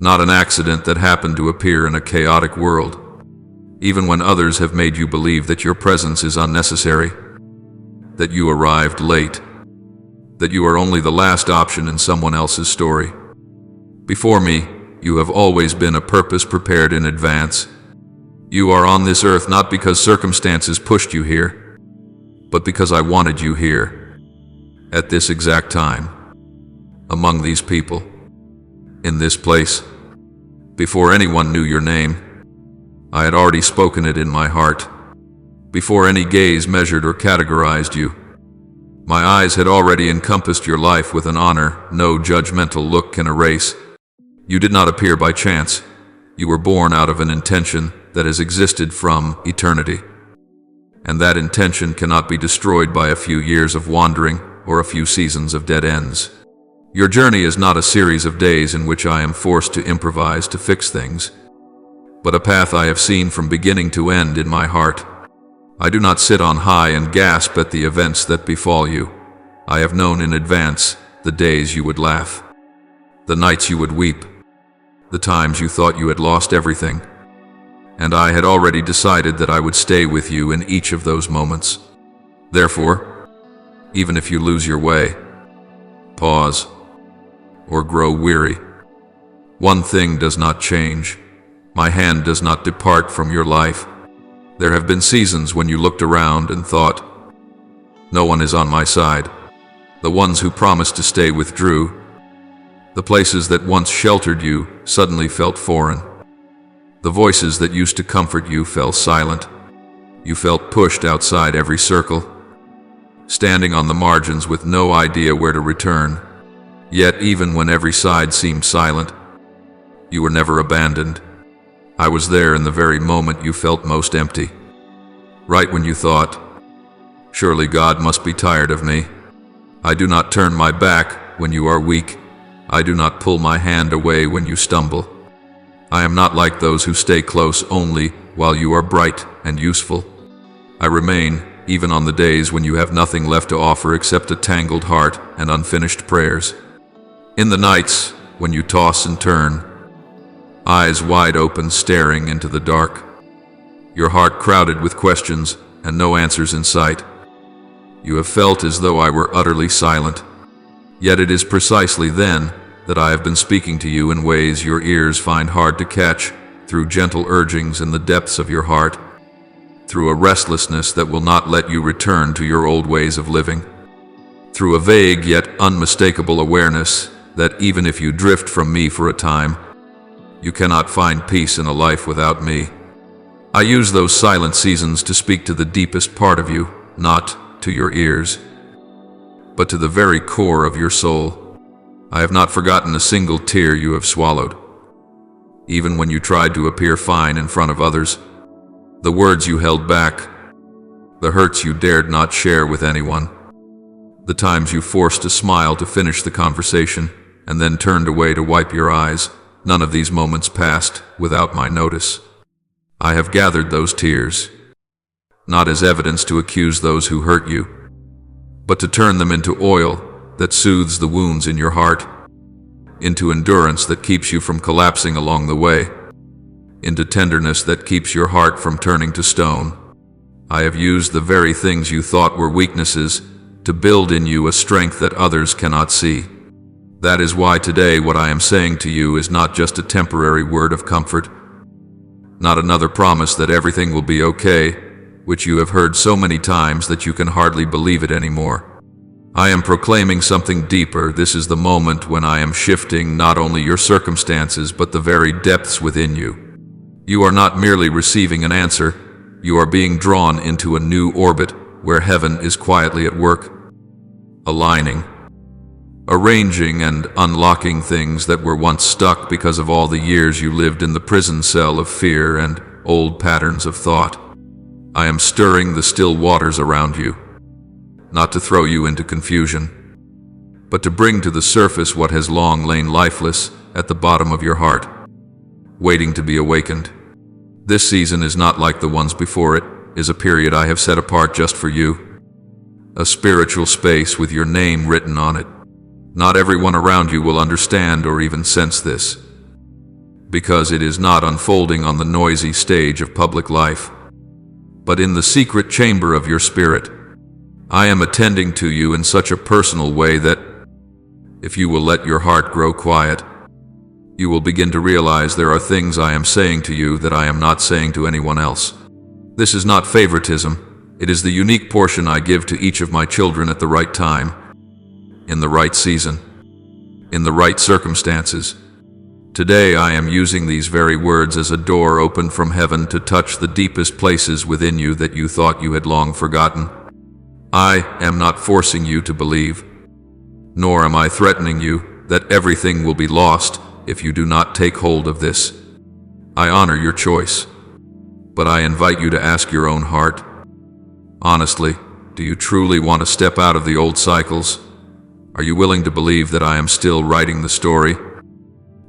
not an accident that happened to appear in a chaotic world, even when others have made you believe that your presence is unnecessary, that you arrived late, that you are only the last option in someone else's story. Before me, you have always been a purpose prepared in advance. You are on this earth not because circumstances pushed you here, but because I wanted you here, at this exact time, among these people, in this place. Before anyone knew your name, I had already spoken it in my heart. Before any gaze measured or categorized you, my eyes had already encompassed your life with an honor no judgmental look can erase. You did not appear by chance. You were born out of an intention that has existed from eternity. And that intention cannot be destroyed by a few years of wandering or a few seasons of dead ends. Your journey is not a series of days in which I am forced to improvise to fix things, but a path I have seen from beginning to end in my heart. I do not sit on high and gasp at the events that befall you. I have known in advance the days you would laugh, the nights you would weep, the times you thought you had lost everything. And I had already decided that I would stay with you in each of those moments. Therefore, even if you lose your way, pause, or grow weary, one thing does not change. My hand does not depart from your life. There have been seasons when you looked around and thought, "No one is on my side." The ones who promised to stay withdrew. The places that once sheltered you suddenly felt foreign. The voices that used to comfort you fell silent. You felt pushed outside every circle, standing on the margins with no idea where to return. Yet even when every side seemed silent, you were never abandoned. I was there in the very moment you felt most empty. Right when you thought, "Surely God must be tired of me." I do not turn my back when you are weak. I do not pull my hand away when you stumble. I am not like those who stay close only while you are bright and useful. I remain even on the days when you have nothing left to offer except a tangled heart and unfinished prayers. In the nights when you toss and turn, eyes wide open staring into the dark, your heart crowded with questions and no answers in sight, you have felt as though I were utterly silent. Yet it is precisely then that I have been speaking to you in ways your ears find hard to catch, through gentle urgings in the depths of your heart, through a restlessness that will not let you return to your old ways of living, through a vague yet unmistakable awareness that even if you drift from me for a time, you cannot find peace in a life without me. I use those silent seasons to speak to the deepest part of you, not to your ears, but to the very core of your soul. I have not forgotten a single tear you have swallowed, even when you tried to appear fine in front of others, the words you held back, the hurts you dared not share with anyone, the times you forced a smile to finish the conversation and then turned away to wipe your eyes. None of these moments passed without my notice. I have gathered those tears, not as evidence to accuse those who hurt you, but to turn them into oil that soothes the wounds in your heart, into endurance that keeps you from collapsing along the way, into tenderness that keeps your heart from turning to stone. I have used the very things you thought were weaknesses to build in you a strength that others cannot see. That is why today what I am saying to you is not just a temporary word of comfort, not another promise that everything will be okay, which you have heard so many times that you can hardly believe it anymore. I am proclaiming something deeper. This is the moment when I am shifting not only your circumstances but the very depths within you. You are not merely receiving an answer, you are being drawn into a new orbit where heaven is quietly at work, aligning, arranging and unlocking things that were once stuck because of all the years you lived in the prison cell of fear and old patterns of thought. I am stirring the still waters around you, not to throw you into confusion, but to bring to the surface what has long lain lifeless at the bottom of your heart, waiting to be awakened. This season is not like the ones before it, is a period I have set apart just for you, a spiritual space with your name written on it. Not everyone around you will understand or even sense this, because it is not unfolding on the noisy stage of public life, but in the secret chamber of your spirit. I am attending to you in such a personal way that, if you will let your heart grow quiet, you will begin to realize there are things I am saying to you that I am not saying to anyone else. This is not favoritism, it is the unique portion I give to each of my children at the right time, in the right season, in the right circumstances. Today I am using these very words as a door opened from heaven to touch the deepest places within you that you thought you had long forgotten. I am not forcing you to believe, nor am I threatening you that everything will be lost if you do not take hold of this. I honor your choice, but I invite you to ask your own heart, honestly, do you truly want to step out of the old cycles? Are you willing to believe that I am still writing the story?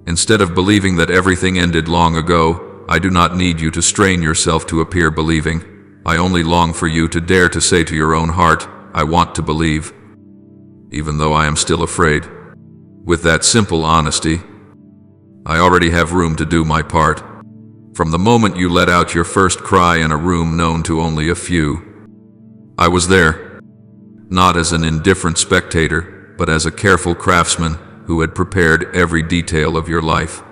Instead of believing that everything ended long ago, I do not need you to strain yourself to appear believing. I only long for you to dare to say to your own heart, I want to believe, even though I am still afraid. With that simple honesty, I already have room to do my part. From the moment you let out your first cry in a room known to only a few, I was there, not as an indifferent spectator, but as a careful craftsman who had prepared every detail of your life.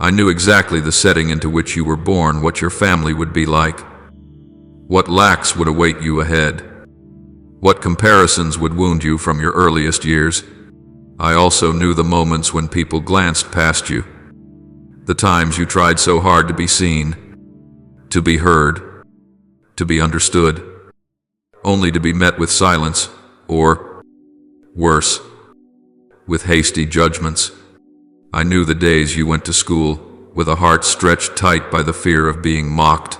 I knew exactly the setting into which you were born, what your family would be like, what lacks would await you ahead, what comparisons would wound you from your earliest years. I also knew the moments when people glanced past you, the times you tried so hard to be seen, to be heard, to be understood, only to be met with silence, or, worse, with hasty judgments. I knew the days you went to school with a heart stretched tight by the fear of being mocked,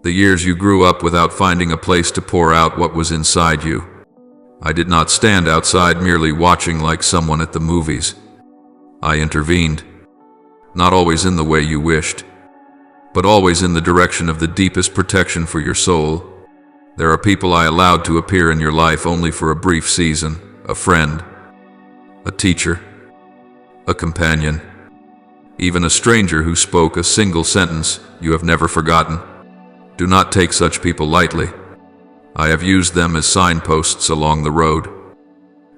the years you grew up without finding a place to pour out what was inside you. I did not stand outside merely watching like someone at the movies. I intervened, not always in the way you wished, but always in the direction of the deepest protection for your soul. There are people I allowed to appear in your life only for a brief season, a friend, a teacher, a companion, even a stranger who spoke a single sentence you have never forgotten. Do not take such people lightly. I have used them as signposts along the road,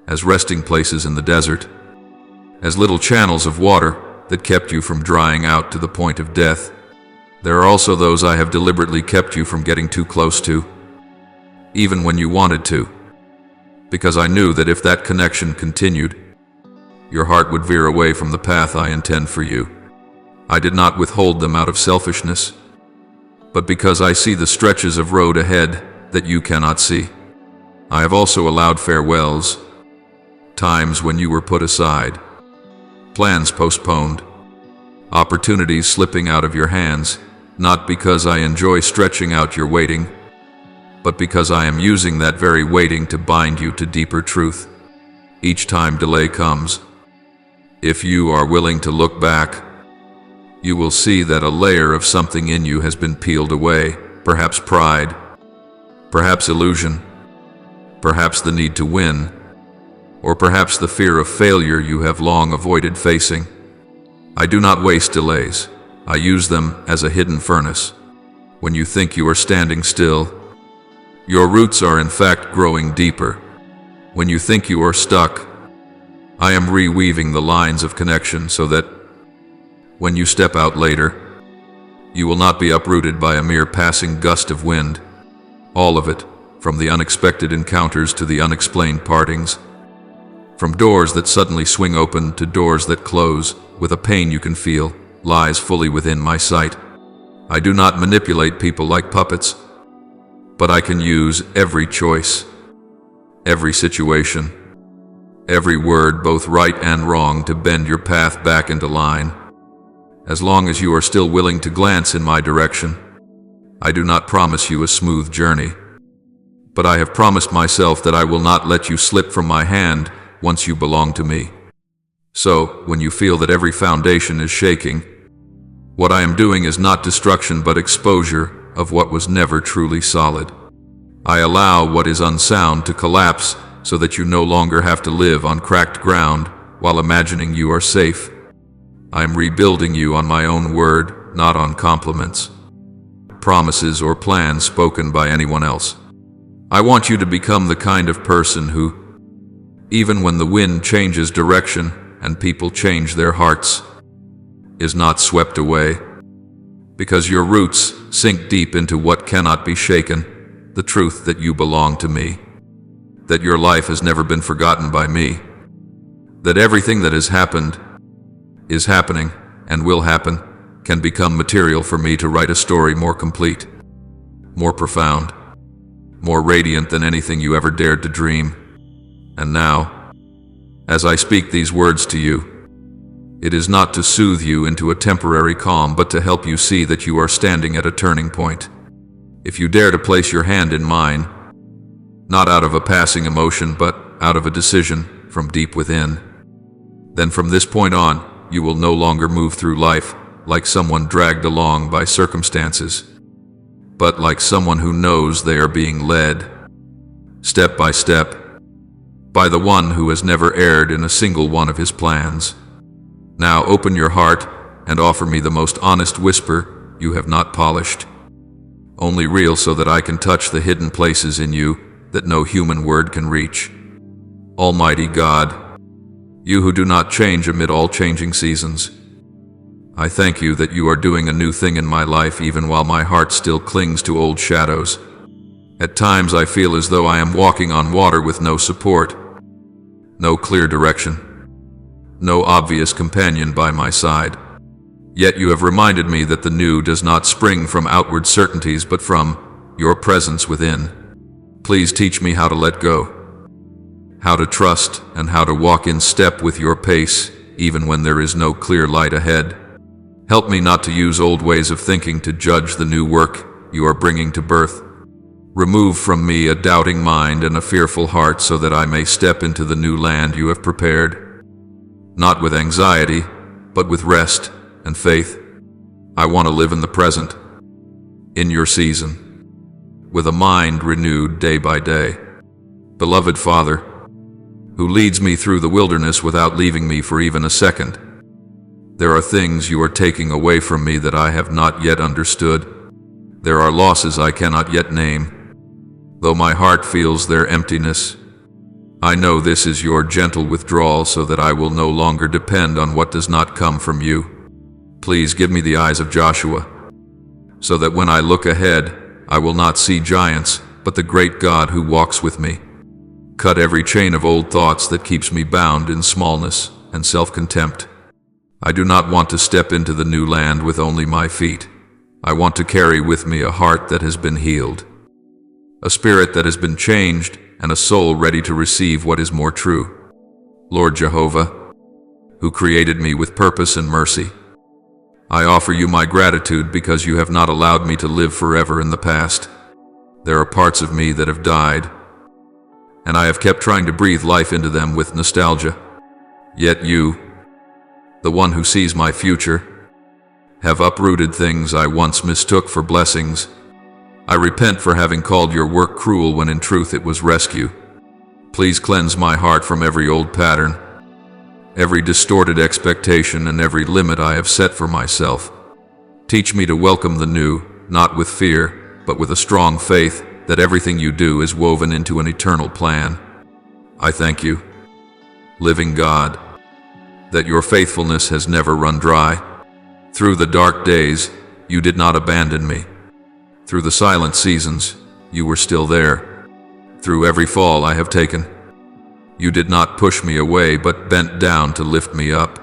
as resting places in the desert, as little channels of water that kept you from drying out to the point of death. There are also those I have deliberately kept you from getting too close to, even when you wanted to, because I knew that if that connection continued, your heart would veer away from the path I intend for you. I did not withhold them out of selfishness, but because I see the stretches of road ahead that you cannot see. I have also allowed farewells, times when you were put aside, plans postponed, opportunities slipping out of your hands, not because I enjoy stretching out your waiting, but because I am using that very waiting to bind you to deeper truth. Each time delay comes, if you are willing to look back, you will see that a layer of something in you has been peeled away, perhaps pride, perhaps illusion, perhaps the need to win, or perhaps the fear of failure you have long avoided facing. I do not waste delays. I use them as a hidden furnace. When you think you are standing still, your roots are in fact growing deeper. When you think you are stuck, I am reweaving the lines of connection so that when you step out later, you will not be uprooted by a mere passing gust of wind. All of it, from the unexpected encounters to the unexplained partings, from doors that suddenly swing open to doors that close, with a pain you can feel, lies fully within my sight. I do not manipulate people like puppets, but I can use every choice, every situation, every word, both right and wrong, to bend your path back into line. As long as you are still willing to glance in my direction, I do not promise you a smooth journey, but I have promised myself that I will not let you slip from my hand once you belong to me. So, when you feel that every foundation is shaking, what I am doing is not destruction but exposure of what was never truly solid. I allow what is unsound to collapse so that you no longer have to live on cracked ground while imagining you are safe. I am rebuilding you on my own word, not on compliments, promises, or plans spoken by anyone else. I want you to become the kind of person who, even when the wind changes direction and people change their hearts, is not swept away, because your roots sink deep into what cannot be shaken, the truth that you belong to me, that your life has never been forgotten by me, that everything that has happened, is happening, and will happen, can become material for me to write a story more complete, more profound, more radiant than anything you ever dared to dream. And now, as I speak these words to you, it is not to soothe you into a temporary calm, but to help you see that you are standing at a turning point. If you dare to place your hand in mine, not out of a passing emotion, but out of a decision from deep within, then from this point on, you will no longer move through life like someone dragged along by circumstances, but like someone who knows they are being led, step by step, by the one who has never erred in a single one of his plans. Now open your heart and offer me the most honest whisper you have not polished, only real, so that I can touch the hidden places in you that no human word can reach. Almighty God, you who do not change amid all changing seasons, I thank you that you are doing a new thing in my life even while my heart still clings to old shadows. At times I feel as though I am walking on water with no support, no clear direction, no obvious companion by my side. Yet you have reminded me that the new does not spring from outward certainties but from your presence within. Please teach me how to let go, how to trust, and how to walk in step with your pace even when there is no clear light ahead. Help me not to use old ways of thinking to judge the new work you are bringing to birth. Remove from me a doubting mind and a fearful heart so that I may step into the new land you have prepared, not with anxiety, but with rest and faith. I want to live in the present, in your season, with a mind renewed day by day. Beloved Father, who leads me through the wilderness without leaving me for even a second, there are things you are taking away from me that I have not yet understood. There are losses I cannot yet name. Though my heart feels their emptiness, I know this is your gentle withdrawal so that I will no longer depend on what does not come from you. Please give me the eyes of Joshua, so that when I look ahead, I will not see giants, but the great God who walks with me. Cut every chain of old thoughts that keeps me bound in smallness and self-contempt. I do not want to step into the new land with only my feet. I want to carry with me a heart that has been healed, a spirit that has been changed, and a soul ready to receive what is more true. Lord Jehovah, who created me with purpose and mercy, I offer you my gratitude because you have not allowed me to live forever in the past. There are parts of me that have died, and I have kept trying to breathe life into them with nostalgia. Yet you, the one who sees my future, have uprooted things I once mistook for blessings. I repent for having called your work cruel when in truth it was rescue. Please cleanse my heart from every old pattern, every distorted expectation, and every limit I have set for myself. Teach me to welcome the new, not with fear, but with a strong faith that everything you do is woven into an eternal plan. I thank you, living God, that your faithfulness has never run dry. Through the dark days, you did not abandon me. Through the silent seasons, you were still there. Through every fall I have taken, you did not push me away but bent down to lift me up.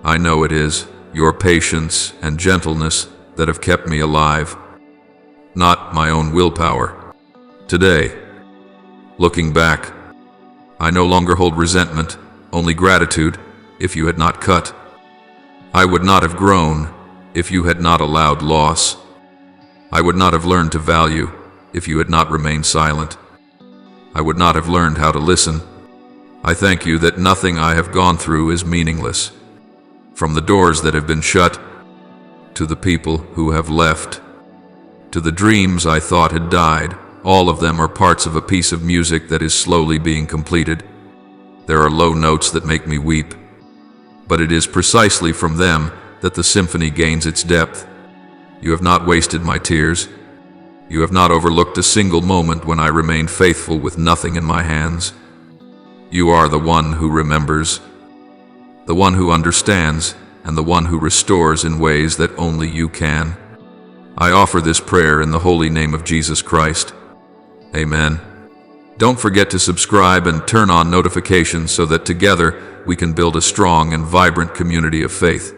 I know it is your patience and gentleness that have kept me alive, not my own willpower. Today, looking back, I no longer hold resentment, only gratitude. If you had not cut, I would not have grown. If you had not allowed loss, I would not have learned to value. If you had not remained silent, I would not have learned how to listen. I thank you that nothing I have gone through is meaningless. From the doors that have been shut, to the people who have left, to the dreams I thought had died, all of them are parts of a piece of music that is slowly being completed. There are low notes that make me weep, but it is precisely from them that the symphony gains its depth. You have not wasted my tears. You have not overlooked a single moment when I remained faithful with nothing in my hands. You are the one who remembers, the one who understands, and the one who restores in ways that only you can. I offer this prayer in the holy name of Jesus Christ. Amen. Don't forget to subscribe and turn on notifications so that together we can build a strong and vibrant community of faith.